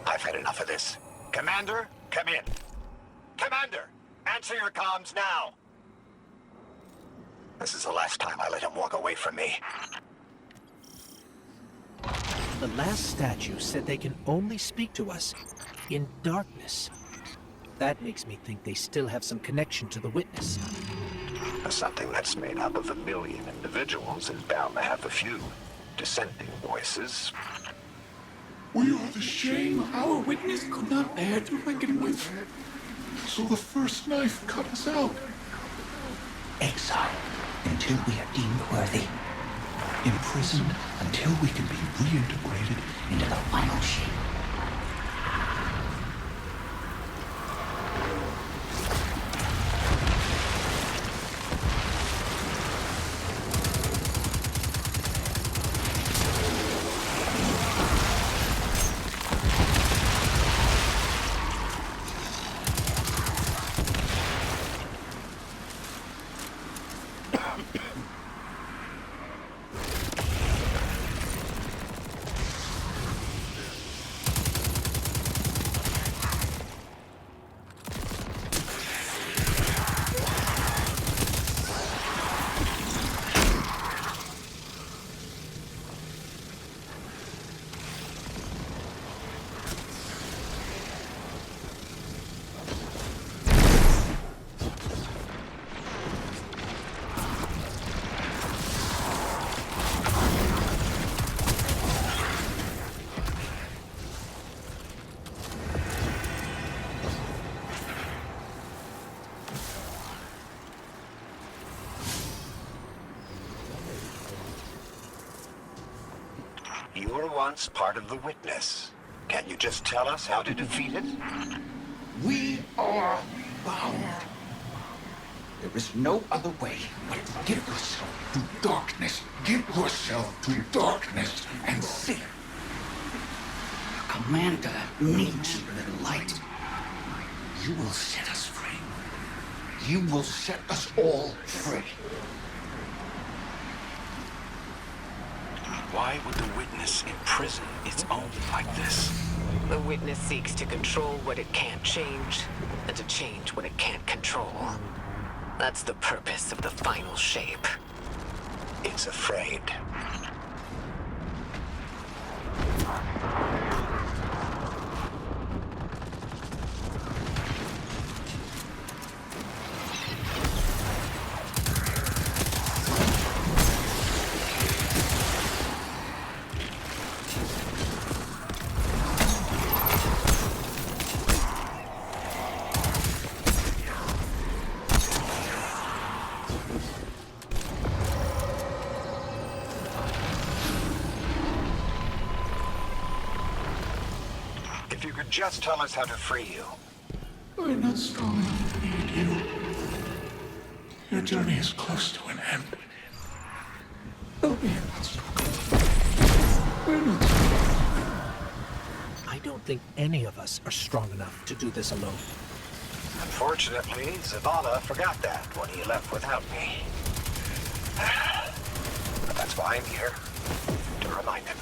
I've had enough of this. Commander, come in. Commander, answer your comms now. This is the last time I let him walk away from me. The last statue said they can only speak to us in darkness. That makes me think they still have some connection to the witness. Something that's made up of 1 million individuals is bound to have a few dissenting voices. We are the shame our witness could not bear to reckon with. So the first knife cut us out. Exile until we are deemed worthy. Imprisoned until we can be reintegrated into the final shape. You were once part of the Witness. Can't you just tell us how to defeat it? We are bound. There is no other way but give yourself to darkness. Give yourself to darkness and see. The commander needs the light. You will set us free. You will set us all free. Why would the Witness imprison its own like this? The Witness seeks to control what it can't change, and to change what it can't control. That's the purpose of the final shape. It's afraid. If you could just tell us how to free you. We're not strong enough to need you. Your journey is close to an end. But we are not strong. We're not strong. I don't think any of us are strong enough to do this alone. Unfortunately, Zavala forgot that when he left without me. But that's why I'm here, to remind him.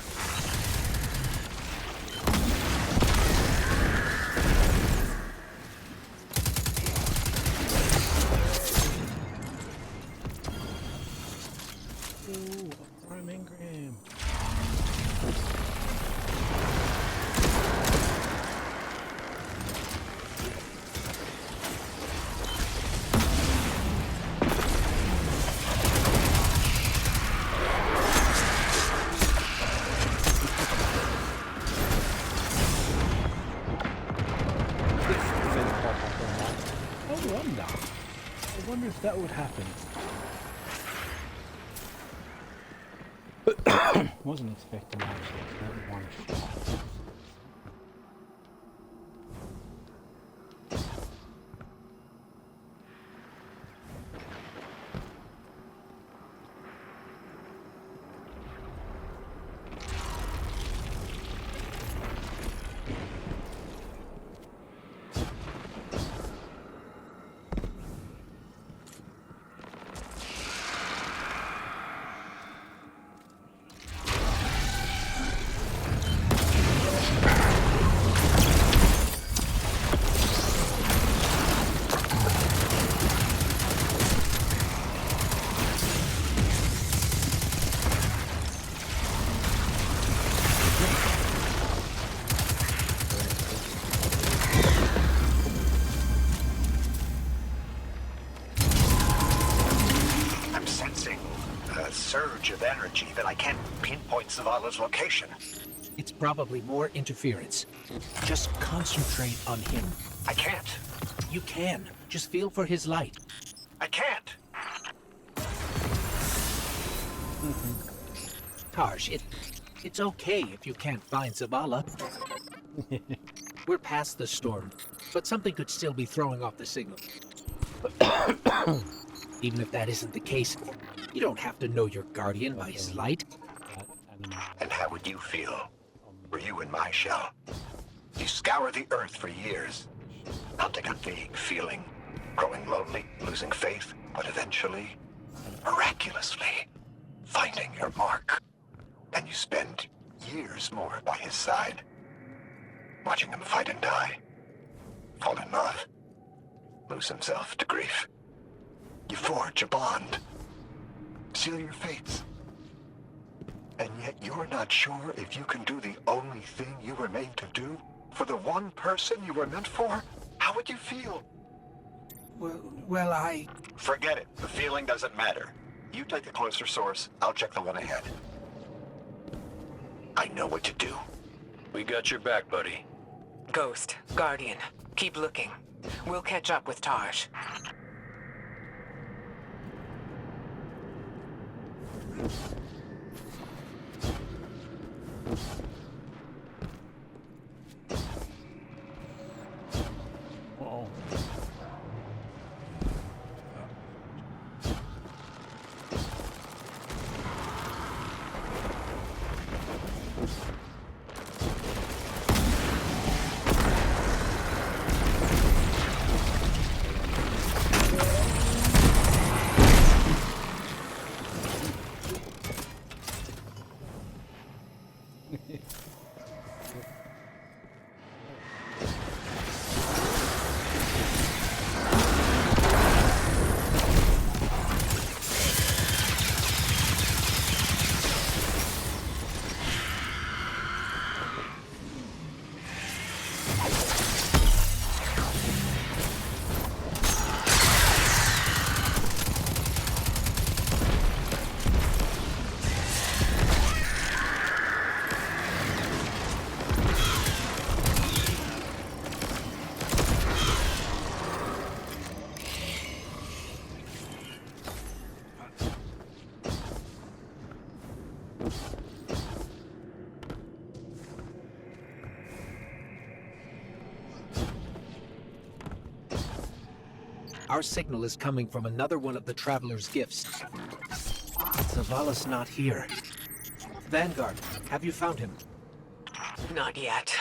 Ooh, a prime engram. I wonder if that would happen. Wasn't expecting actually that one shot. Surge of energy that I can't pinpoint Zavala's location. It's probably more interference. Just concentrate on him. I can't. You can. Just feel for his light. I can't. Tarsh, it's okay if you can't find Zavala. We're past the storm, but something could still be throwing off the signal. Even if that isn't the case, you don't have to know your guardian by his light. And how would you feel? Were you in my shell? You scour the earth for years, hunting a vague feeling, growing lonely, losing faith, but eventually, miraculously, finding your mark. And you spend years more by his side, watching him fight and die, fall in love, lose himself to grief. You forge a bond, seal your fates. And yet you're not sure if you can do the only thing you were made to do for the one person you were meant for? How would you feel? Well, I... Forget it. The feeling doesn't matter. You take the closer source, I'll check the one ahead. I know what to do. We got your back, buddy. Ghost, Guardian, keep looking. We'll catch up with Taj. Our signal is coming from another one of the Traveler's gifts. Zavala's not here. Vanguard, have you found him? Not yet.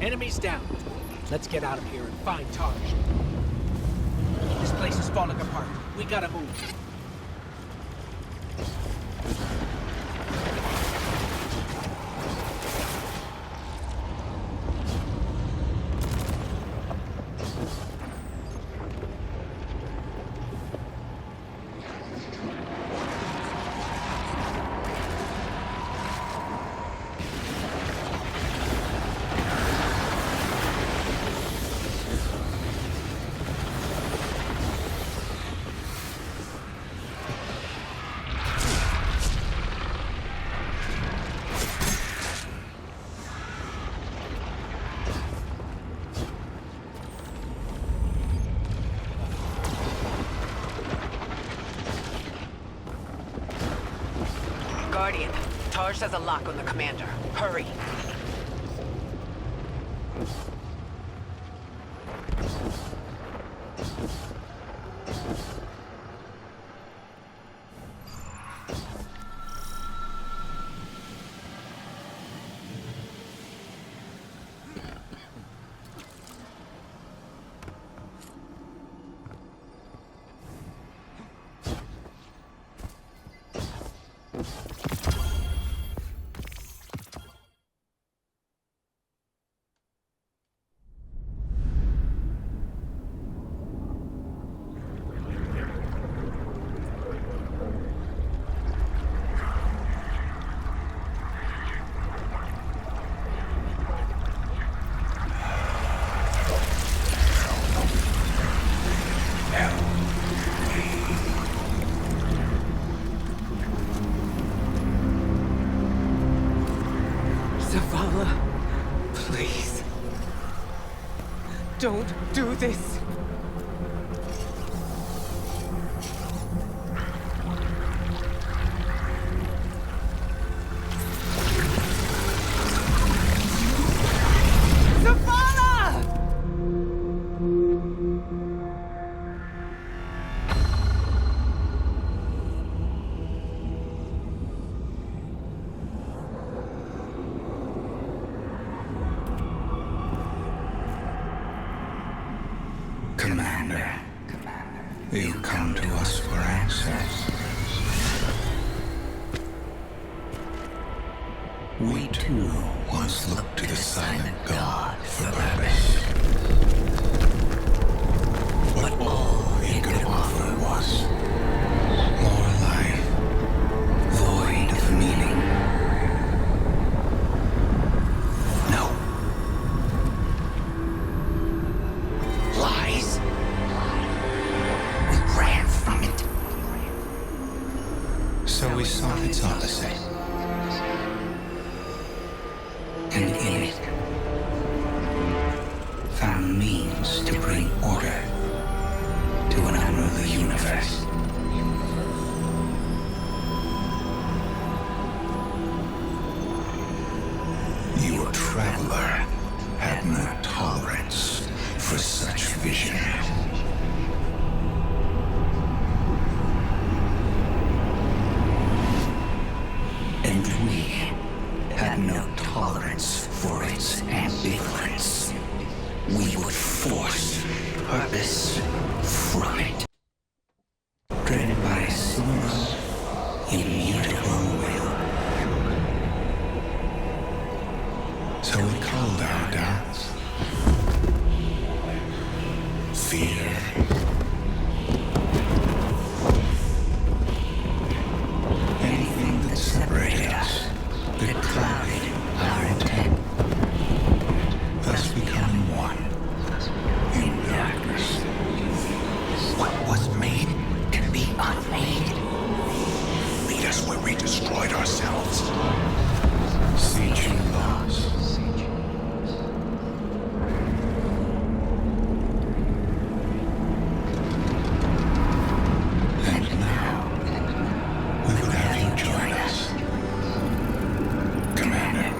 Enemies down. Let's get out of here and find Taj. This place is falling apart. We gotta move. Guardian, Taj has a lock on the commander. Hurry. Please. Don't do this. Commander, you come to us for answers. We too once looked to the silent God for purpose. But all he could offer was more life, void of meaning. No. Lies. We ran from it. So we sought its opposite. And in it, found means to bring order to an unruly universe. Your traveler had no tolerance for such vision. And we had no tolerance for its ambivalence. We would force purpose from it. Driven by a single, immutable will. So we called our doubts fear. Anything that separated us, that clouded our intent, thus becoming one in darkness. What was made can be unmade. Lead us where we destroyed ourselves. Sieging lost. And now, we would have you join us. Commander.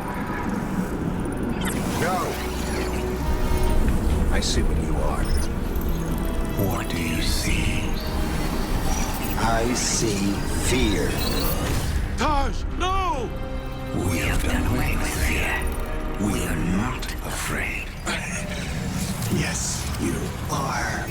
No! I see what you are. What do you see? I see fear. Taj, no! We have done away with fear. We are not afraid. Yes, you are.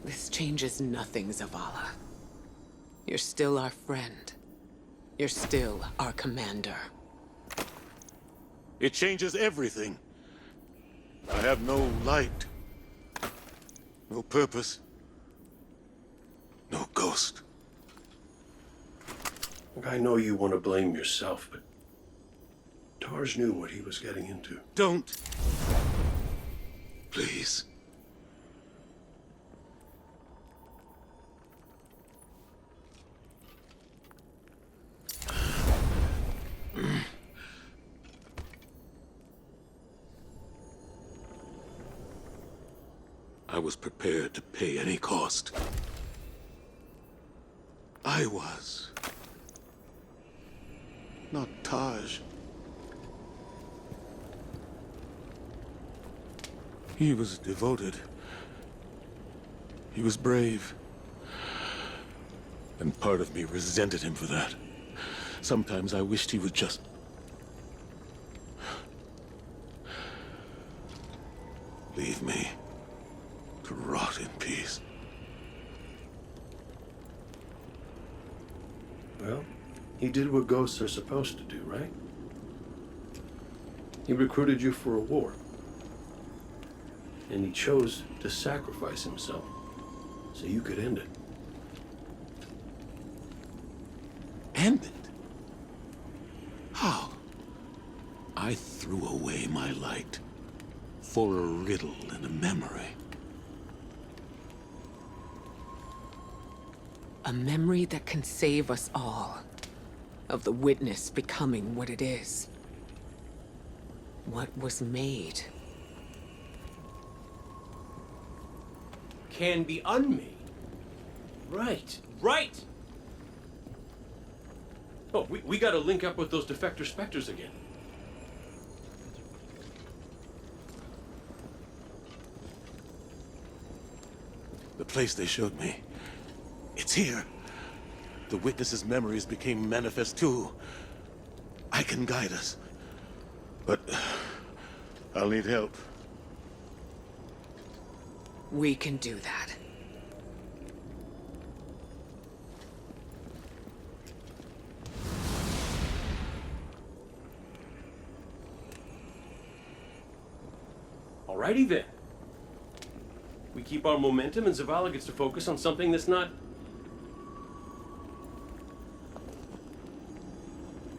This changes nothing, Zavala. You're still our friend. You're still our commander. It changes everything. I have no light. No purpose. No ghost. Look, I know you want to blame yourself, but Tarj knew what he was getting into. Don't. Please. I was prepared to pay any cost. I was. Not Taj. He was devoted. He was brave. And part of me resented him for that. Sometimes I wished he would just... leave me to rot in peace. Well, he did what ghosts are supposed to do, right? He recruited you for a war. And he chose to sacrifice himself so you could end it. End it? How? I threw away my light for a riddle and a memory. A memory that can save us all. Of the witness becoming what it is. What was made. Can be unmade. Right, right! Oh, we gotta link up with those defector specters again. The place they showed me. It's here. The witness's memories became manifest too. I can guide us. But I'll need help. We can do that. Alrighty then. We keep our momentum and Zavala gets to focus on something that's not...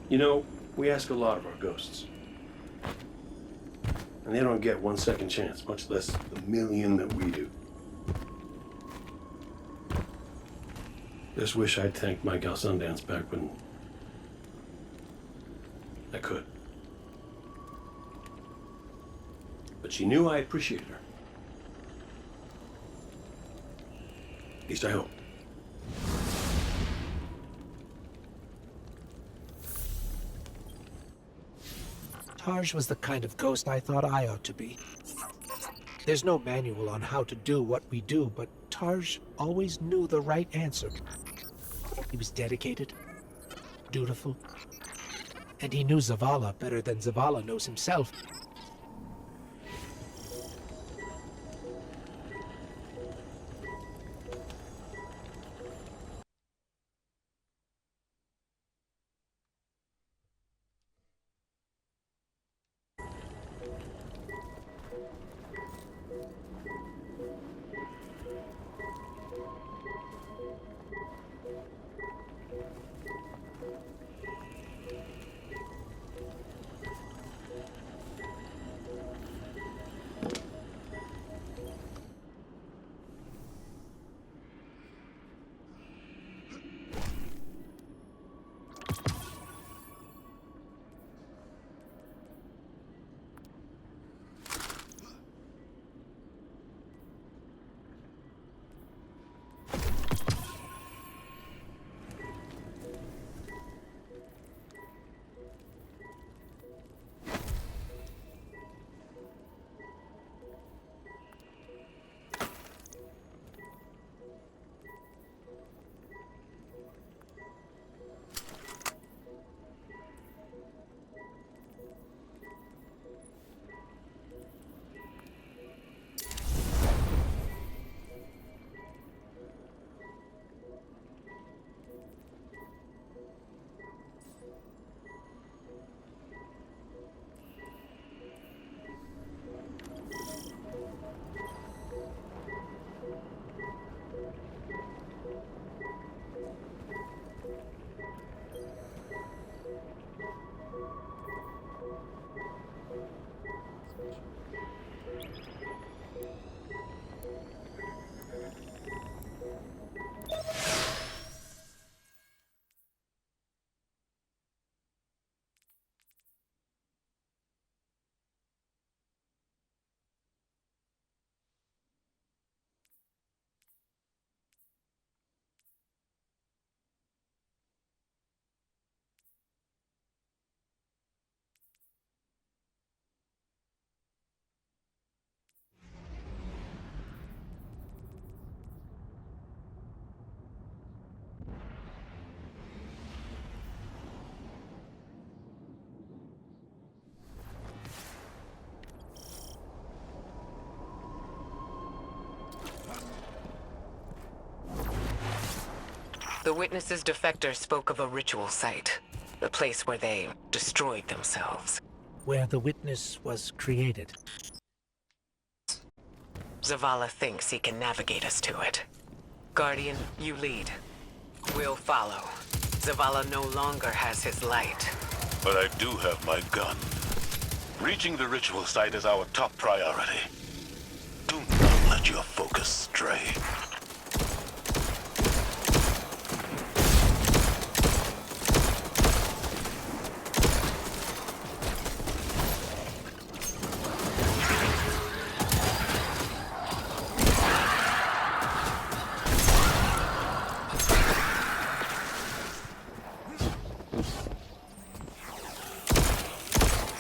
You know, we ask a lot of our ghosts. And they don't get 1 second chance, much less the million that we do. Just wish I'd thanked my gal Sundance back when I could. But she knew I appreciated her. At least I hope. Tarj was the kind of ghost I thought I ought to be. There's no manual on how to do what we do, but Tarj always knew the right answer. He was dedicated, dutiful, and he knew Zavala better than Zavala knows himself. The Witness's defector spoke of a ritual site. The place where they destroyed themselves. Where the Witness was created. Zavala thinks he can navigate us to it. Guardian, you lead. We'll follow. Zavala no longer has his light. But I do have my gun. Reaching the ritual site is our top priority. Do not let your focus stray.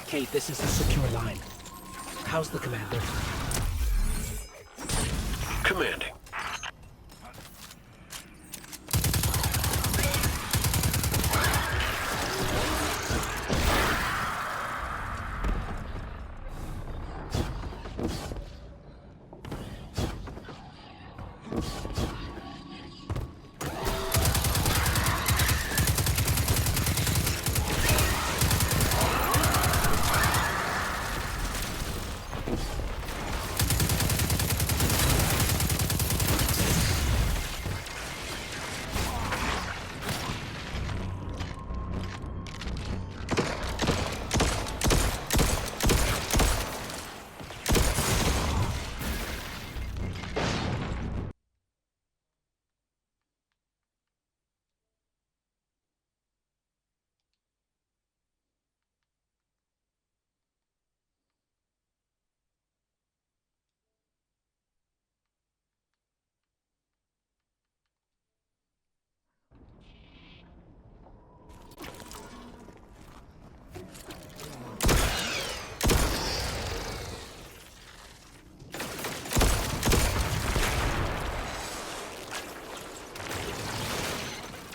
Kate, this is a secure line. How's the commander? Commanding.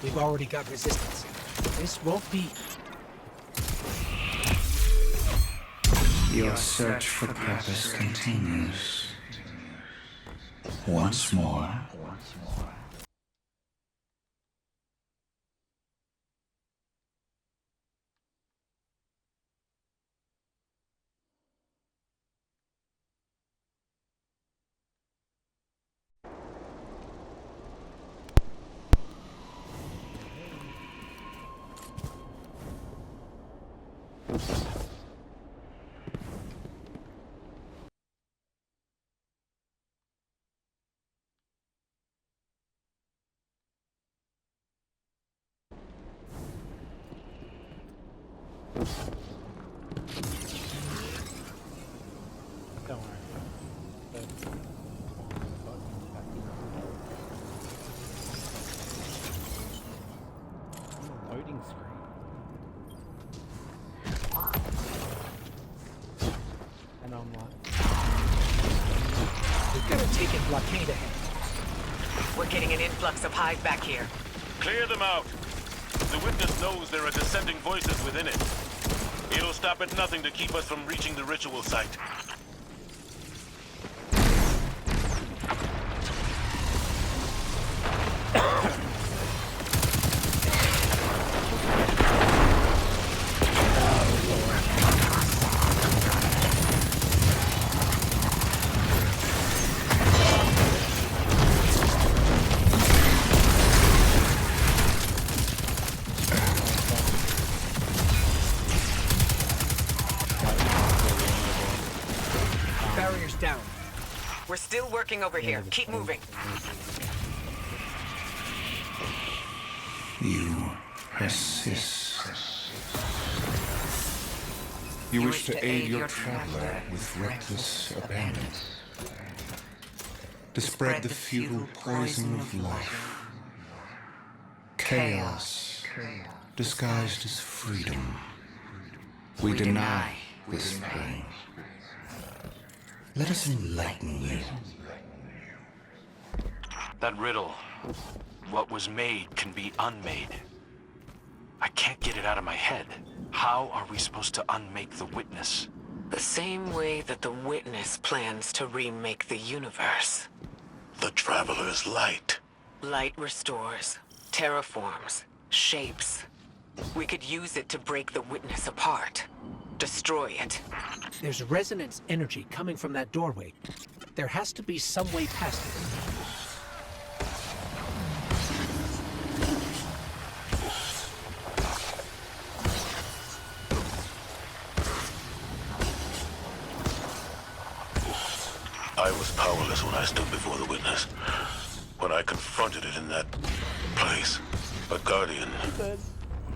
We've already got resistance. This won't be... Your search for purpose continues. Once more. Don't worry. Loading screen. And I'm like, we've got a taken blockade ahead. We're getting an influx of Hive back here. Clear them out. The Witness knows there are dissenting voices within it. It'll stop at nothing to keep us from reaching the ritual site. Barriers down. We're still working over here. Keep moving. You persist. You wish to aid your traveler with reckless abandon. To spread the futile poison of life. Chaos, disguised as freedom. We deny this pain. Let us enlighten you. That riddle, what was made can be unmade. I can't get it out of my head. How are we supposed to unmake the Witness? The same way that the Witness plans to remake the universe. The Traveler's light. Light restores. Terraforms, shapes. We could use it to break the witness apart. Destroy it. There's resonance energy coming from that doorway. There has to be some way past it. I was powerless when I stood before the witness. When I confronted it in that place. But Guardian,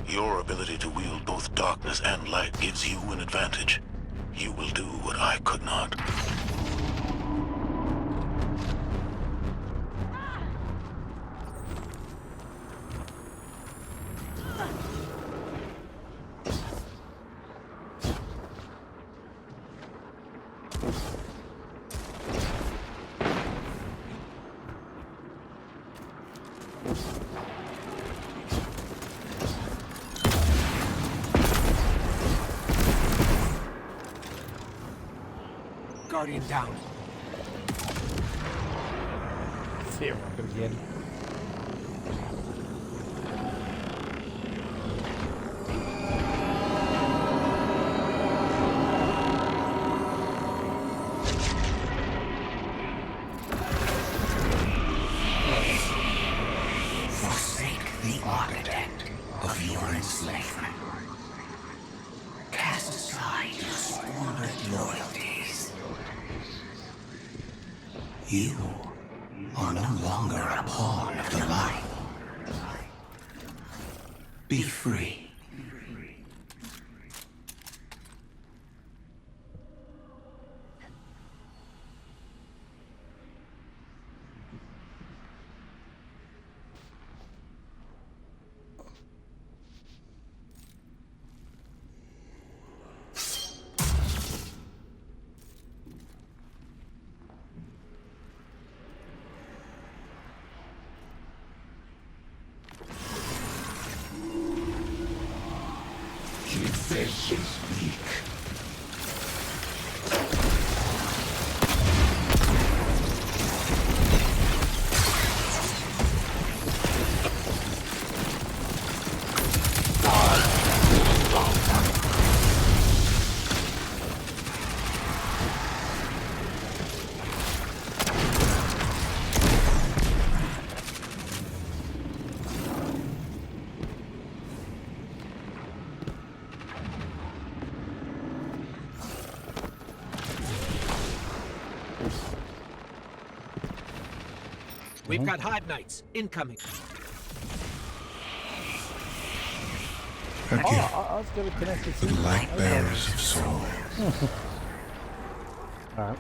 your ability to wield both darkness and light gives you an advantage. You will do what I could not. Guardian down. Fear up again. Forsake the architect of your enslavement. Cast aside your squandered loyalties. You are no longer a pawn of the light. Be free. This is weak. We've got hive knights incoming. A gift I was going to connect it for the light bearers of soul. Alright.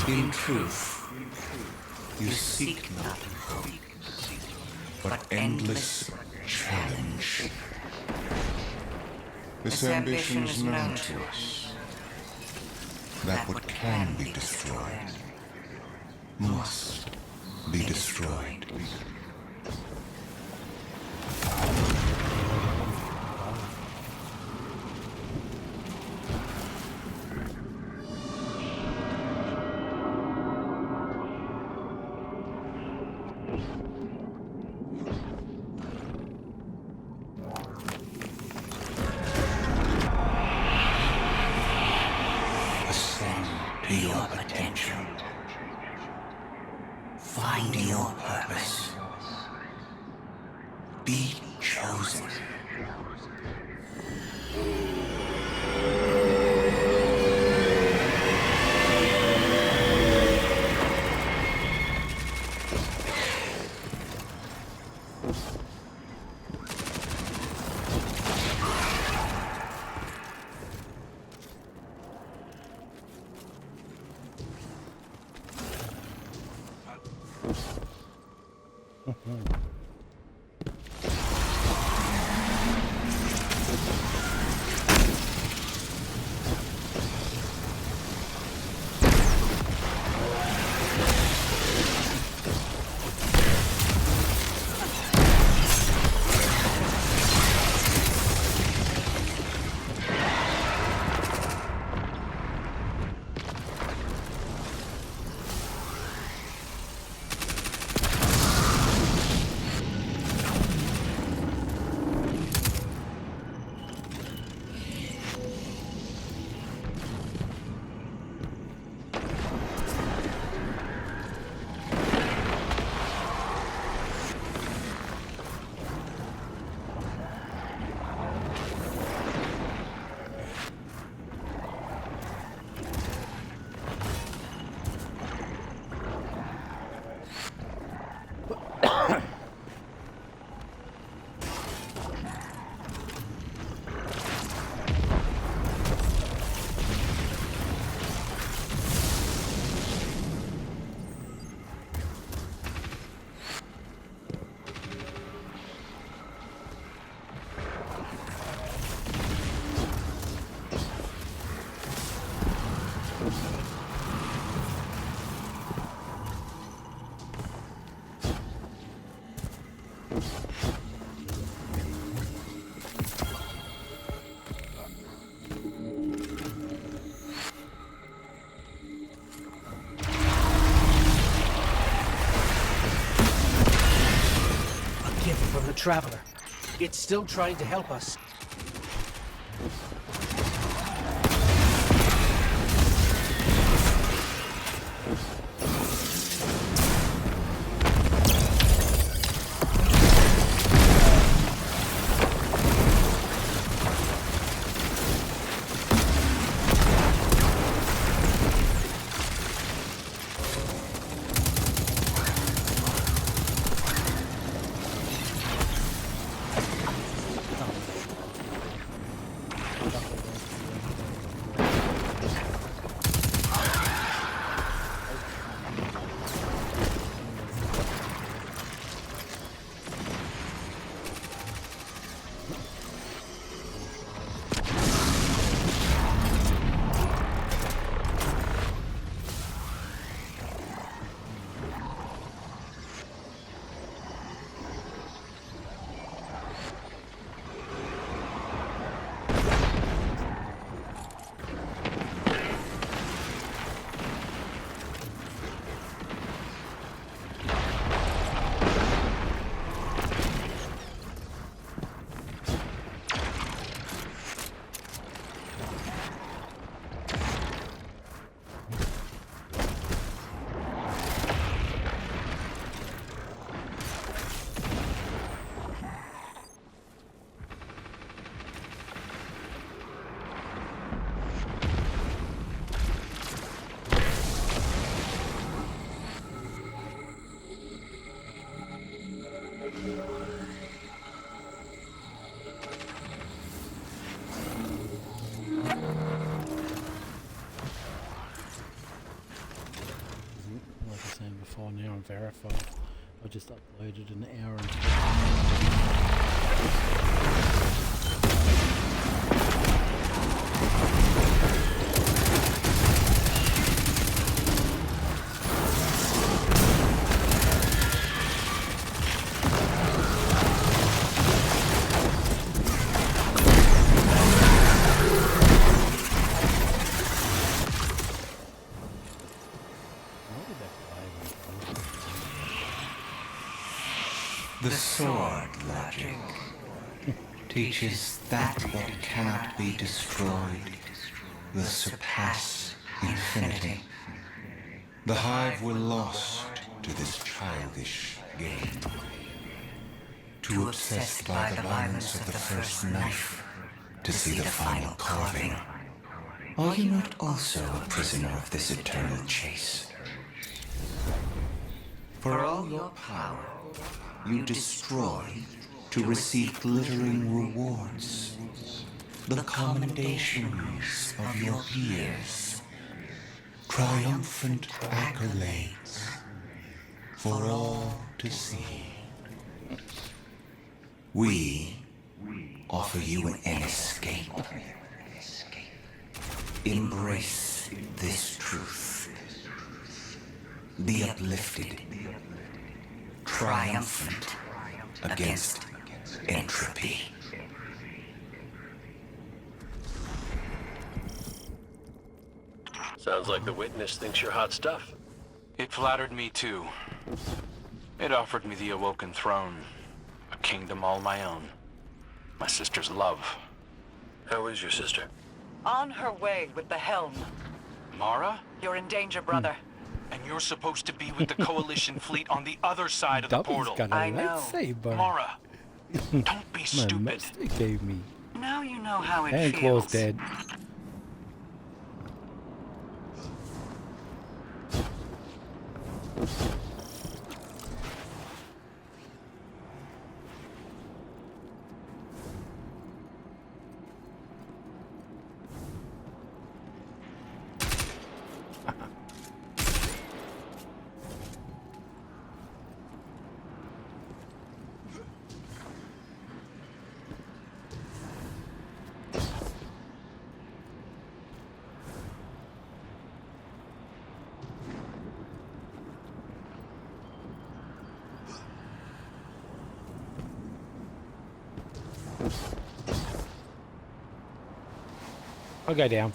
In truth, you seek not hope, but endless challenge. This ambition is known to us. That what can be destroyed must be destroyed. Ascend to your potential. Find your purpose. Be chosen. A gift from the Traveler. It's still trying to help us. Like I was saying before, now I'm verified. I just uploaded an hour and The sword logic teaches that what cannot be destroyed will surpass infinity. The Hive were lost to this childish game. Too obsessed by the violence of the first knife to see the final carving. Are you not also a prisoner of this eternal chase? For all your power, you destroy to receive glittering rewards, the commendations of your peers, triumphant accolades for all to see. We offer you an escape. Embrace this truth. The uplifted, triumphant against entropy. Sounds like the witness thinks you're hot stuff. It flattered me too. It offered me the Awoken Throne, a kingdom all my own, my sister's love. How is your sister? On her way with the helm. Mara? You're in danger, brother. And you're supposed to be with the Coalition fleet on the other side of the portal. I know. Mara, don't be stupid. It gave me. Now you know how it And feels. Claw's dead. I'll go down.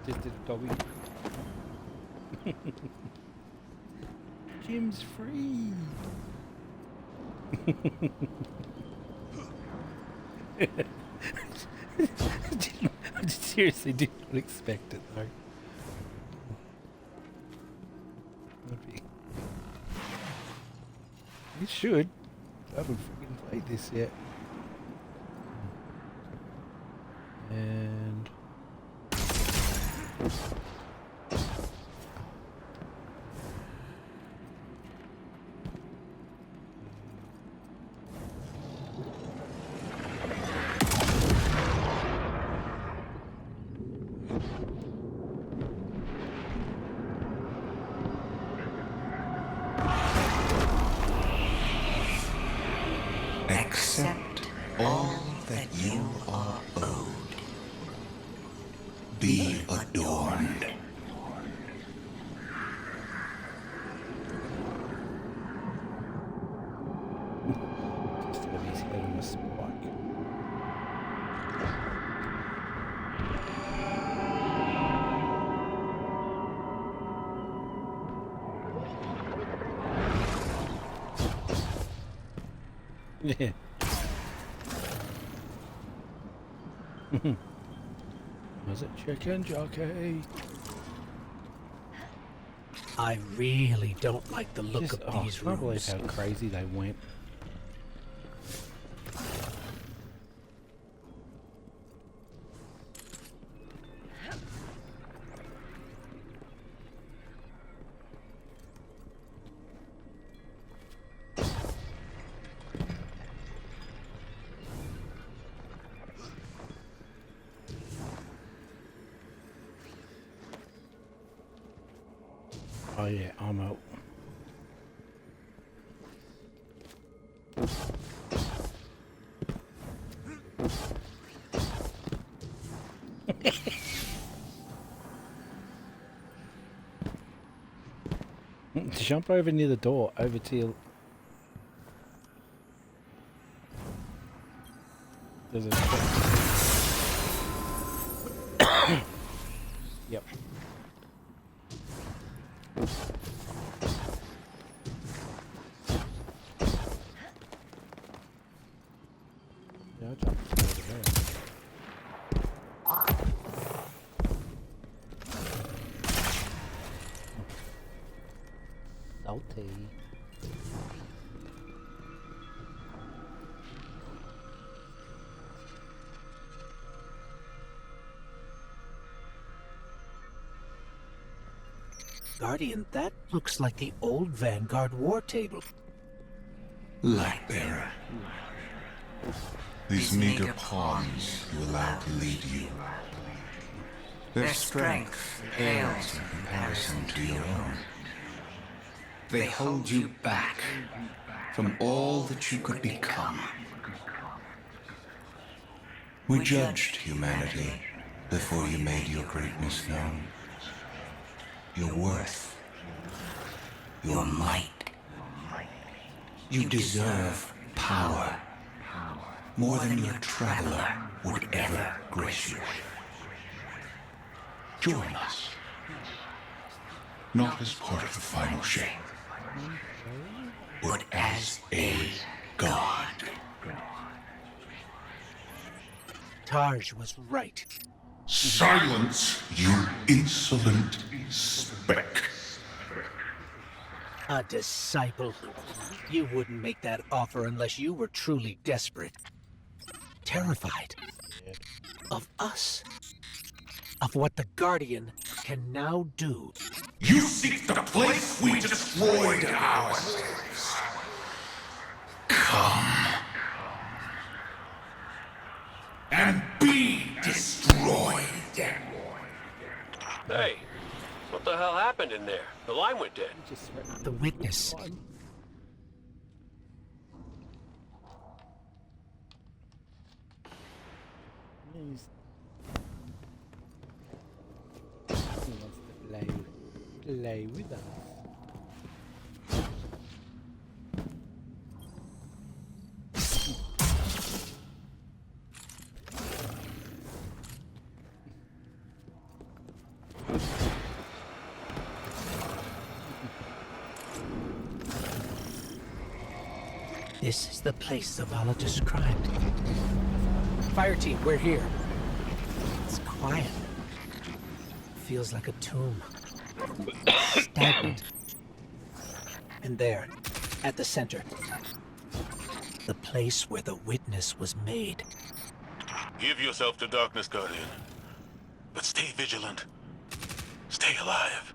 Just did a doggy. Jim's free. I just seriously did not expect it though. You should. I haven't freaking played this yet. And accept all that you are owed. Be adorned. just to have his head on a spike. Yeah. Was it chicken jockey? I really don't like the look of these I can't believe rooms. how crazy they went. Oh yeah, I'm out. Jump over near the door, over to your... There's a... Yep. Yeah, I'll jump over there. Salty. Guardian, that looks like the old Vanguard war table. Lightbearer. These meager pawns you allow to lead you. Their strength pales in comparison to your own. They hold you back from all that you could become. We judged humanity before you made your greatness known. Your worth, your might. You deserve power more than your traveler would ever grace you. Join us, not as part of the final shape, but as a god. Taj was right. Silence, you insolent speck. A disciple. You wouldn't make that offer unless you were truly desperate. Terrified. Of us. Of what the Guardian can now do. You seek the place we destroyed ourselves. Come. And be destroyed. Hey, what the hell happened in there? The line went dead. The witness. He wants to play with us. This is the place Zavala described. Fire team, we're here. It's quiet. Feels like a tomb. Stagnant. And there, at the center, the place where the witness was made. Give yourself to darkness, Guardian. But stay vigilant. Stay alive.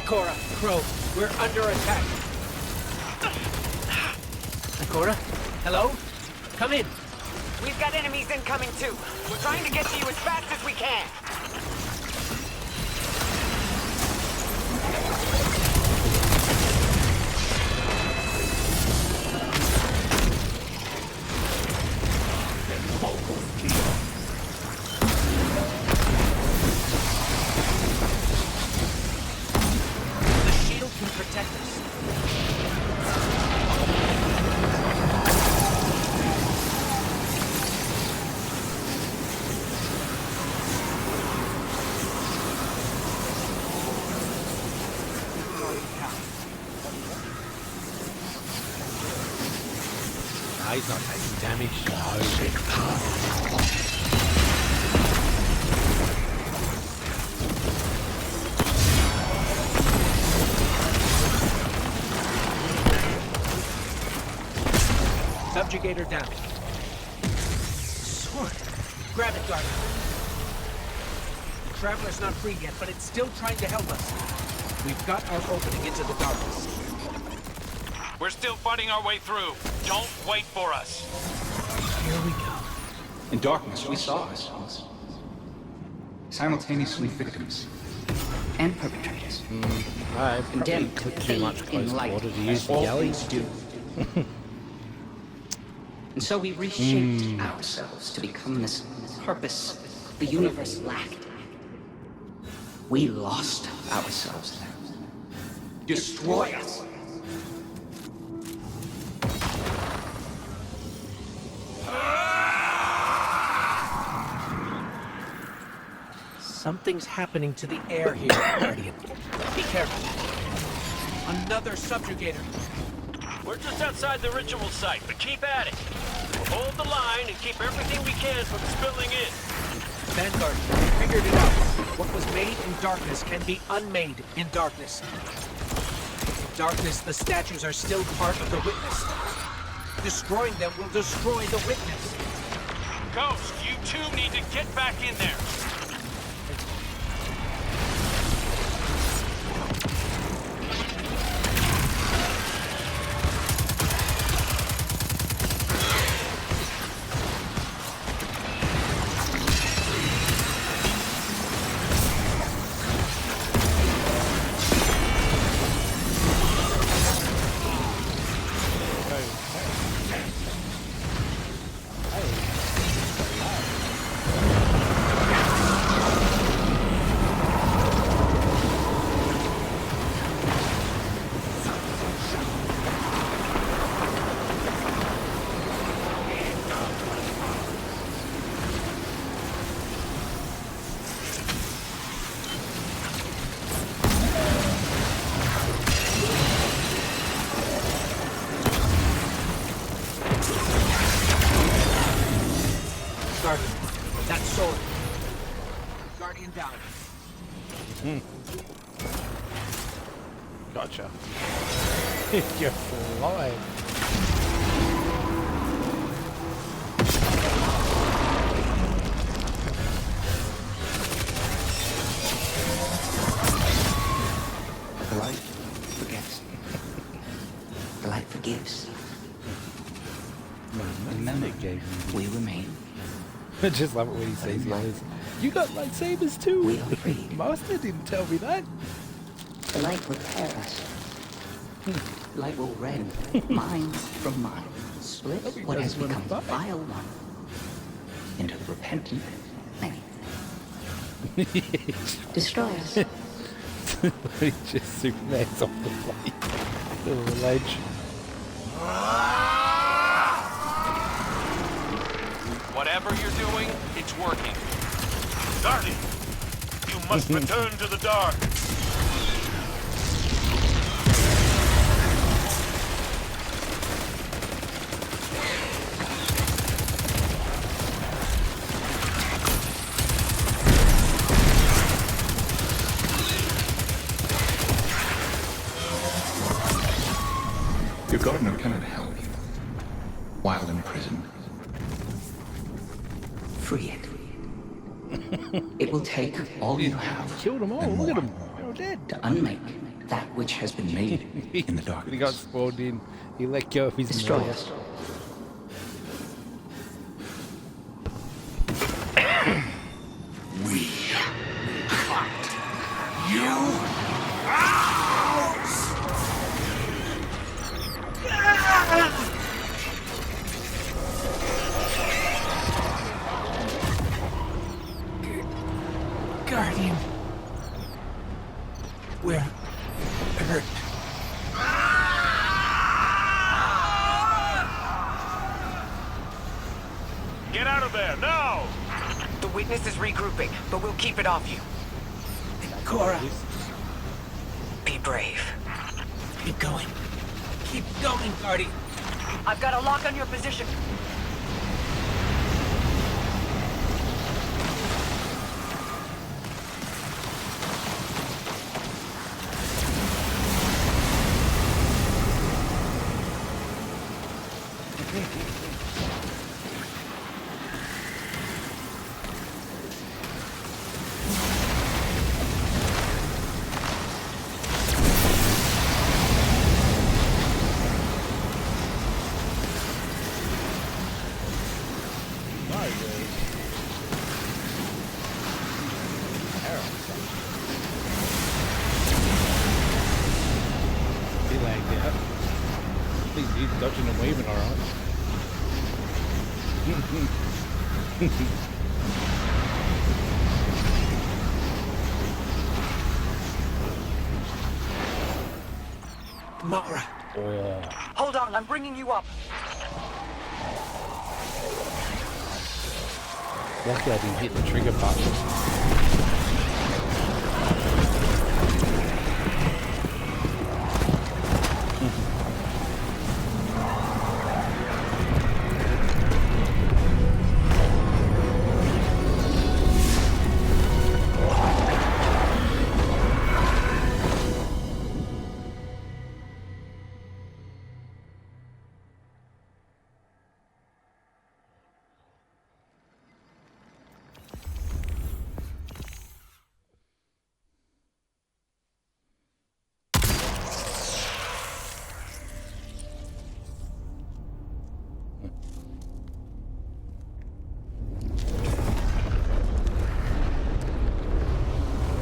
Ikora, Crow, we're under attack. Ikora, hello? Come in. We've got enemies incoming too. We're trying to get to you as fast as we can. He's not taking damage. Subjugator down. Sword. Grab it, Guardian. The Traveler's not free yet, but it's still trying to help us. We've got our opening into the darkness. We're still fighting our way through. Don't wait for us. Here we go. In darkness, we saw ourselves. Simultaneously victims. And perpetrators. I've Condemned put to too much fade close in light, water to use as the all galley. things do. And so we reshaped ourselves to become this purpose the universe lacked. We lost ourselves there. Destroy us. Something's happening to the air here, Guardian. Be careful. Another subjugator. We're just outside the ritual site, but keep at it. We'll hold the line and keep everything we can from spilling in. Vanguard, we figured it out. What was made in darkness can be unmade in darkness. In darkness, the statues are still part of the witness. Destroying them will destroy the witness. Ghost, you two need to get back in there. That sword. Guardian down. Gotcha. You're flying. I just love it when he says the others. You got lightsabers too? We are freed. Master didn't tell me that. The light will tear us. Light will rend mind from mind, split what has become the vile one into the repentant many. Destroy us. He just Superman's off the plate. The ledge. Whatever you're doing, it's working. Guardian, you must return to the dark. Your gardener cannot help you while in prison. Free it. It will take all you have. Killed them all. and Look at more them. They're all dead. to unmake that which has been made in the darkness. He got spawned in. He let go of his Destroy mouth. us. We cut you out! Guardian. We're hurt. Get out of there, now! The witness is regrouping, but we'll keep it off you. Cora. Be brave. Keep going. Keep going, Guardian. I've got a lock on your position. He lagged out. He's dodging and weaving alright. Mara. Oh. Hold on, I'm bringing you up. Lucky I didn't hit the trigger button.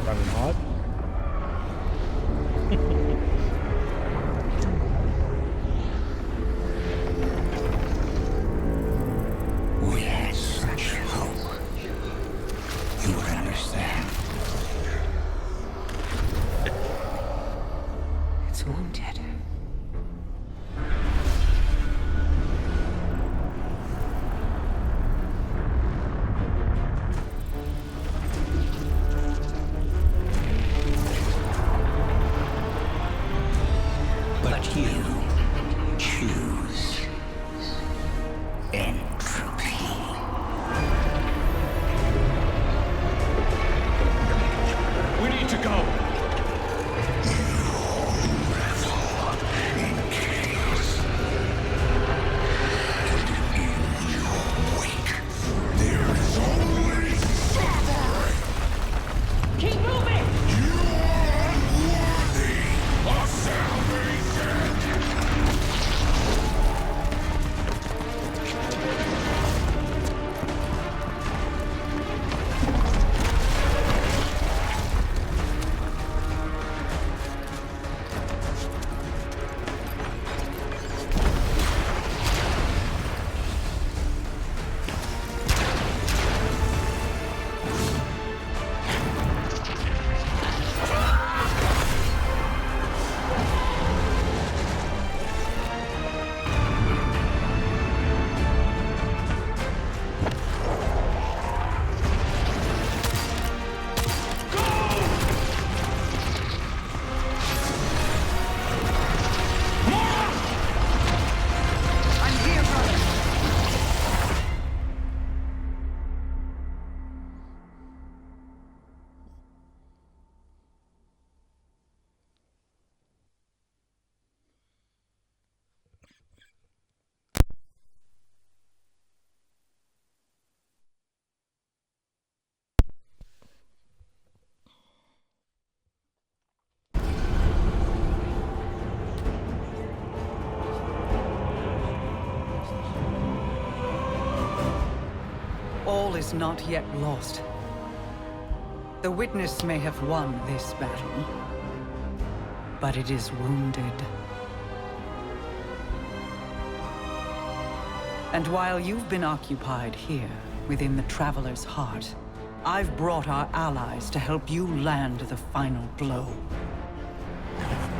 Running hard. We had such hope. You would understand. It's wounded. But you choose entropy. all is not yet lost. The Witness may have won this battle, but it is wounded. And while you've been occupied here, within the Traveler's heart, I've brought our allies to help you land the final blow.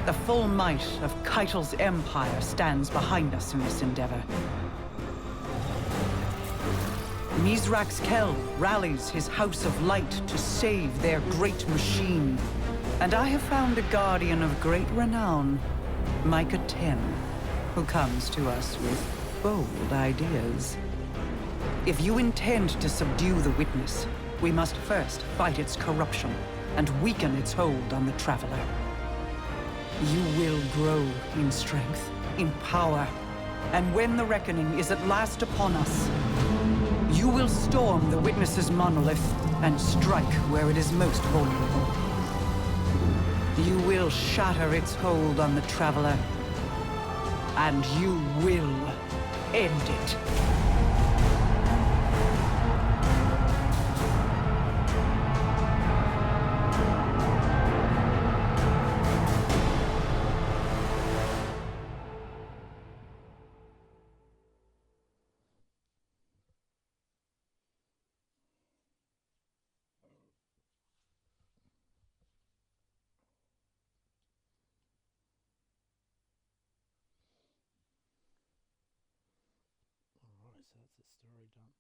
The full might of Keitel's empire stands behind us in this endeavor. Mizrax Kel rallies his House of Light to save their great machine. And I have found a guardian of great renown, Micah 10, who comes to us with bold ideas. If you intend to subdue the Witness, we must first fight its corruption and weaken its hold on the Traveler. You will grow in strength, in power, and when the reckoning is at last upon us, you will storm the Witness's monolith and strike where it is most vulnerable. You will shatter its hold on the Traveler, and you will end it. Alright, so that's the story done.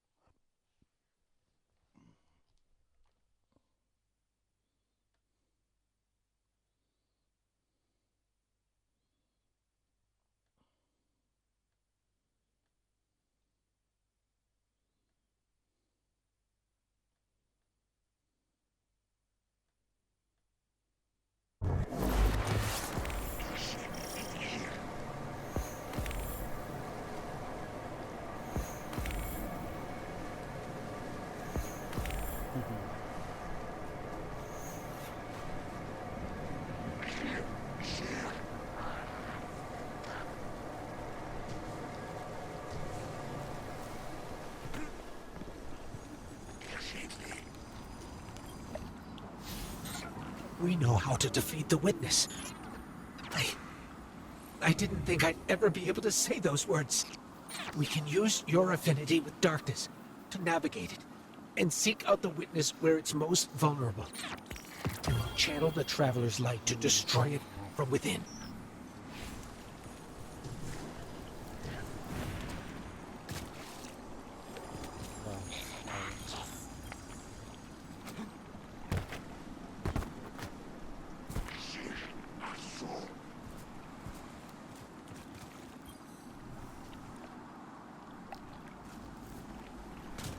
We know how to defeat the Witness. I didn't think I'd ever be able to say those words. We can use your affinity with darkness to navigate it and seek out the Witness where it's most vulnerable. And we'll channel the Traveler's light to destroy it from within.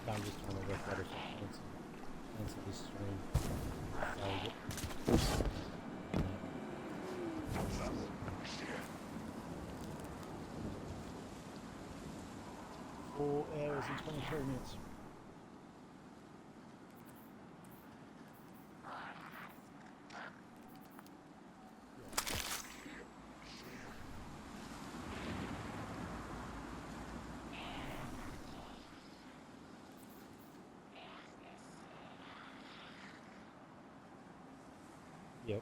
I'm just trying to work out if I cancel this stream. Save it. 4 hours and 23 minutes. Yep.